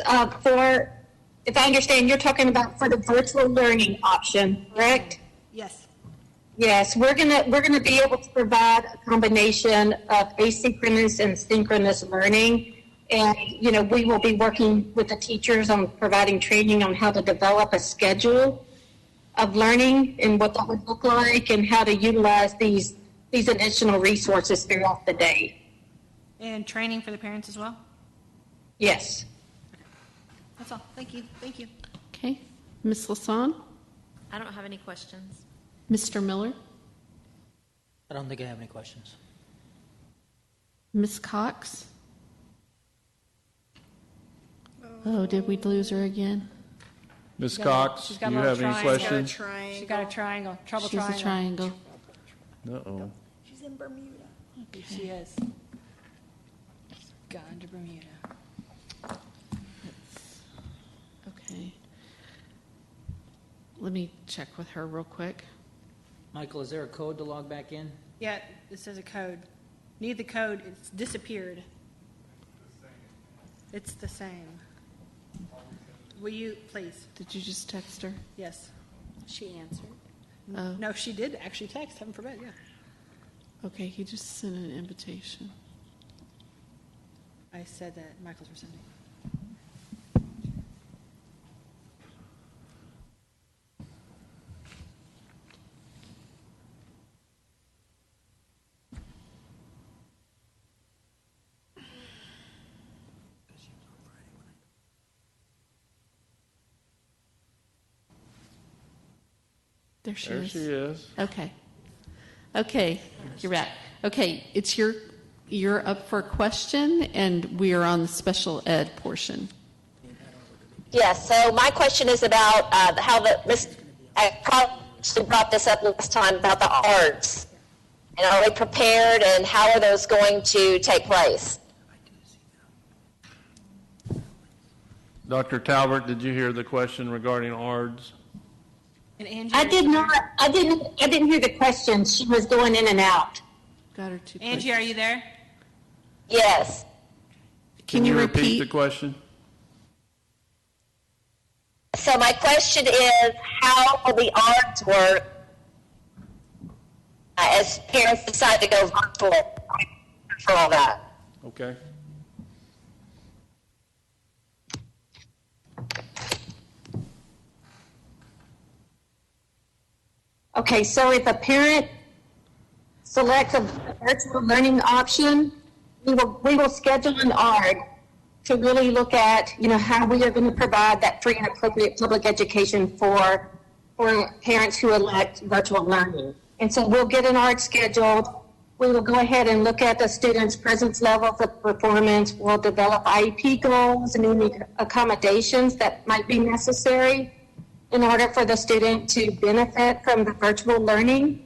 If I understand, you're talking about for the virtual learning option, correct? Yes. Yes, we're gonna be able to provide a combination of asynchronous and synchronous learning. And, we will be working with the teachers on providing training on how to develop a schedule of learning and what that would look like and how to utilize these additional resources throughout the day. And training for the parents as well? Yes. That's all. Thank you. Thank you. Okay. Ms. Lasan? I don't have any questions. Mr. Miller? I don't think I have any questions. Ms. Cox? Oh, did we lose her again? Ms. Cox, do you have any questions? She's got a triangle. Trouble She's triangle. a triangle. Uh-oh. She's in Bermuda. Okay. She is. Gone to Bermuda. Okay. Let me check with her real quick. Michael, is there a code to log back in? Yeah, it says a code. Need the code. It's disappeared. It's the same. Will you, please? Did you just text her? Yes. She answered. Oh. No, she did actually text. Heaven forbid, yeah. Okay, he just sent an invitation. I said that Michael's were sending. There she There is. she is. Okay. Okay, you're back. Okay, you're up for a question, and we are on the special ed portion. Yes, so my question is about how I probably brought this up last time about the arts. And are we prepared, and how are those going to take place? Dr. Talbert, did you hear the question regarding ARDS? And Angie, I did not. I didn't hear the question. She was going in and out. Got her two Angie, are you there? Yes. Can you repeat repeat? the question? So my question is, how will the arts work as parents decide to go virtual for all that? Okay. Okay, so if a parent selects a virtual learning option, we will schedule an ARD to really look at, how we are going to provide that free and appropriate public education for parents who elect virtual learning. And so we'll get an ARD scheduled. We will go ahead and look at the students' presence levels of performance. We'll develop IEP goals and any accommodations that might be necessary in order for the student to benefit from the virtual learning.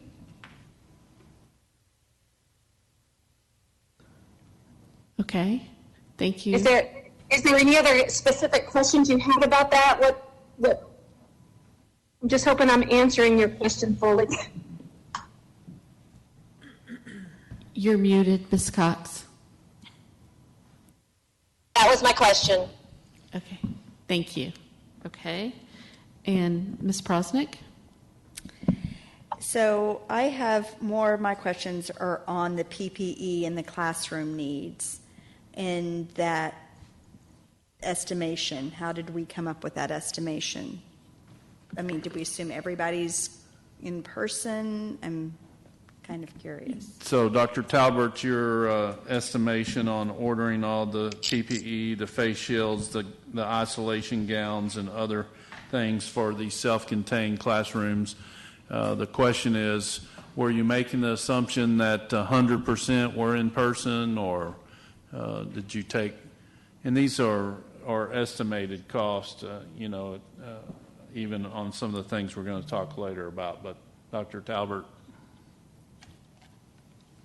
Okay, thank you. Is there any other specific questions you have about that? What? I'm just hoping I'm answering your question fully. You're muted, Ms. Cox. That was my question. Okay, thank you. Okay, and Ms. Prosnick? So I have more of my questions are on the PPE and the classroom needs and that estimation. How did we come up with that estimation? I mean, did we assume everybody's in person? I'm kind of curious. So, Dr. Talbert, your estimation on ordering all the PPE, the face shields, the isolation gowns, and other things for the self-contained classrooms, the question is, were you making the assumption that 100% were in person, or did you take, and these are estimated costs, even on some of the things we're going to talk later about, but Dr. Talbert.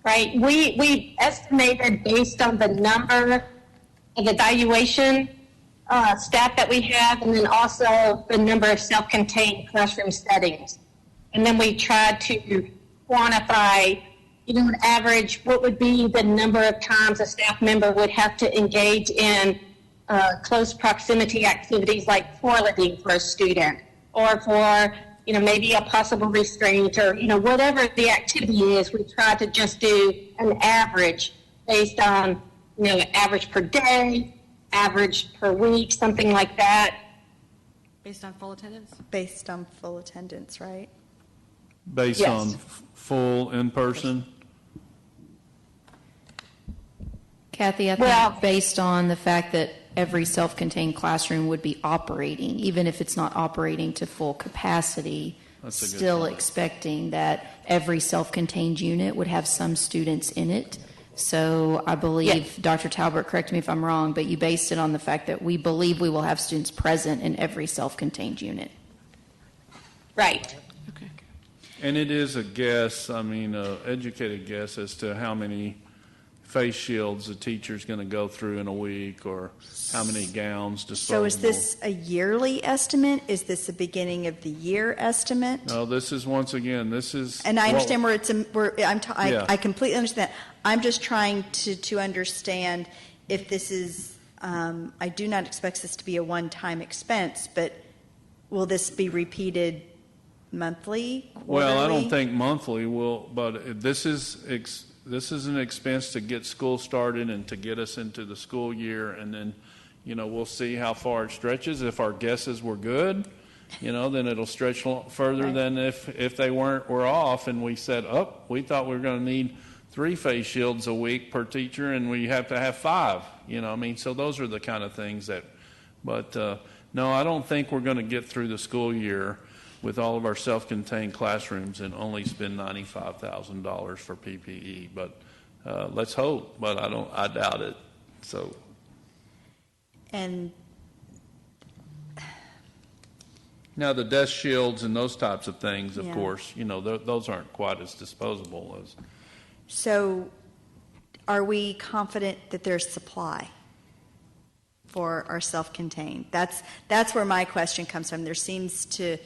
Right. We estimated based on the number of evaluation staff that we have, and then also the number of self-contained classroom settings. And then we tried to quantify, an average, what would be the number of times a staff member would have to engage in close proximity activities like toileting for a student, or for maybe a possible restraint, or whatever the activity is. We try to just do an average based on average per day, average per week, something like that. Based on full attendance? Based on full attendance, right? Based Yes. on full in person? Kathy, I think Well- based on the fact that every self-contained classroom would be operating, even if it's not operating to full capacity, That's a good still point. expecting that every self-contained unit would have some students in it. So I believe, Dr. Talbert, correct me if I'm wrong, but you based it on the fact that we believe we will have students present in every self-contained unit. Right. Okay. And it is a guess, educated guess as to how many face shields a teacher's going to go through in a week, or how many gowns disposable. So is this a yearly estimate? Is this a beginning of the year estimate? No, this is, once again, this is. And I what- understand Yeah. I completely understand. I'm just trying to understand if this is, I do not expect this to be a one-time expense, but will this be repeated monthly, quarterly? Well, I don't think monthly will, but this is an expense to get school started and to get us into the school year, and then, we'll see how far it stretches. If our guesses were good, then it'll stretch further Right. than if they were off, and we said, we thought we were going to need 3 face shields a week per teacher, and we have to have 5. So those are the kind of things that. But no, I don't think we're going to get through the school year with all of our self-contained classrooms and only spend $95,000 for PPE. But let's hope, but I doubt it. So. And Now, the desk shields and those types of things, of Yeah. course, those aren't quite as disposable as. so are we confident that there's supply for our self-contained? That's where my question comes from. There seems to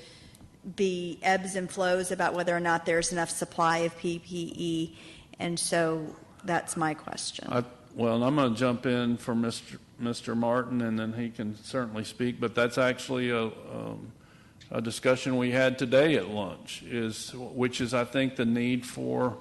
be ebbs and flows about whether or not there's enough supply of PPE, and so that's my question. Well, I'm going to jump in for Mr. Martin, and then he can certainly speak, but that's actually a discussion we had today at lunch, which is, I think, the need for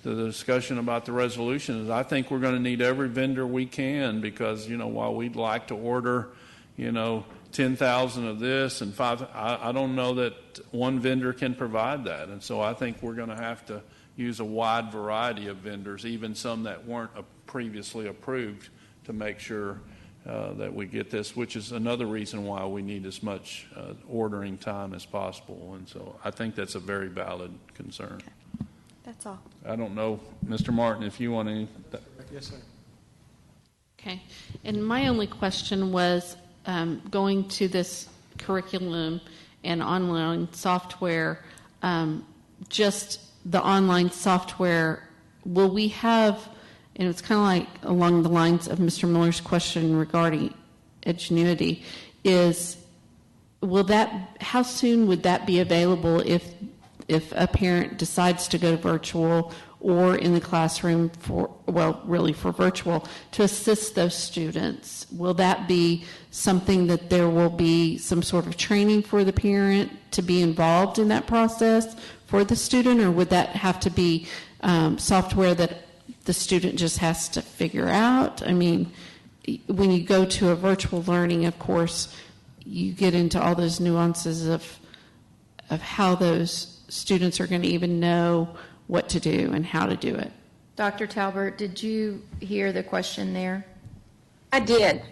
the discussion about the resolution is I think we're going to need every vendor we can because, while we'd like to order, 10,000 of this and 5, I don't know that one vendor can provide that. And so I think we're going to have to use a wide variety of vendors, even some that weren't previously approved, to make sure that we get this, which is another reason why we need as much ordering time as possible. And so I think that's a very valid concern. Okay. That's all. I don't know, Mr. Martin, if you want any. Yes, sir. Okay. And my only question was going to this curriculum and online software, just the online software, will we have, and it's kind of like along the lines of Mr. Miller's question regarding Edgenuity, how soon would that be available if a parent decides to go virtual or in the classroom for virtual to assist those students? Will that be something that there will be some sort of training for the parent to be involved in that process for the student, or would that have to be software that the student just has to figure out? I mean, when you go to a virtual learning, of course, you get into all those nuances of how those students are going to even know what to do and how to do it. Dr. Talbert, did you hear the question there? I did.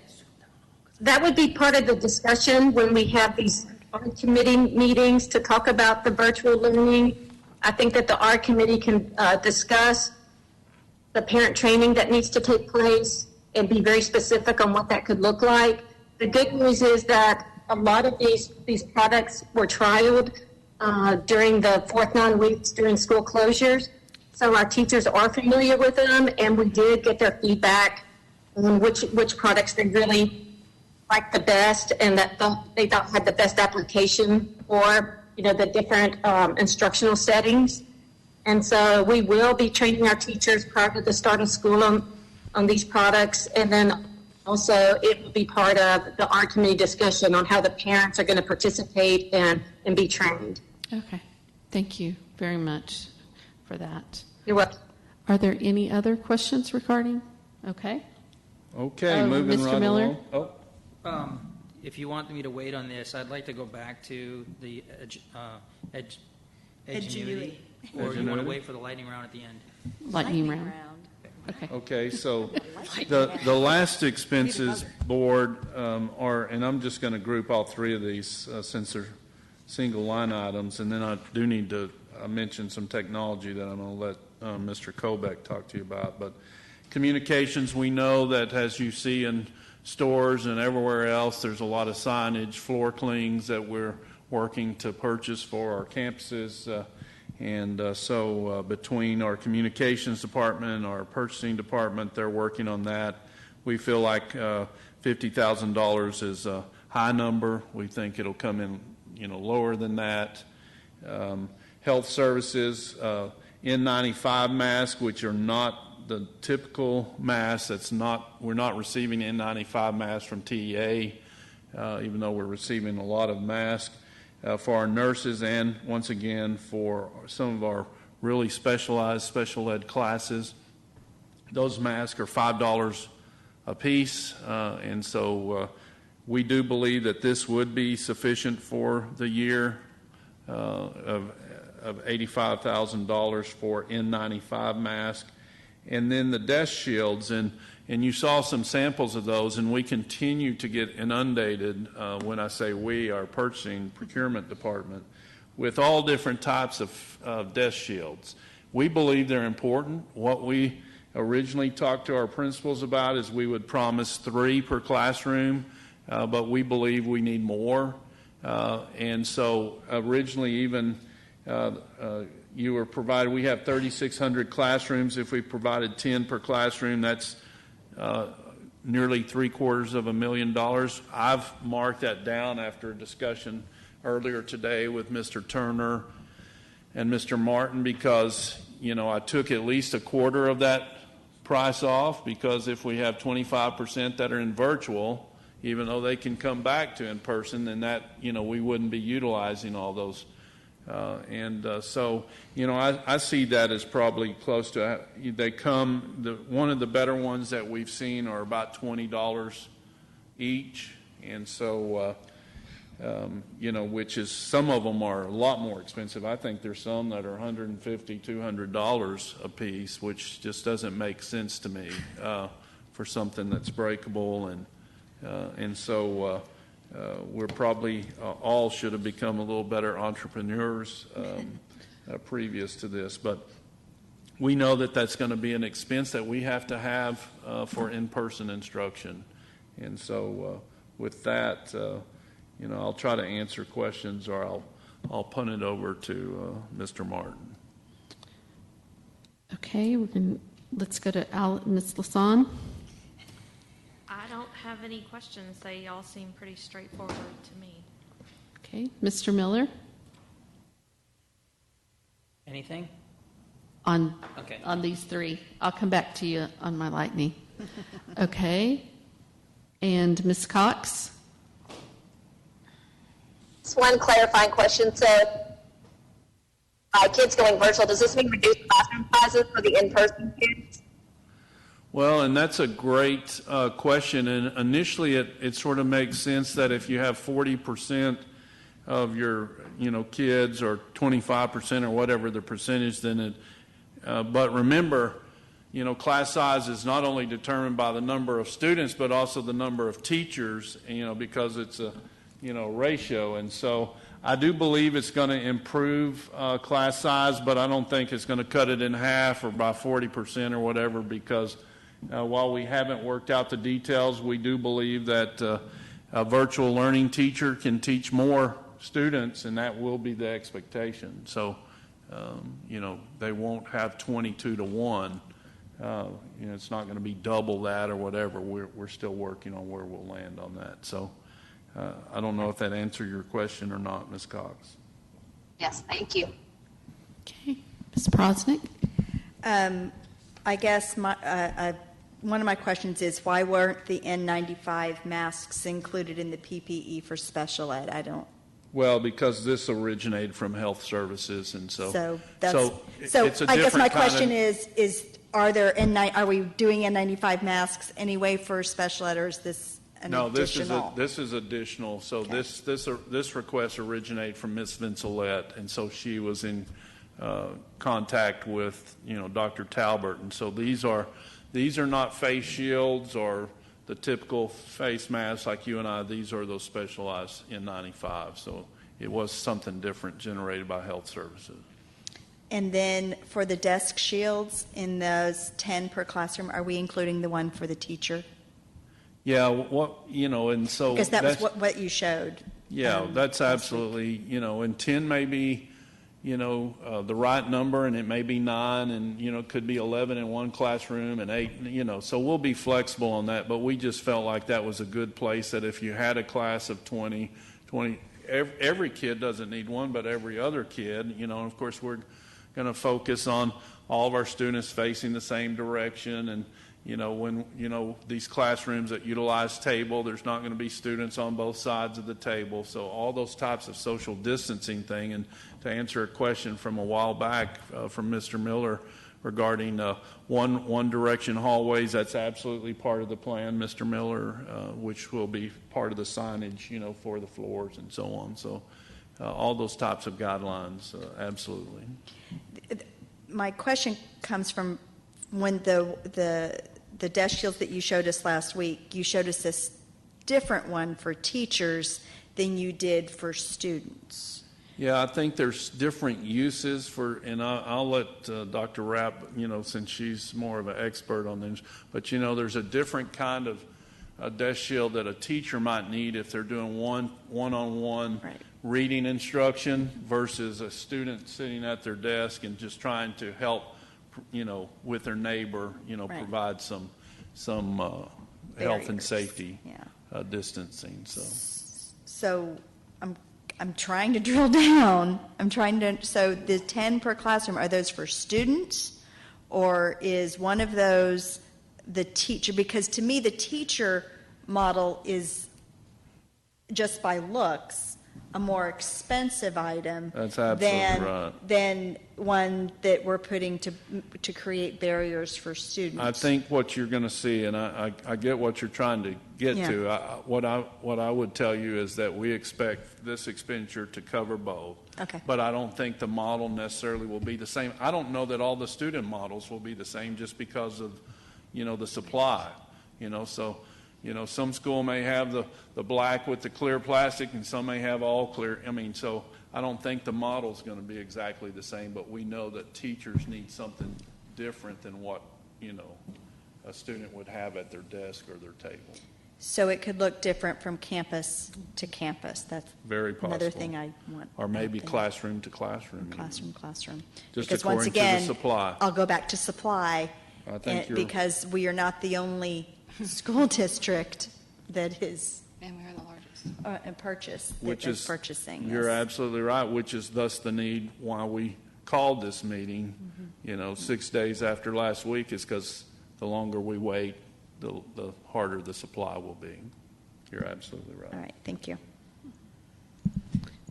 That would be part of the discussion when we have these art committee meetings to talk about the virtual learning. I think that the art committee can discuss the parent training that needs to take place and be very specific on what that could look like. The good news is that a lot of these products were trialed during the 4th 9 weeks during school closures. So our teachers are familiar with them, and we did get their feedback on which products they really liked the best and that they thought had the best application for the different instructional settings. And so we will be training our teachers prior to the start of school on these products, and then also it will be part of the art committee discussion on how the parents are going to participate and be trained. Okay. Thank you very much for that. You're welcome. Are there any other questions regarding? Okay. Okay, moving Mr. right Miller? along. If you want me to wait on this, I'd like to go back to the Edgenuity, or you want to wait for the lightning round at the end? Lightning round. Okay. Okay, so the last expenses board are, and I'm just going to group all three of these since they're single line items, and then I do need to mention some technology that I'm going to let Mr. Kobeck talk to you about. But communications, we know that as you see in stores and everywhere else, there's a lot of signage, floor cleans that we're working to purchase for our campuses. So between our communications department and our purchasing department, they're working on that. We feel like $50,000 is a high number. We think it'll come in lower than that. Health services, N95 masks, which are not the typical masks. We're not receiving N95 masks from TEA, even though we're receiving a lot of masks. For our nurses, and once again for some of our really specialized special ed classes, those masks are $5 a piece, and so we do believe that this would be sufficient for the year of $85,000 for N95 mask. And then the desk shields, and you saw some samples of those, and we continue to get inundated. When I say we, our purchasing procurement department, with all different types of desk shields. We believe they're important. What we originally talked to our principals about is we would promise 3 per classroom, but we believe we need more. And so originally even you were provided, we have 3,600 classrooms. If we provided 10 per classroom, that's nearly $750,000. I've marked that down after a discussion earlier today with Mr. Turner and Mr. Martin, because, I took at least a quarter of that price off, because if we have 25% that are in virtual, even though they can come back to in person, then that, we wouldn't be utilizing all those. So, I see that as probably close to, one of the better ones that we've seen are about $20 each. And so, which is, some of them are a lot more expensive. I think there's some that are $150, $200 a piece, which just doesn't make sense to me for something that's breakable. And so we're probably all should have become a little better entrepreneurs previous to this. But we know that that's going to be an expense that we have to have for in-person instruction. And so with that, I'll try to answer questions, or I'll punt it over to Mr. Martin. Okay, let's go to Ms. Lasan. I don't have any questions. They all seem pretty straightforward to me. Okay, Mr. Miller Anything? on Okay. these 3. I'll come back to you on my lightning. Okay, and Ms. Cox. Just one clarifying question. So, kids going virtual, does this mean reduced classroom sizes for the in-person kids? Well, and that's a great question. And initially, it sort of makes sense that if you have 40% of your, kids, or 25% or whatever the percentage, then it. But remember, class size is not only determined by the number of students, but also the number of teachers. Because it's a, ratio. And so I do believe it's going to improve class size, but I don't think it's going to cut it in half or by 40% or whatever, because while we haven't worked out the details, we do believe that a virtual learning teacher can teach more students, and that will be the expectation. So, they won't have 22 to 1. It's not going to be double that or whatever. We're still working on where we'll land on that. So, I don't know if that answered your question or not, Ms. Cox. Yes, thank you. Okay, Ms. Prosnick. I guess one of my questions is, why weren't the N95 masks included in the PPE for special ed? I don't. Well, because this originated from health services, and so it's a I guess my different question kind of, is are we doing N95 masks anyway for special ed, or is this an additional? This is additional. So Okay. this request originated from Ms. Vincelette, and so she was in contact with Dr. Talbert, and so these are not face shields or the typical face masks like you and I. These are those specialized N95. So it was something different generated by health services. And then for the desk shields, in those 10 per classroom, are we including the one for the teacher? Yeah, and so Because that was what you showed. Yeah, that's absolutely, and 10 may be, the right number, and it may be 9, and, it could be 11 in one classroom and 8, so we'll be flexible on that. But we just felt like that was a good place, that if you had a class of 20, every kid doesn't need one, but every other kid, and of course we're going to focus on all of our students facing the same direction. And, when, these classrooms that utilize table, there's not going to be students on both sides of the table. So all those types of social distancing thing. And to answer a question from a while back from Mr. Miller regarding one direction hallways, that's absolutely part of the plan, Mr. Miller, which will be part of the signage, for the floors and so on. So all those types of guidelines, absolutely. My question comes from when the desk shields that you showed us last week, you showed us this different one for teachers than you did for students. Yeah, I think there's different uses for, and I'll let Dr. Rapp, since she's more of an expert on this, but there's a different kind of desk shield that a teacher might need if they're doing one-on-one Right. reading instruction versus a student sitting at their desk and just trying to help, with their neighbor, Right. provide some health and Barriers. safety Yeah. distancing. So I'm trying to drill down. So the 10 per classroom, are those for students? Or is one of those the teacher? Because to me, the teacher model is, just by looks, a more expensive item That's absolutely right. than one that we're putting to create barriers for students. I think what you're going to see, and I get what you're trying to get Yeah. to. What I would tell you is that we expect this expenditure to cover both. Okay. But I don't think the model necessarily will be the same. I don't know that all the student models will be the same just because of, the supply. So, some school may have the black with the clear plastic, and some may have all clear. So I don't think the model's going to be exactly the same, but we know that teachers need something different than what, a student would have at their desk or their table. So it could look different from campus to campus. That's Very possible. another thing I want. Or maybe Another thing. classroom to classroom. Classroom. Just Because once according to the again, supply. I'll go back to supply, I think you're- because we are not the only school district that is And we are the largest. purchasing. You're this. absolutely right, which is thus the need why we called this meeting, 6 days after last week, is because the longer we wait, the harder the supply will be. You're absolutely right. All right, thank you.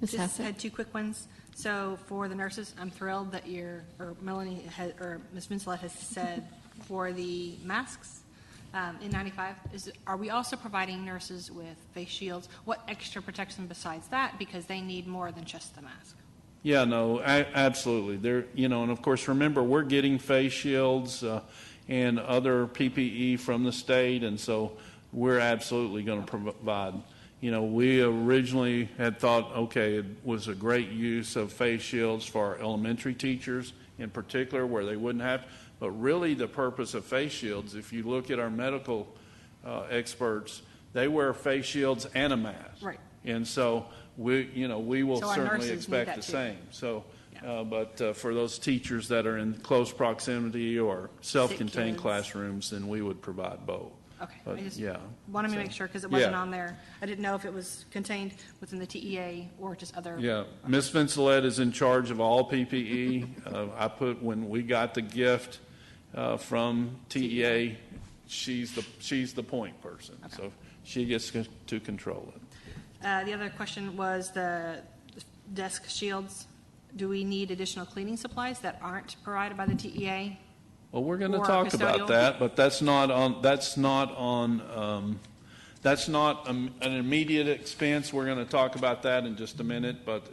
Ms. Just Hassett? had two quick ones. So for the nurses, I'm thrilled that Melanie or Ms. Vincelet has said for the masks in 95, are we also providing nurses with face shields? What extra protection besides that? Because they need more than just the mask. Yeah, no, absolutely. And of course, remember, we're getting face shields and other PPE from the state, and so we're absolutely going to provide. We originally had thought, okay, it was a great use of face shields for our elementary teachers in particular, where they wouldn't have. But really, the purpose of face shields, if you look at our medical experts, they wear face shields and a mask. Right. And so we will So our certainly nurses need expect that the too. same. So, Yeah. but for those teachers that are in close proximity or self-contained kids. classrooms, then we would provide both. Okay. But, I just yeah, wanted to so- make sure because it wasn't Yeah. on there. I didn't know if it was contained within the TEA or just other. Yeah, Ms. Vincelet is in charge of all PPE. When we got the gift from TEA, she's the point person. Okay. So she gets to control it. The other question was the desk shields. Do we need additional cleaning supplies that aren't provided by the TEA? Well, we're going to Or talk custodial? about that, but that's not an immediate expense. We're going to talk about that in just a minute, but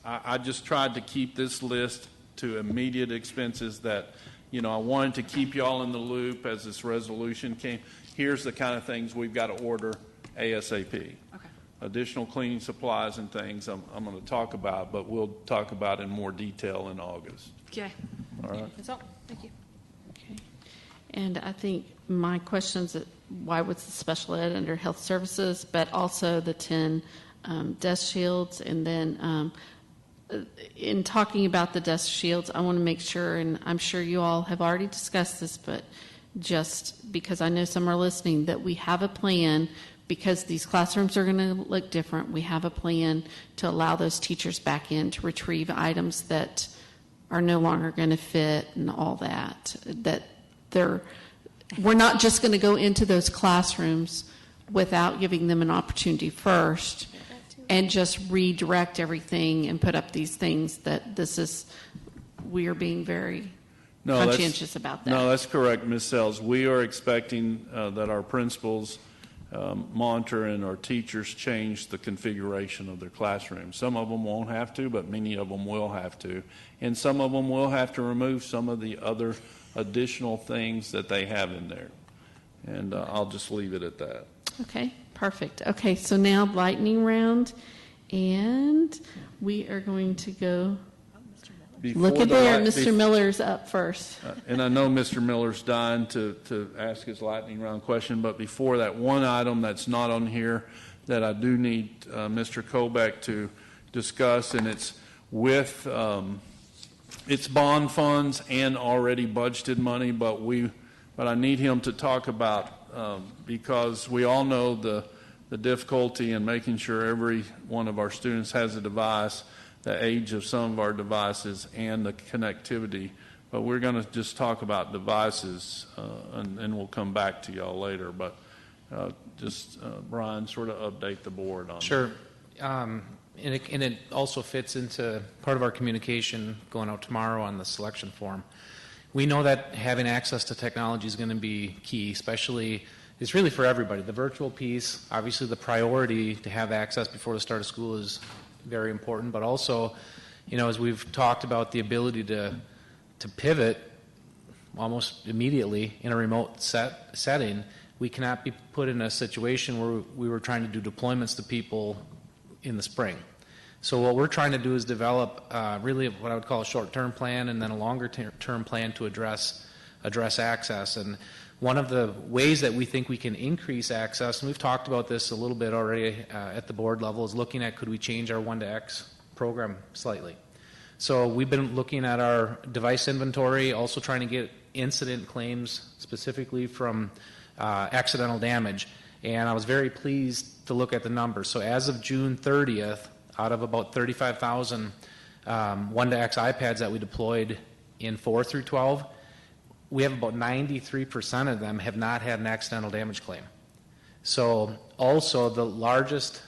I just tried to keep this list to immediate expenses that, I wanted to keep y'all in the loop as this resolution came. Here's the kind of things we've got to order ASAP. Okay. Additional cleaning supplies and things I'm going to talk about, but we'll talk about in more detail in August. Okay. All right? That's all. Thank you. Okay. And I think my question is why was the special ed under health services, but also the 10 desk shields? And then in talking about the desk shields, I want to make sure, and I'm sure you all have already discussed this, but just because I know some are listening, that we have a plan because these classrooms are going to look different. We have a plan to allow those teachers back in to retrieve items that are no longer going to fit and all that. We're not just going to go into those classrooms without giving them an opportunity first and just redirect everything and put up these things that we are being very conscientious about that. No, that's correct, Ms. Sells. We are expecting that our principals monitor and our teachers change the configuration of their classrooms. Some of them won't have to, but many of them will have to. And some of them will have to remove some of the other additional things that they have in there. And I'll just leave it at that. Okay, perfect. Okay, so now lightning round. And we are going to go, Before look at the there, li- Mr. bef- Miller's up first. And I know Mr. Miller's dying to ask his lightning round question, but before that, one item that's not on here that I do need Mr. Kobeck to discuss, and it's with it's bond funds and already budgeted money, but I need him to talk about because we all know the difficulty in making sure every one of our students has a device, the age of some of our devices, and the connectivity. But we're going to just talk about devices, and we'll come back to y'all later. But Brian, sort of update the board on Sure. And it also fits into part of our communication going out tomorrow on the selection form. We know that having access to technology is going to be key, especially, it's really for everybody. The virtual piece, obviously the priority to have access before the start of school is very important, but also, as we've talked about the ability to pivot almost immediately in a remote setting, we cannot be put in a situation where we were trying to do deployments to people in the spring. So what we're trying to do is develop really what I would call a short-term plan and then a longer-term plan to address access. And one of the ways that we think we can increase access, and we've talked about this a little bit already at the board level, is looking at could we change our 1-to-X program slightly. So we've been looking at our device inventory, also trying to get incident claims specifically from accidental damage. And I was very pleased to look at the numbers. So as of June 30th, out of about 35,000 1-to-X iPads that we deployed in 4 through 12, we have about 93% of them have not had an accidental damage claim. So also the largest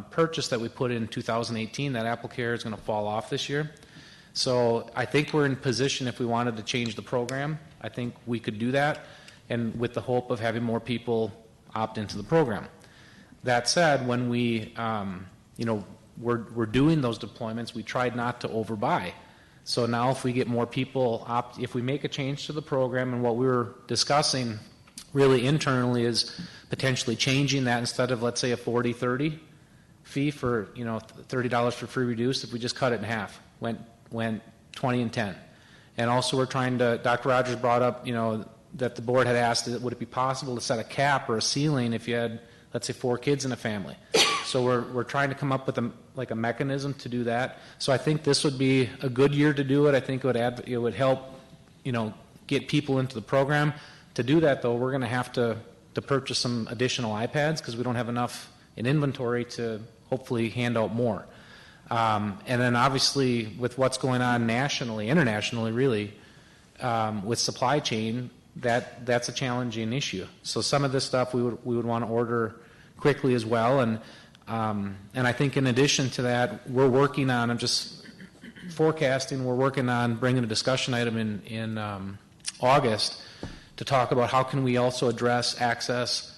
purchase that we put in 2018, that AppleCare, is going to fall off this year. So I think we're in position, if we wanted to change the program, I think we could do that, and with the hope of having more people opt into the program. That said, when we're doing those deployments, we tried not to overbuy. So now if we get more people if we make a change to the program, and what we were discussing really internally is potentially changing that, instead of, let's say, a 40-30 fee for, $30 for free reduced, if we just cut it in half, went 20 and 10. And also we're trying to, Dr. Rogers brought up, that the board had asked, would it be possible to set a cap or a ceiling if you had, let's say, 4 kids in a family? So we're trying to come up with a mechanism to do that. So I think this would be a good year to do it. I think it would help, get people into the program. To do that, though, we're going to have to purchase some additional iPads because we don't have enough in inventory to hopefully hand out more. And then obviously with what's going on nationally, internationally really, with supply chain, that's a challenging issue. So some of this stuff we would want to order quickly as well. And I think in addition to that, we're working on, I'm just forecasting, we're working on bringing a discussion item in August to talk about how can we also address access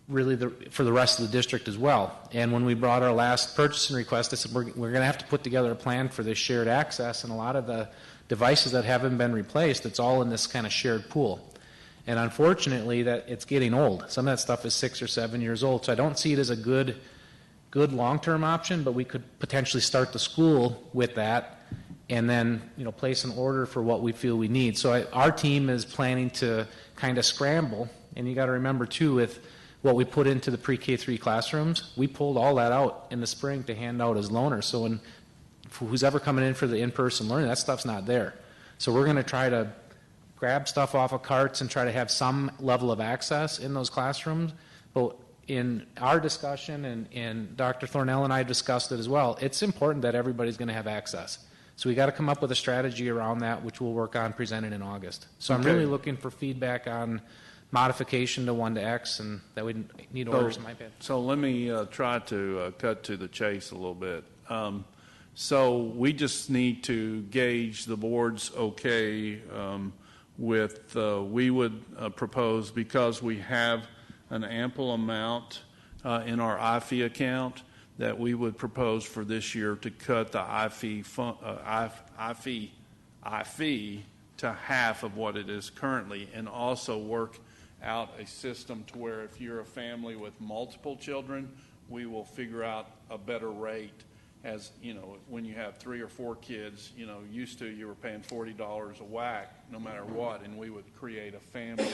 really for the rest of the district as well. And when we brought our last purchasing request, I said we're going to have to put together a plan for this shared access, and a lot of the devices that haven't been replaced, it's all in this kind of shared pool. And unfortunately, that it's getting old. Some of that stuff is 6 or 7 years old, so I don't see it as a good long-term option, but we could potentially start the school with that and then place an order for what we feel we need. So our team is planning to kind of scramble, and you got to remember too, with what we put into the pre-K3 classrooms, we pulled all that out in the spring to hand out as loaners. So when who's ever coming in for the in-person learning, that stuff's not there. So we're going to try to grab stuff off of carts and try to have some level of access in those classrooms. But in our discussion, and Dr. Thornell and I discussed it as well, it's important that everybody's going to have access. So we got to come up with a strategy around that, which we'll work on presenting in August. So I'm really looking for feedback on modification to 1-to-X, and that we need to order some iPads. So let me try to cut to the chase a little bit. So we just need to gauge the board's okay with, we would propose, because we have an ample amount in our IFE account, that we would propose for this year to cut the IFE to half of what it is currently, and also work out a system to where if you're a family with multiple children, we will figure out a better rate. As you know, when you have 3 or 4 kids, used to you were paying $40 a whack no matter what, and we would create a family.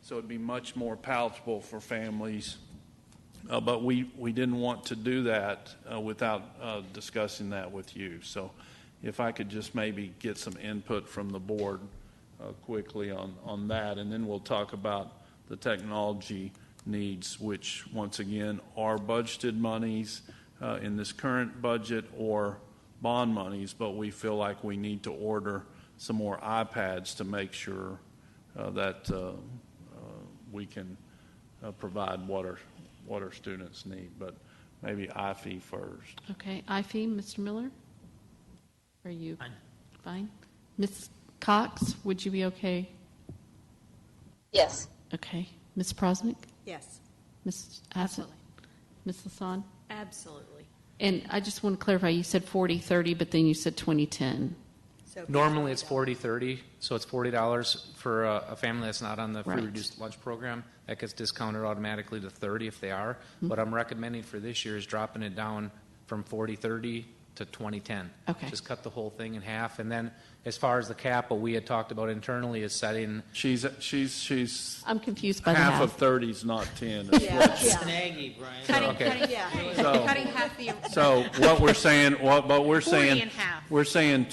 So it'd be much more palatable for families. But we didn't want to do that without discussing that with you. So if I could just maybe get some input from the board quickly on that, and then we'll talk about the technology needs, which once again are budgeted monies in this current budget or bond monies, but we feel like we need to order some more iPads to make sure that we can provide what our students need. But maybe IFE first. Okay, IFE, Mr. Miller? Are you Fine. fine? Ms. Cox, would you be okay? Yes. Okay. Ms. Prosnick? Yes. Ms. Absolutely. Ms. Lasan? Absolutely. And I just want to clarify, you said 40/30, but then you said 20/10. So Normally it's 40/30, so it's $40 for a family that's not on the free Right. reduced lunch program. That gets discounted automatically to 30 if they are. What I'm recommending for this year is dropping it down from 40/30 to 20/10. Okay. Just cut the whole thing in half. And then as far as the cap, what we had talked about internally is setting. She's I'm confused by the half math. of 30 is not 10. It's an Aggie, Brian. Cutting half the. So what we're saying, but we're 40 saying, and half. we're saying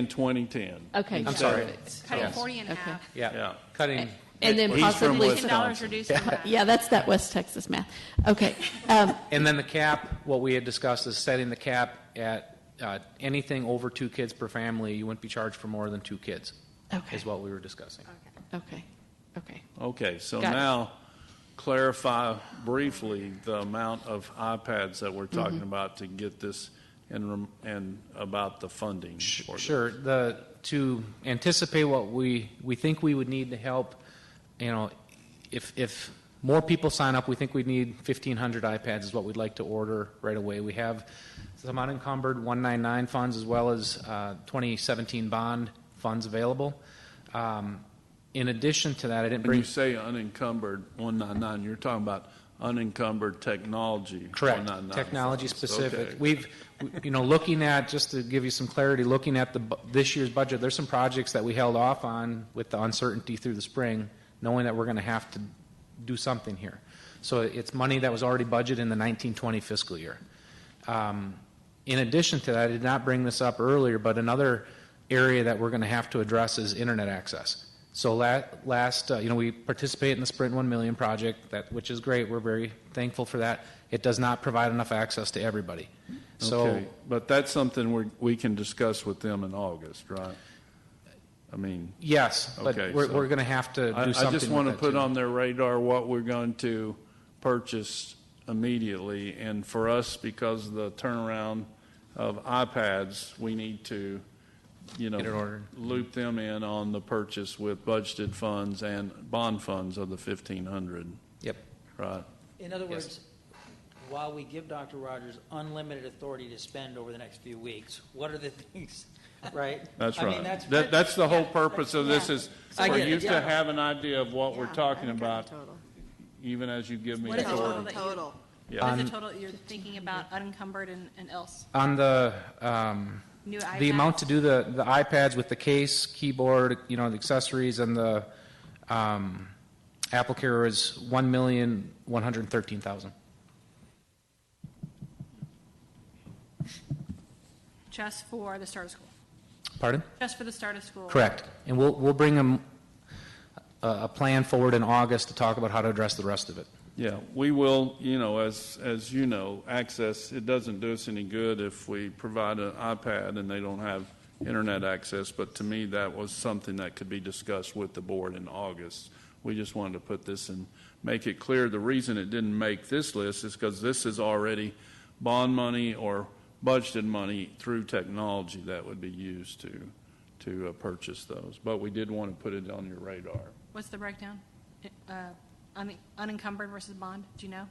2010. Okay. I'm sorry. Cutting Yes. 40 and Okay. half. Yeah. Cutting. And then He's from possibly, Wisconsin. $10 reduced from that. yeah, that's that West Texas math. Okay. And then the cap, what we had discussed is setting the cap at anything over 2 kids per family. You wouldn't be charged for more than 2 kids. Okay. Is what we were discussing. Okay. Okay. Okay, so Got it. now clarify briefly the amount of iPads that we're talking about to get this and about the funding. for Sure. To anticipate what we think we would need to help, if more people sign up, we think we'd need 1,500 iPads is what we'd like to order right away. We have some unencumbered 199 funds as well as 2017 bond funds available. In addition to that, I didn't When you bring. say unencumbered 199, you're talking about unencumbered technology. Correct. 199 Technology funds. specific. Okay. We've, looking at, just to give you some clarity, looking at this year's budget, there's some projects that we held off on with the uncertainty through the spring, knowing that we're going to have to do something here. So it's money that was already budgeted in the 1920 fiscal year. In addition to that, I did not bring this up earlier, but another area that we're going to have to address is internet access. So we participate in the Sprint 1 Million project, which is great. We're very thankful for that. It does not provide enough access to everybody. So, Okay, but that's something we can discuss with them in August, right? I mean, yes, but Okay, we're so going to have to do something. I just want to with that, put too. on their radar what we're going to purchase immediately, and for us, because of the turnaround of iPads, we need to, Get it ordered. loop them in on the purchase with budgeted funds and bond funds of the 1,500, Yep. right? In other words, while we give Dr. Rogers unlimited authority to spend over the next few weeks, what are the things, right? That's I right. mean, That's the whole purpose of this is I for get you it, to yeah. have an idea of what we're talking about, even as you give me What is the total authority. that you, Yeah. what is the total you're thinking about unencumbered and else? On the New the iPads? amount to do the iPads with the case, keyboard, the accessories, and the AppleCare is $1,113,000. Just for the start of school? Pardon? Just for the start of school? Correct. And we'll bring a plan forward in August to talk about how to address the rest of it. Yeah, we will, as you know, access, it doesn't do us any good if we provide an iPad and they don't have internet access, but to me, that was something that could be discussed with the board in August. We just wanted to put this and make it clear. The reason it didn't make this list is because this is already bond money or budgeted money through technology that would be used to purchase those. But we did want to put it on your radar. What's the breakdown? Unencumbered versus bond, do you know?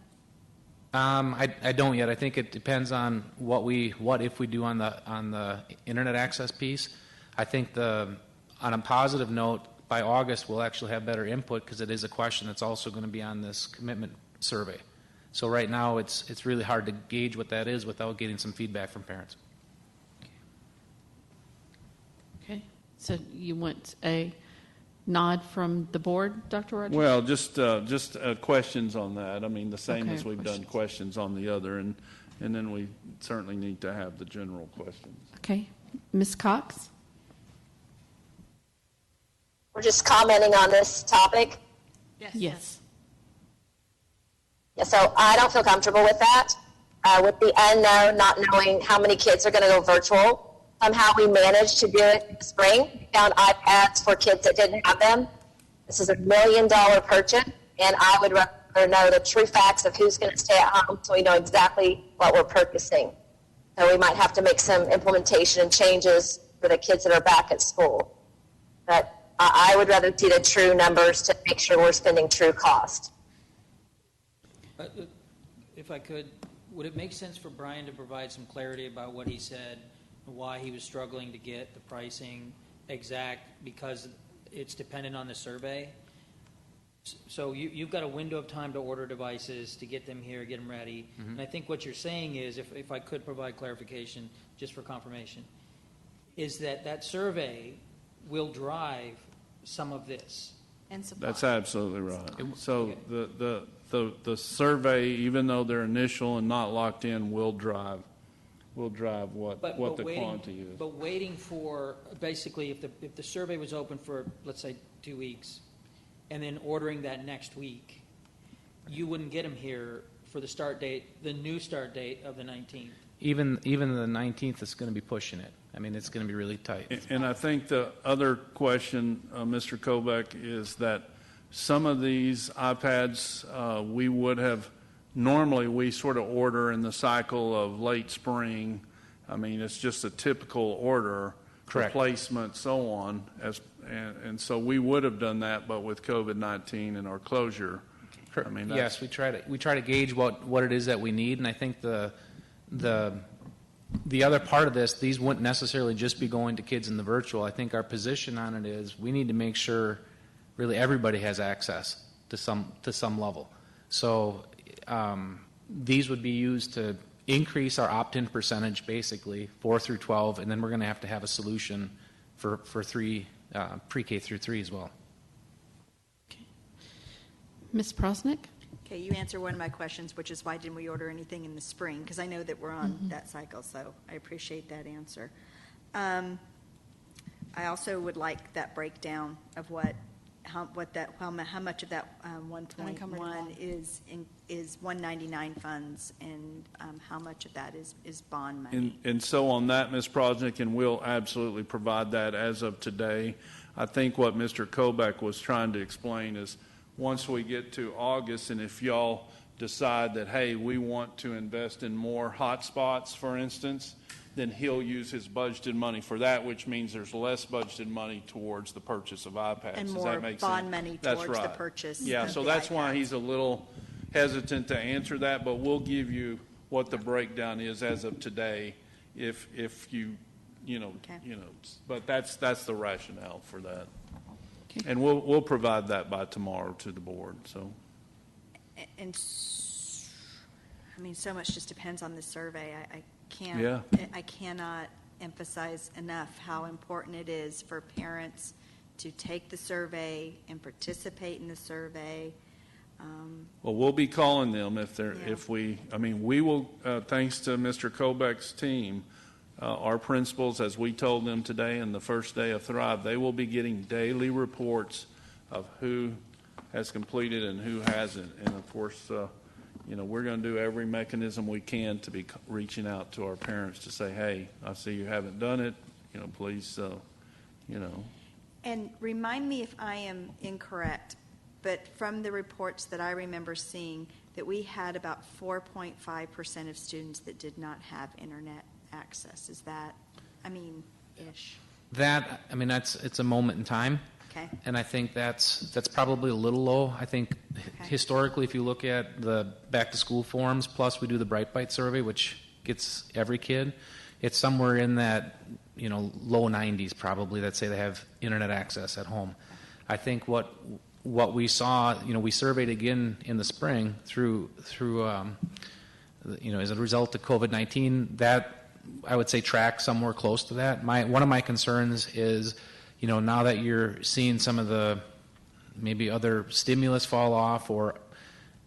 I don't yet. I think it depends on what if we do on the internet access piece. I think on a positive note, by August we'll actually have better input because it is a question that's also going to be on this commitment survey. So right now, it's really hard to gauge what that is without getting some feedback from parents. Okay, so you want a nod from the board, Dr. Rogers? Well, just questions on that. I mean, the same Okay, as we've done questions on the other, and then we certainly need to have the general questions. Okay, Ms. Cox? We're just commenting on this topic. Yes. Yeah, so I don't feel comfortable with that. With the unknown, not knowing how many kids are going to go virtual. Somehow we managed to do it in the spring. We found iPads for kids that didn't have them. This is $1 million purchase, and I would rather know the true facts of who's going to stay at home so we know exactly what we're purchasing. So we might have to make some implementation and changes for the kids that are back at school. But I would rather see the true numbers to make sure we're spending true cost. If I could, would it make sense for Brian to provide some clarity about what he said, and why he was struggling to get the pricing exact, because it's dependent on the survey? So you've got a window of time to order devices, to get them here, get them ready. Mm-hmm. And I think what you're saying is, if I could provide clarification just for confirmation, is that survey will drive some of this. And supply. That's absolutely right. So the survey, even though they're initial and not locked in, will drive what the quantity is. But waiting for, basically, if the survey was open for, let's say, 2 weeks, and then ordering that next week, you wouldn't get them here for the start date, the new start date of the 19th. Even the 19th is going to be pushing it. I mean, it's going to be really tight. And I think the other question, Mr. Kobeck, is that some of these iPads we would have, normally we sort of order in the cycle of late spring. I mean, it's just a typical order. Correct. Replacement, so on. And so we would have done that, but with COVID-19 and our closure, I mean, yes, we try to gauge what it is that we need, and I think the other part of this, these wouldn't necessarily just be going to kids in the virtual. I think our position on it is we need to make sure really everybody has access to some level. So these would be used to increase our opt-in percentage, basically 4 through 12, and then we're going to have a solution for pre-K through 3 as well. Okay. Ms. Prosnick? Okay, you answered one of my questions, which is why didn't we order anything in the spring? Because I know that we're on that cycle, so I appreciate that answer. I also would like that breakdown of how much of that 1.1 is 199 funds, and how much of that is bond money. And so on that, Ms. Prosnick, and we'll absolutely provide that as of today. I think what Mr. Kobeck was trying to explain is, once we get to August, and if y'all decide that, hey, we want to invest in more hotspots, for instance, then he'll use his budgeted money for that, which means there's less budgeted money towards the purchase of iPads. And Does more that make bond sense? money That's towards the right. purchase Yeah, of so the that's why iPads. he's a little hesitant to answer that, but we'll give you what the breakdown is as of today, if you know, but that's the rationale for that. Okay. And we'll provide that by tomorrow to the board. So, And I mean, so much just depends on the survey. I cannot emphasize enough how important it is for parents to take the survey and participate in the survey. Well, we'll be calling them we will, thanks to Mr. Kobeck's team, our principals, as we told them today in the first day of Thrive, they will be getting daily reports of who has completed and who hasn't. And of course, we're going to do every mechanism we can to be reaching out to our parents to say, hey, I see you haven't done it, please, And remind me if I am incorrect, but from the reports that I remember seeing, that we had about 4.5% of students that did not have internet access. Is that, ish? It's a moment in time. Okay. And I think that's probably a little low. I think historically, if you look at the back-to-school forms, plus we do the Bright Bite survey, which gets every kid, it's somewhere in that, low 90s probably that say they have internet access at home. I think what what we saw, we surveyed again in the spring through as a result of COVID-19, that I would say track somewhere close to that. One of my concerns is, now that you're seeing some of the maybe other stimulus fall off, or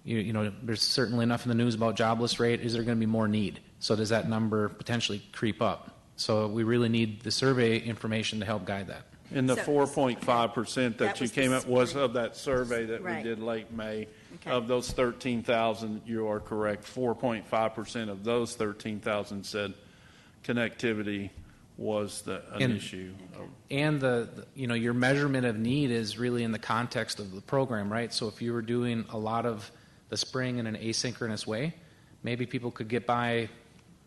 there's certainly enough in the news about jobless rate, is there going to be more need? So does that number potentially creep up? So we really need the survey information to help guide that. And the So- 4.5% that you was the came up was spring. of that survey that we Right. did late May. Okay. Of those 13,000, you are correct, 4.5% of those 13,000 said connectivity was an issue. And your measurement of need is really in the context of the program, right? So if you were doing a lot of the spring in an asynchronous way, maybe people could get by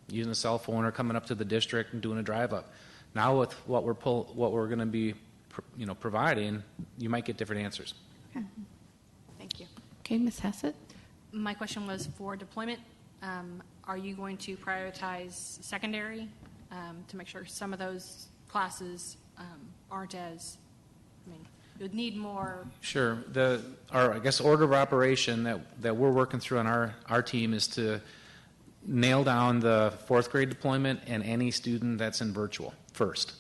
using a cell phone or coming up to the district and doing a drive up. Now with what we're going to be, providing, you might get different answers. Okay. Thank you. Okay, Ms. Hassett? My question was for deployment. Are you going to prioritize secondary to make sure some of those classes aren't as, you'd need more? Sure. Our order of operation that we're working through on our team is to nail down the fourth grade deployment and any student that's in virtual first.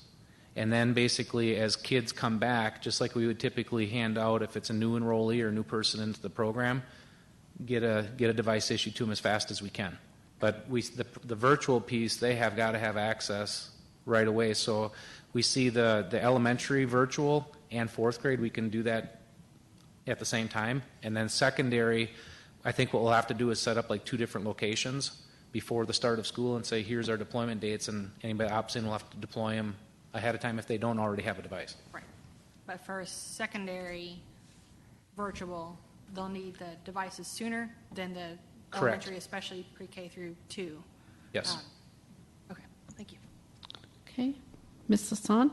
And then basically as kids come back, just like we would typically hand out if it's a new enrollee or new person into the program, get a device issued to them as fast as we can. But the virtual piece, they have got to have access right away. So we see the elementary virtual and fourth grade, we can do that at the same time. And then secondary, I think what we'll have to do is set up like 2 different locations before the start of school and say, here's our deployment dates, and anybody opts in will have to deploy them ahead of time if they don't already have a device. Right. But for secondary virtual, they'll need the devices sooner than the Correct. elementary, especially pre-K through 2. Yes. Okay, thank you. Okay. Ms. Hassan?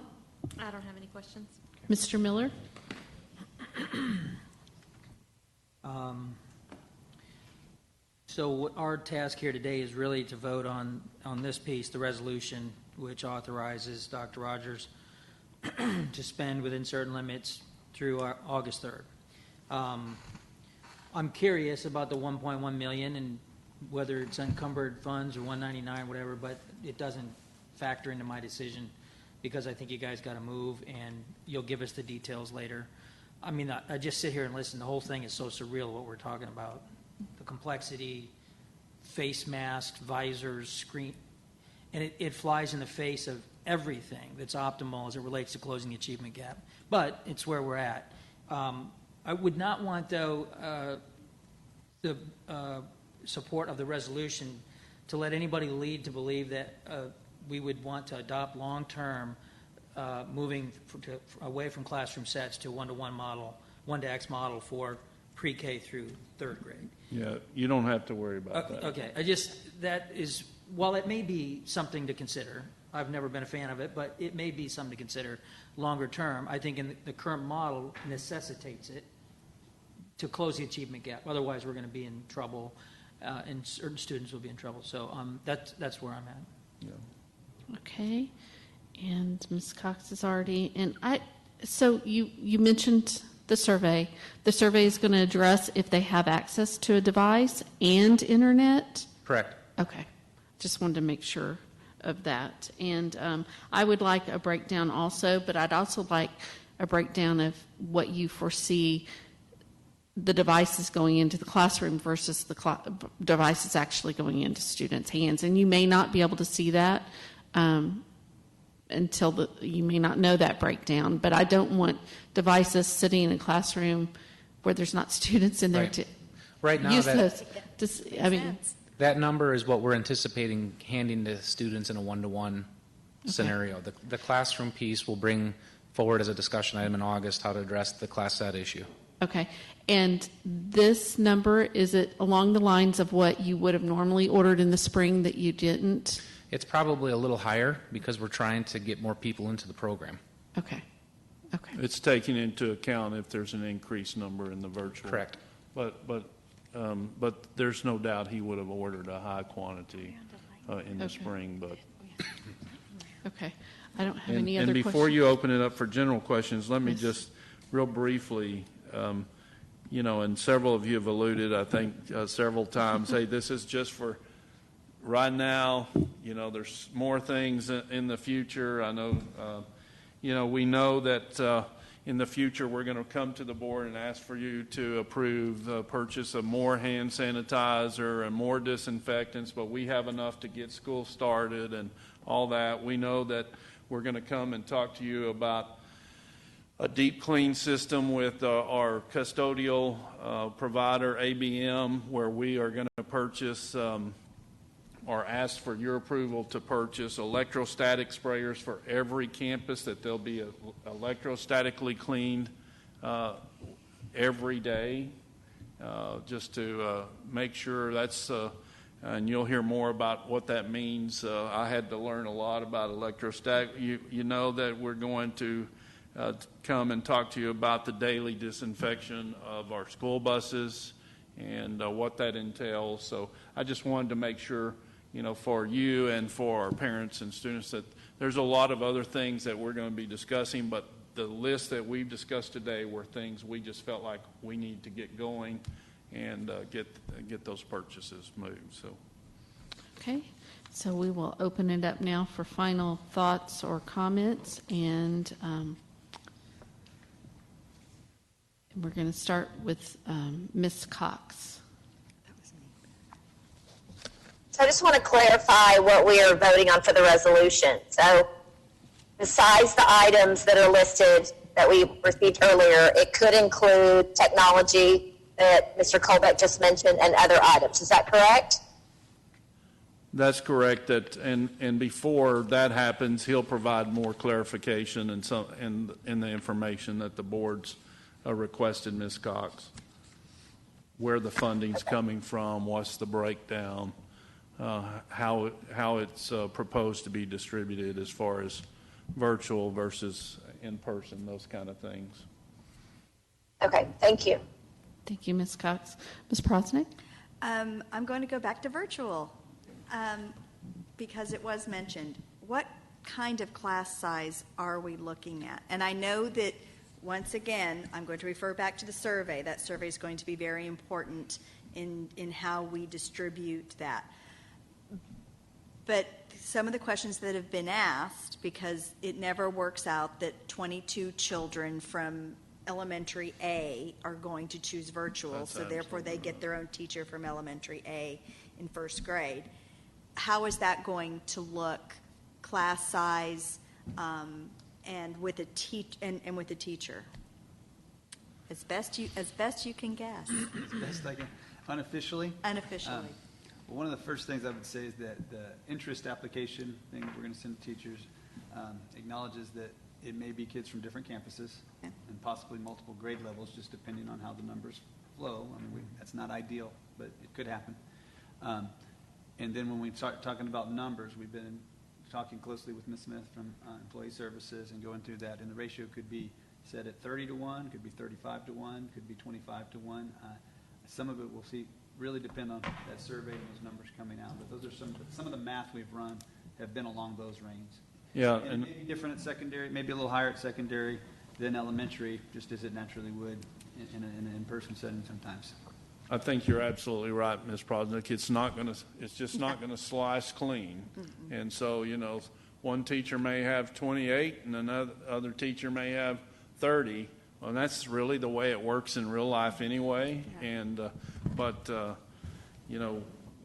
I don't have any questions. Mr. Miller? So our task here today is really to vote on this piece, the resolution, which authorizes Dr. Rogers to spend within certain limits through August 3rd. I'm curious about the 1.1 million and whether it's encumbered funds or 199, whatever, but it doesn't factor into my decision because I think you guys got to move and you'll give us the details later. I mean, I just sit here and listen. The whole thing is so surreal what we're talking about. The complexity, face masks, visors, screen, and it flies in the face of everything that's optimal as it relates to closing the achievement gap. But it's where we're at. I would not want, though, the support of the resolution to let anybody lead to believe that we would want to adopt long-term moving away from classroom sets to one-to-one model, 1-to-X model for pre-K through 3rd grade. Yeah, you don't have to worry about that. Okay, that is, while it may be something to consider, I've never been a fan of it, but it may be something to consider longer term. I think in the current model necessitates it to close the achievement gap. Otherwise, we're going to be in trouble, and certain students will be in trouble. So that's where I'm at. Yeah. Okay. And Ms. Cox is already, so you mentioned the survey. The survey is going to address if they have access to a device and internet? Correct. Okay. Just wanted to make sure of that. And I would like a breakdown also, but I'd also like a breakdown of what you foresee the devices going into the classroom versus the devices actually going into students' hands. And you may not be able to see that until you may not know that breakdown, but I don't want devices sitting in a classroom where there's not students in there Right. to Right now, use that, those. that number is what we're anticipating handing to students in a one-to-one scenario. The classroom piece will bring forward as a discussion item in August how to address the class set issue. Okay. And this number, is it along the lines of what you would have normally ordered in the spring that you didn't? It's probably a little higher because we're trying to get more people into the program. Okay. Okay. It's taking into account if there's an increased number in the virtual. Correct. But there's no doubt he would have ordered a high quantity in the Okay. spring. But Okay. I don't have any other and before questions. you open it up for general questions, let me just real briefly and several of you have alluded, I think, several times, hey, this is just for right now. There's more things in the future. I know, we know that in the future we're going to come to the board and ask for you to approve the purchase of more hand sanitizer and more disinfectants, but we have enough to get school started and all that. We know that we're going to come and talk to you about a deep clean system with our custodial provider, ABM, where we are going to purchase or ask for your approval to purchase electrostatic sprayers for every campus, that they'll be electrostatically cleaned every day, just to make sure that's, and you'll hear more about what that means. I had to learn a lot about electrostatic. You know that we're going to come and talk to you about the daily disinfection of our school buses and what that entails. So I just wanted to make sure, for you and for our parents and students, that there's a lot of other things that we're going to be discussing, but the list that we've discussed today were things we just felt like we need to get going and get those purchases moved. So. Okay, so we will open it up now for final thoughts or comments, and we're going to start with Ms. Cox. So I just want to clarify what we are voting on for the resolution. So besides the items that are listed that we received earlier, it could include technology that Mr. Colbeck just mentioned and other items. Is that correct? That's correct. And before that happens, he'll provide more clarification and the information that the board's requested, Ms. Cox, where the funding's coming from, what's the breakdown, how it's proposed to be distributed as far as virtual versus in person, those kind of things. Okay, thank you. Thank you, Ms. Cox. Ms. Prosnick? I'm going to go back to virtual because it was mentioned. What kind of class size are we looking at? And I know that, once again, I'm going to refer back to the survey. That survey is going to be very important in how we distribute that. But some of the questions that have been asked, because it never works out that 22 children from elementary A are going to choose virtual, so therefore they get their own teacher from elementary A in first grade. How is that going to look, class size, and with a teacher? As best you can guess. As best I can. Unofficially? Unofficially. Well, one of the first things I would say is that the interest application thing we're going to send to teachers acknowledges that it may be kids from different campuses and possibly multiple grade levels, just depending on how the numbers flow. I mean, that's not ideal, but it could happen. And then when we start talking about numbers, we've been talking closely with Ms. Smith from Employee Services and going through that, and the ratio could be set at 30-1, could be 35-1, could be 25-1. Some of it we'll see really depend on that survey and those numbers coming out, but those are some of the math we've run have been along those ranges. Yeah, and maybe different at secondary, maybe a little higher at secondary than elementary, just as it naturally would in an in-person setting sometimes. I think you're absolutely right, Ms. Prosnick. It's just not going to slice clean. Mm-hmm. And so, one teacher may have 28 and another teacher may have 30. Well, that's really the way it works in real life anyway. Yeah. And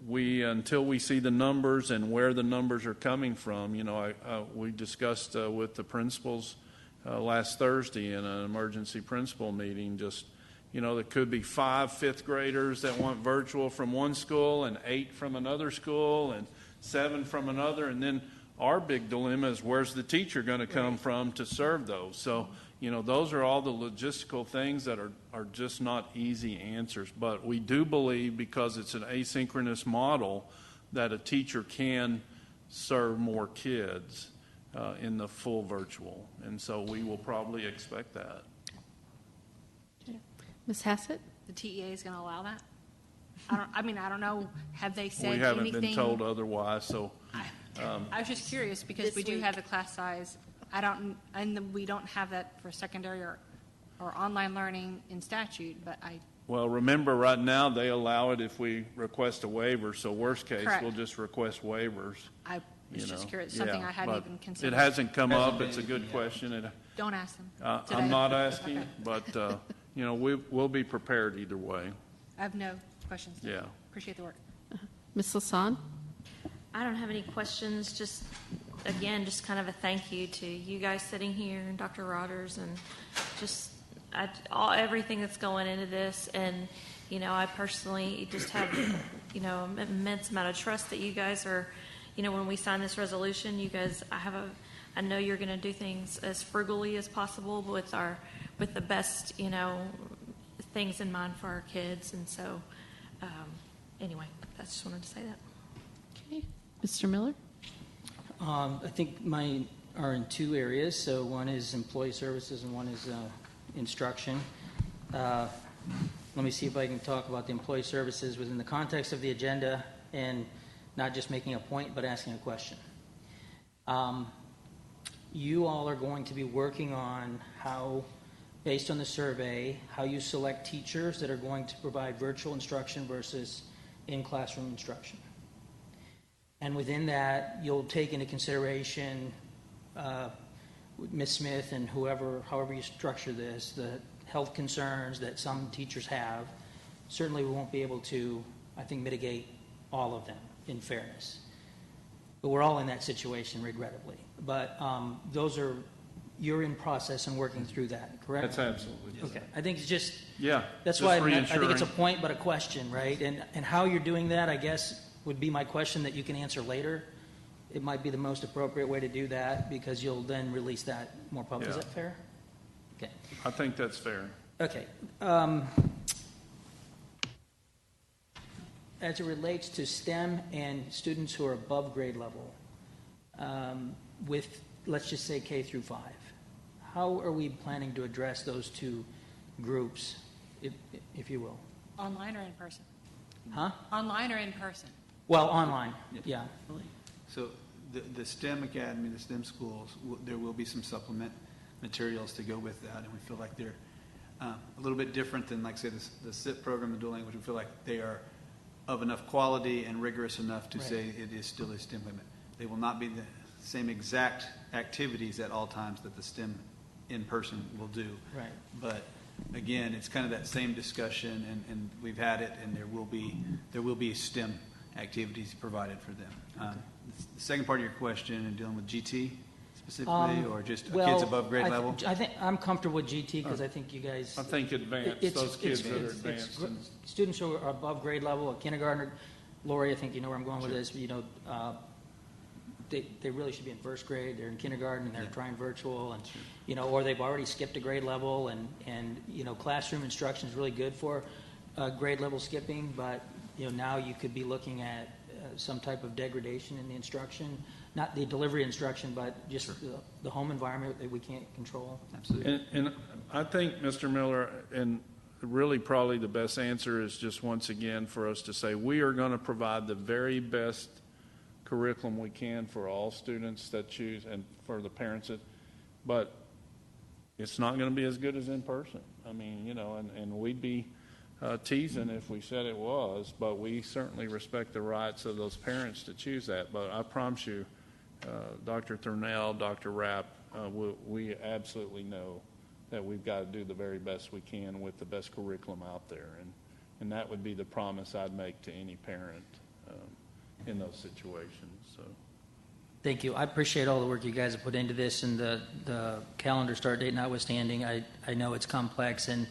we until we see the numbers and where the numbers are coming from, we discussed with the principals last Thursday in an emergency principal meeting. Just there could be 5 fifth graders that want virtual from one school and 8 from another school and 7 from another, and then our big dilemma is where's the teacher going to come from to serve those. So those are all the logistical things that are just not easy answers. But we do believe, because it's an asynchronous model, that a teacher can serve more kids in the full virtual. And so we will probably expect that. Ms. Hassett? The TEA is going to allow that? I don't know. Have they said anything? We haven't been told otherwise. So I was just curious because we do have the class size. And we don't have that for secondary or or online learning in statute, but Well, remember, right now, they allow it if we request a waiver, so worst case, Correct. we'll just request waivers. I was you just know. curious, something Yeah, I hadn't but even considered. It hasn't come up, it's a good question. Don't ask them today. I'm not asking, Okay. but, we'll be prepared either way. I have no questions. Yeah. Appreciate the work. Ms. Lasan? I don't have any questions, just, again, just kind of a thank you to you guys sitting here and Dr. Rogers and just everything that's going into this. And, I personally just have, an immense amount of trust that you guys are, when we sign this resolution, you guys, I know you're going to do things as frugally as possible with the best, things in mind for our kids. And so, anyway, I just wanted to say that. Okay. Mr. Miller? I think mine are in two areas. So one is employee services and one is instruction. Let me see if I can talk about the employee services within the context of the agenda and not just making a point, but asking a question. You all are going to be working on how, based on the survey, how you select teachers that are going to provide virtual instruction versus in-classroom instruction. And within that, you'll take into consideration Ms. Smith and however you structure this, the health concerns that some teachers have. Certainly we won't be able to, I think, mitigate all of them, in fairness. But we're all in that situation, regrettably. But you're in process and working through that, correct? That's absolutely. Okay. I think it's just, Yeah. that's just why I think reassuring. it's a point but a question, right? And how you're doing that, I guess, would be my question that you can answer later. It might be the most appropriate way to do that because you'll then release that more publicly. Is Yeah. that fair? Okay. I think that's fair. Okay. As it relates to STEM and students who are above grade level, with, let's just say, K through 5, how are we planning to address those two groups, if you will? Online or in person? Huh? Online or in person? Well, online, yeah. So the STEM Academy, the STEM schools, there will be some supplement materials to go with that, and we feel like they're a little bit different than, like, say, the SIP program, the dual language. We feel like they are of enough quality and rigorous enough to say it is still a STEM limit. They will not be the same exact activities at all times that the STEM in person will do. Right. But again, it's kind of that same discussion, and we've had it, and there will be STEM activities provided for them. The second part of your question, and dealing with GT specifically, or just kids above grade level? I think I'm comfortable with GT because I think you guys. I think advanced, those kids that are advanced. Students who are above grade level, a kindergartner, Lori, I think you know where I'm going with this. They really should be in first grade. They're in kindergarten and they're trying virtual, and or they've already skipped a grade level, and classroom instruction is really good for grade level skipping, but now you could be looking at some type of degradation in the instruction, not the delivery instruction, but just the home environment that we can't control. Absolutely. And I think, Mr. Miller, and really probably the best answer is just once again for us to say we are going to provide the very best curriculum we can for all students that choose and for the parents, but it's not going to be as good as in person. I mean, and we'd be teasing if we said it was, but we certainly respect the rights of those parents to choose that. But I promise you, Dr. Thurnell, Dr. Rapp, we absolutely know that we've got to do the very best we can with the best curriculum out there. And that would be the promise I'd make to any parent in those situations. So. Thank you. I appreciate all the work you guys have put into this, and the calendar start date notwithstanding. I know it's complex, and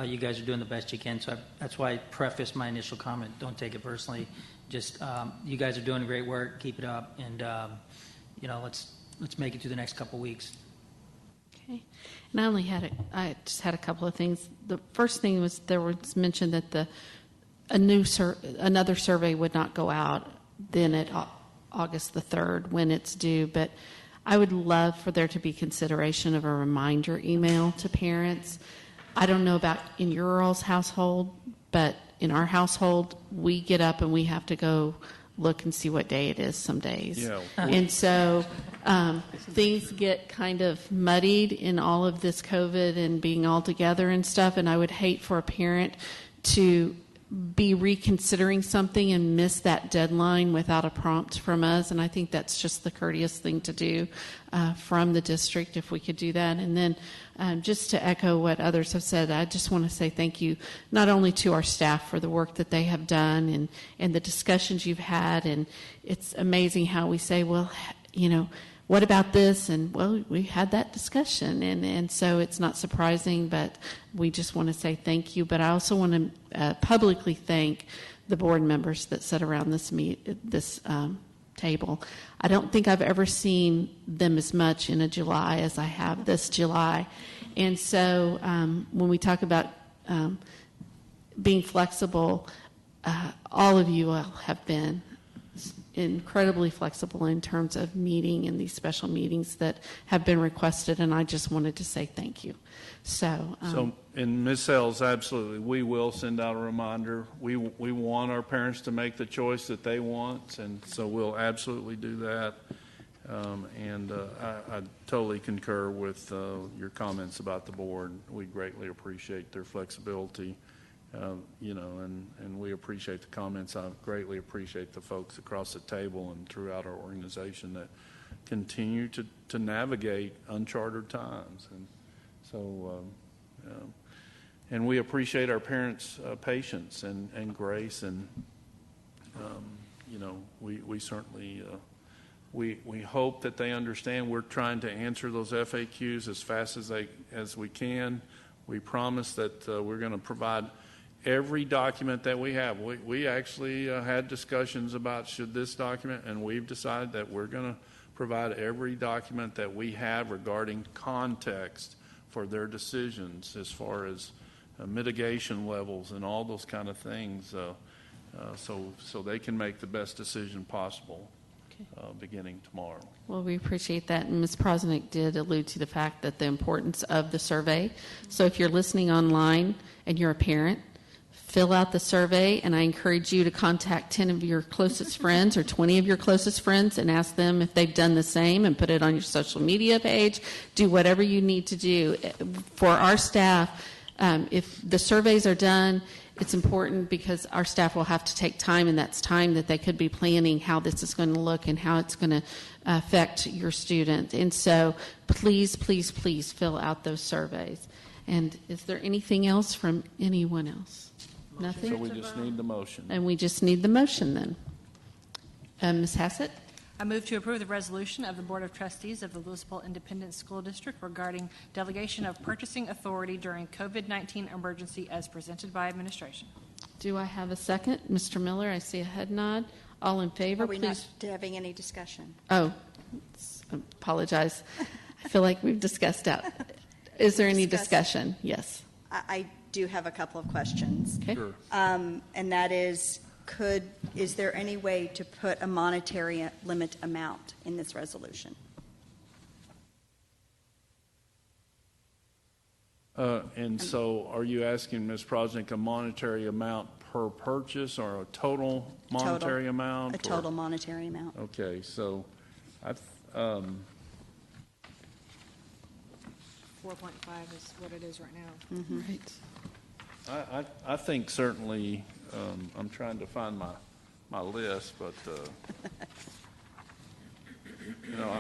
you guys are doing the best you can. So that's why I prefaced my initial comment. Don't take it personally. Just you guys are doing great work. Keep it up, and let's make it through the next couple weeks. Okay. And I just had a couple of things. The first thing was there was mention that another survey would not go out then at August the 3rd when it's due, but I would love for there to be consideration of a reminder email to parents. I don't know about in your all's household, but in our household, we get up and we have to go look and see what day it is some days. Yeah. And so things get kind of muddied in all of this COVID and being all together and stuff. And I would hate for a parent to be reconsidering something and miss that deadline without a prompt from us. And I think that's just the courteous thing to do from the district, if we could do that. And then just to echo what others have said, I just want to say thank you not only to our staff for the work that they have done and the discussions you've had. And it's amazing how we say, well, what about this? And, well, we had that discussion. And so it's not surprising, but we just want to say thank you. But I also want to publicly thank the board members that sat around this table. I don't think I've ever seen them as much in a July as I have this July. And so when we talk about being flexible, all of you have been incredibly flexible in terms of meeting in these special meetings that have been requested, and I just wanted to say thank you. So and Ms. Sells, absolutely, we will send out a reminder. We want our parents to make the choice that they want, and so we'll absolutely do that. I totally concur with your comments about the board. We greatly appreciate their flexibility. And we appreciate the comments. I greatly appreciate the folks across the table and throughout our organization that continue to navigate uncharted times. And so, and we appreciate our parents' patience and grace. And, we certainly, we hope that they understand we're trying to answer those FAQs as fast as we can. We promise that we're going to provide every document that we have. We actually had discussions about should this document, and we've decided that we're going to provide every document that we have regarding context for their decisions as far as mitigation levels and all those kind of things, so they can make the best decision possible beginning tomorrow. Well, we appreciate that. And Ms. Prosnick did allude to the fact that the importance of the survey. So if you're listening online and you're a parent, fill out the survey, and I encourage you to contact 10 of your closest friends or 20 of your closest friends and ask them if they've done the same, and put it on your social media page. Do whatever you need to do. For our staff, if the surveys are done, it's important because our staff will have to take time, and that's time that they could be planning how this is going to look and how it's going to affect your student. And so please, please, please fill out those surveys. And is there anything else from anyone else? Nothing? So we just need the motion. And we just need the motion then. Ms. Hassett? I move to approve the resolution of the Board of Trustees of the Lewisville Independent School District regarding delegation of purchasing authority during COVID-19 emergency as presented by administration. Do I have a second? Mr. Miller, I see a head nod. All in favor, please. Are we not having any discussion? Oh, apologize. I feel like we've discussed that. Is there any discussion? Yes. I do have a couple of questions. Okay. Sure. And that is, is there any way to put a monetary limit amount in this resolution? And so are you asking, Ms. Prosnick, a monetary amount per purchase or a total monetary amount? A total monetary amount. Okay, so 4.5 is what it is right now. Mm-hmm. Right. I think certainly, I'm trying to find my list, but,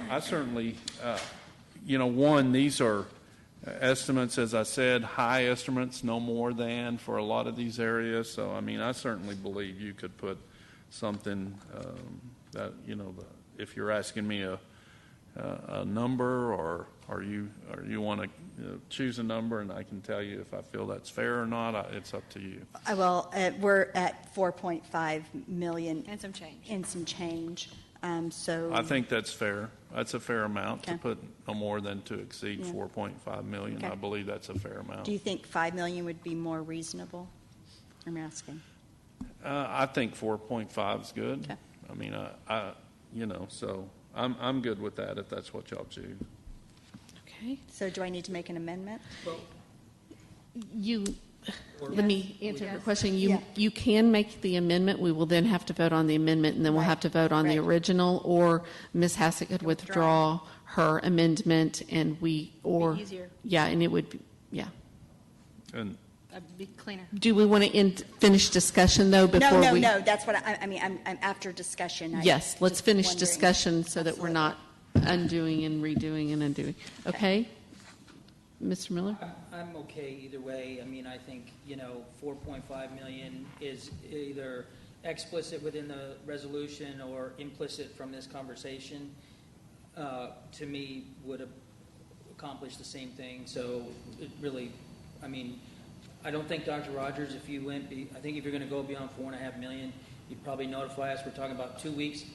I certainly, one, these are estimates, as I said, high estimates, no more than for a lot of these areas. So, I certainly believe you could put something that, if you're asking me a number, or you want to choose a number, and I can tell you if I feel that's fair or not. It's up to you. Well, we're at 4.5 million And some change. So I think that's fair. That's a fair amount to Okay. put no more than to exceed Yeah. 4.5 million. Okay. I believe that's a fair amount. do you think 5 million would be more reasonable? I'm asking. I think 4.5 is good. Okay. So I'm good with that if that's what y'all choose. Okay. So do I need to make an amendment? You Let me answer your question. You, Yeah. you can make the amendment. We will then have to vote on the amendment, and then we'll Right. have to vote on the Right. original, or Ms. Hassett could withdraw her amendment, and or. easier. Yeah, and it would be, yeah. And That'd be cleaner. Do we want to finish discussion, though, before we? No, that's what I mean, I'm after discussion. Yes, let's just finish wondering. discussion so that we're Absolutely. not undoing and redoing and undoing. Okay? Mr. Miller? I'm okay either way. I mean, I think, 4.5 million is either explicit within the resolution or implicit from this conversation, to me, would accomplish the same thing. So it really, I don't think, Dr. Rogers, if you I think if you're going to go beyond 4.5 million, you'd probably notify us. We're talking about 2 weeks.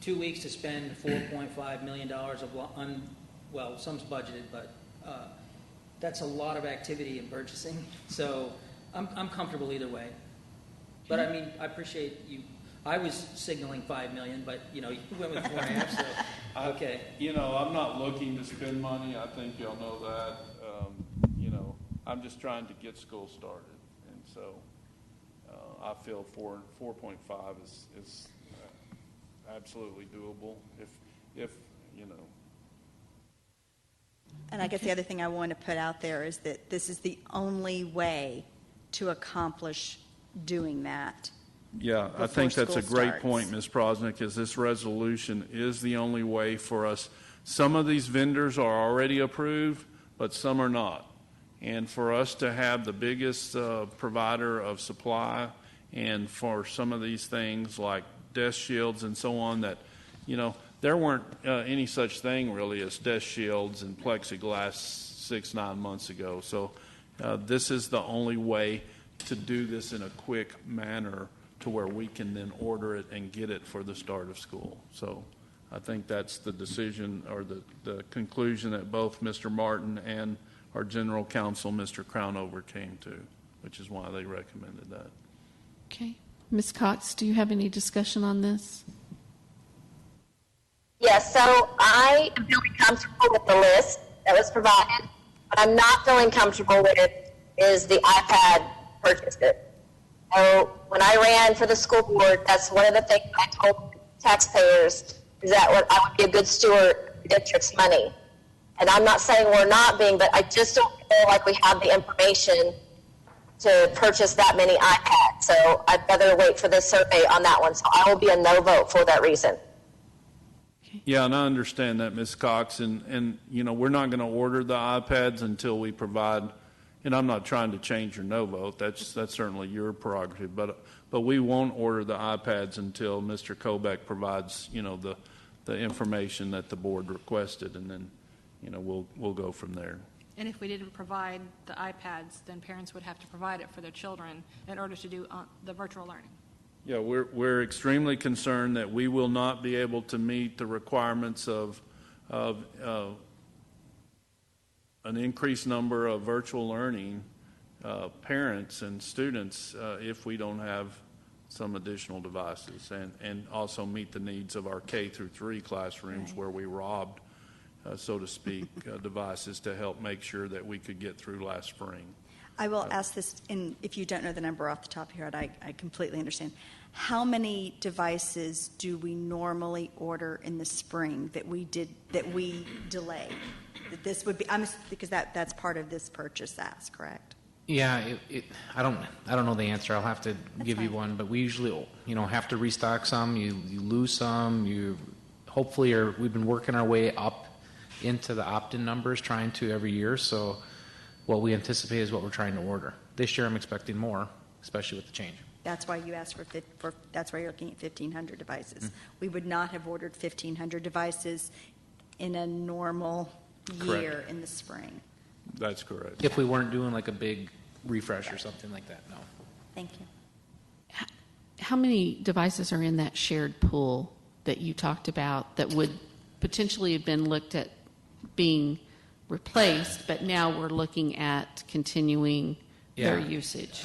2 weeks to spend $4.5 million of, some's budgeted, but that's a lot of activity in purchasing. So I'm comfortable either way. But I appreciate you. I was signaling 5 million, but you went with 4.5. So okay. I'm not looking to spend money. I think y'all know that. I'm just trying to get school started, and so I feel 4.5 is absolutely doable. If And I guess the other thing I want to put out there is that this is the only way to accomplish doing that. Yeah, I before think that's a school great starts. point, Ms. Prosnick, is this resolution is the only way for us. Some of these vendors are already approved, but some are not. And for us to have the biggest provider of supply, and for some of these things like desk shields and so on that, there weren't any such thing really as desk shields and plexiglass 6-9 months ago. So this is the only way to do this in a quick manner to where we can then order it and get it for the start of school. So I think that's the decision or the conclusion that both Mr. Martin and our general counsel, Mr. Crownover, came to, which is why they recommended that. Okay. Ms. Cox, do you have any discussion on this? Yes, so I am feeling comfortable with the list that was provided. What I'm not feeling comfortable with is the iPad purchase. So when I ran for the school board, that's one of the things I told taxpayers is that I would be a good steward of the district's money. And I'm not saying we're not being, but I just don't feel like we have the information to purchase that many iPads. So I'd rather wait for this survey on that one. So I will be a no vote for that reason. Yeah, and I understand that, Ms. Cox, and we're not going to order the iPads until we provide. And I'm not trying to change your no vote. That's certainly your prerogative. But we won't order the iPads until Mr. Kobeck provides the information that the board requested, and then we'll go from there. And if we didn't provide the iPads, then parents would have to provide it for their children in order to do the virtual learning. Yeah, we're extremely concerned that we will not be able to meet the requirements of an increased number of virtual learning parents and students if we don't have some additional devices, and also meet the needs of our K through 3 classrooms Right. where we robbed, so to speak, devices to help make sure that we could get through last spring. I will ask this, and if you don't know the number off the top of your head, I completely understand. How many devices do we normally order in the spring that we delay? That this would be, because that's part of this purchase ask, correct? Yeah, I don't know the answer. I'll have to give you fine. one, but we usually, have to restock some. You lose some. We've been working our way up into the opt-in numbers, trying to every year. So what we anticipate is what we're trying to order. This year, I'm expecting more, especially with the change. That's why you asked for that's why you're looking at 1,500 devices. We would not have ordered 1,500 devices in a normal year Correct. in the spring. That's correct. If we weren't doing like a big refresh or something like that, no. Thank you. How many devices are in that shared pool that you talked about that would potentially have been looked at being replaced, but now we're looking at continuing their Yeah. usage?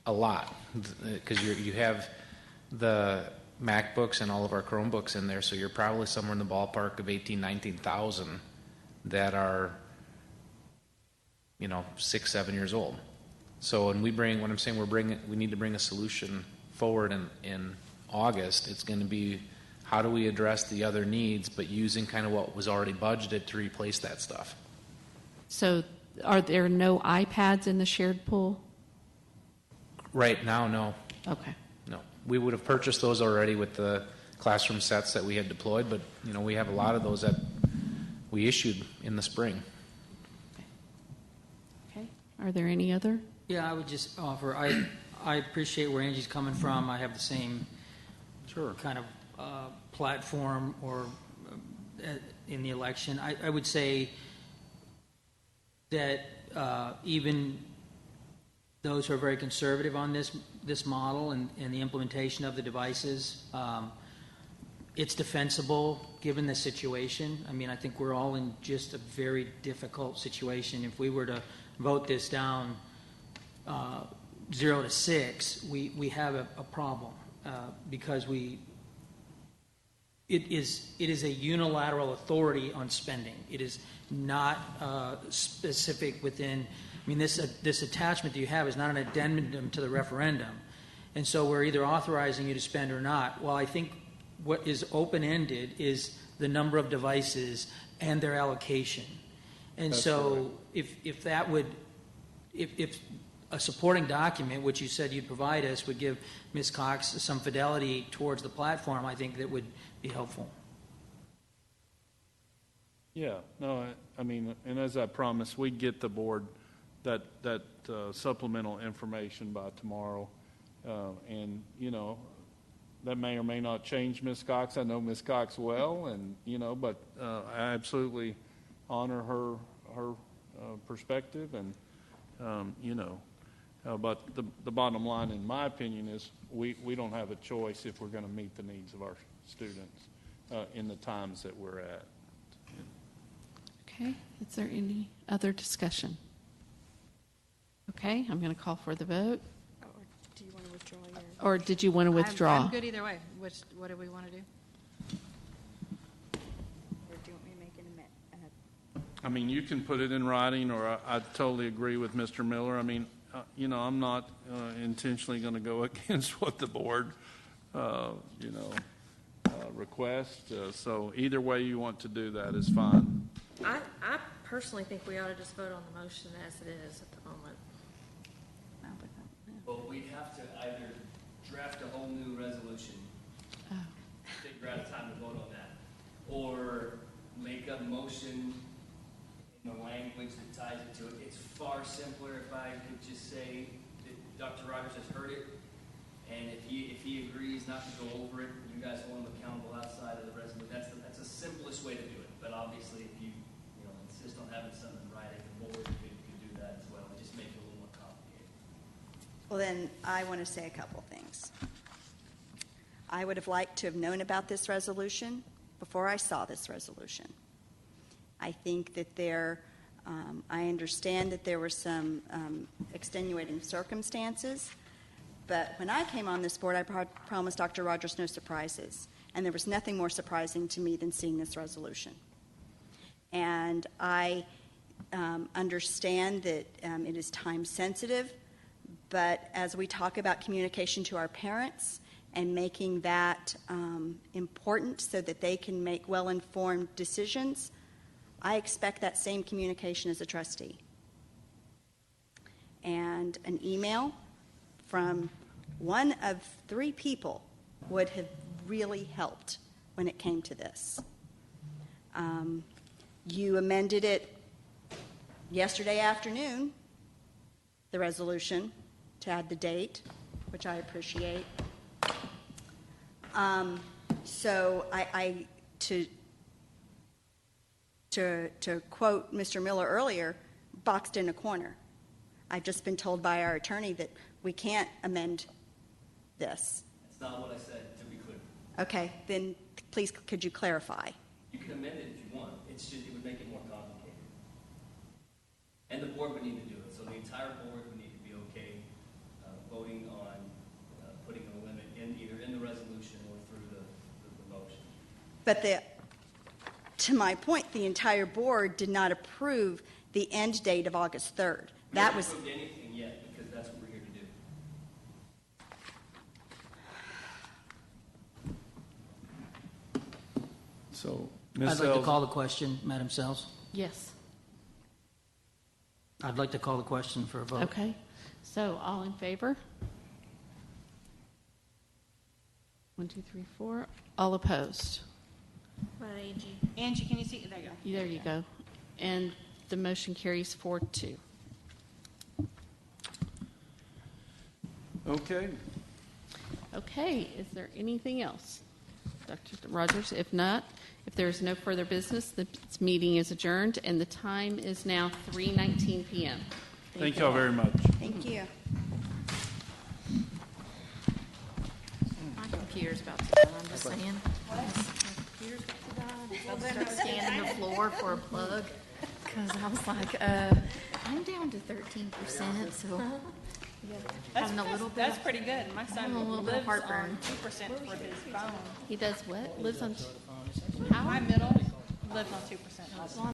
A lot, because you have the MacBooks and all of our Chromebooks in there, so you're probably somewhere in the ballpark of 19,000 that are 6-7 years old. So when I'm saying we need to bring a solution forward in August, it's going to be how do we address the other needs, but using kind of what was already budgeted to replace that stuff. So are there no iPads in the shared pool? Right now, no. Okay. No. We would have purchased those already with the classroom sets that we had deployed, but we have a lot of those that we issued in the spring. Okay. Are there any other? Yeah, I would just offer, I appreciate where Angie's coming from. I have the same kind of platform or in the election. I would say that even those who are very conservative on this model and the implementation of the devices, it's defensible given the situation. I mean, I think we're all in just a very difficult situation. If we were to vote this down 0 to 6, we have a problem because it is a unilateral authority on spending. It is not specific within. I mean, this attachment that you have is not an addendum to the referendum, and so we're either authorizing you to spend or not. Well, I think what is open-ended is the number of devices and their allocation, and that's so right. If a supporting document, which you said you'd provide us, would give Ms. Cox some fidelity towards the platform, I think that would be helpful. Yeah, no, I mean, and as I promised, we'd get the board that supplemental information by tomorrow. And, that may or may not change Ms. Cox. I know Ms. Cox well, and, but I absolutely honor her perspective. And, but the bottom line, in my opinion, is we don't have a choice if we're going to meet the needs of our students in the times that we're at. Okay. Is there any other discussion? Okay. I'm going to call for the vote. Do you want to withdraw your? Or did you want to withdraw? I'm good either way. What do we want to do? Or do you want me to make an amendment? I mean, you can put it in writing, or I totally agree with Mr. Miller. I mean, I'm not intentionally going to go against what the board, requests. So either way you want to do that is fine. I personally think we ought to just vote on the motion as it is at the moment. Well, we'd have to either draft a whole new resolution, figure out a time to vote on that, or make a motion in the language that ties it to it. It's far simpler if I could just say that Dr. Rogers has heard it, and if he agrees not to go over it, you guys hold him accountable outside of the resolution. That's the simplest way to do it. But obviously, if you insist on having something in writing, the board could do that as well. It just make it a little more complicated. Well, then I want to say a couple things. I would have liked to have known about this resolution before I saw this resolution. I think that I understand that there were some extenuating circumstances, but when I came on this board, I promised Dr. Rogers no surprises, and there was nothing more surprising to me than seeing this resolution. And I understand that it is time sensitive, but as we talk about communication to our parents and making that important so that they can make well-informed decisions, I expect that same communication as a trustee. And an email from one of 3 people would have really helped when it came to this. You amended it yesterday afternoon, the resolution, to add the date, which I appreciate. So to quote Mr. Miller earlier, boxed in a corner. I've just been told by our attorney that we can't amend this. That's not what I said, to be clear. Okay, then please could you clarify? You can amend it if you want. It's just it would make it more complicated. And the board would need to do it. So the entire board would need to be okay voting on putting a limit either in the resolution or through the motion. But to my point, the entire board did not approve the end date of August 3rd. We haven't approved anything yet because So, Ms. I'd like to Sells, call the question, Madam Sells. Yes. I'd like to call the question for a vote. Okay. So all in favor? 1, 2, 3, 4. All opposed? What about AG? Angie, can you see? There you go. There you go. And the motion carries 4-2. okay. Okay, is there anything else? Dr. Rogers, if not, if there is no further business, this meeting is adjourned, and the time is now 3:19 p.m. Thank y'all very much. Thank you. My computer's about to die, I'm just saying. My computer's about to die. I'm supposed to start scanning the floor for a plug, because I was like, I'm down to 13%, so having a little bit That's of, pretty good. My son having a little bit of lives heartburn. on 2% for his phone. He does what? Lives on My middle lives on 2%. Well,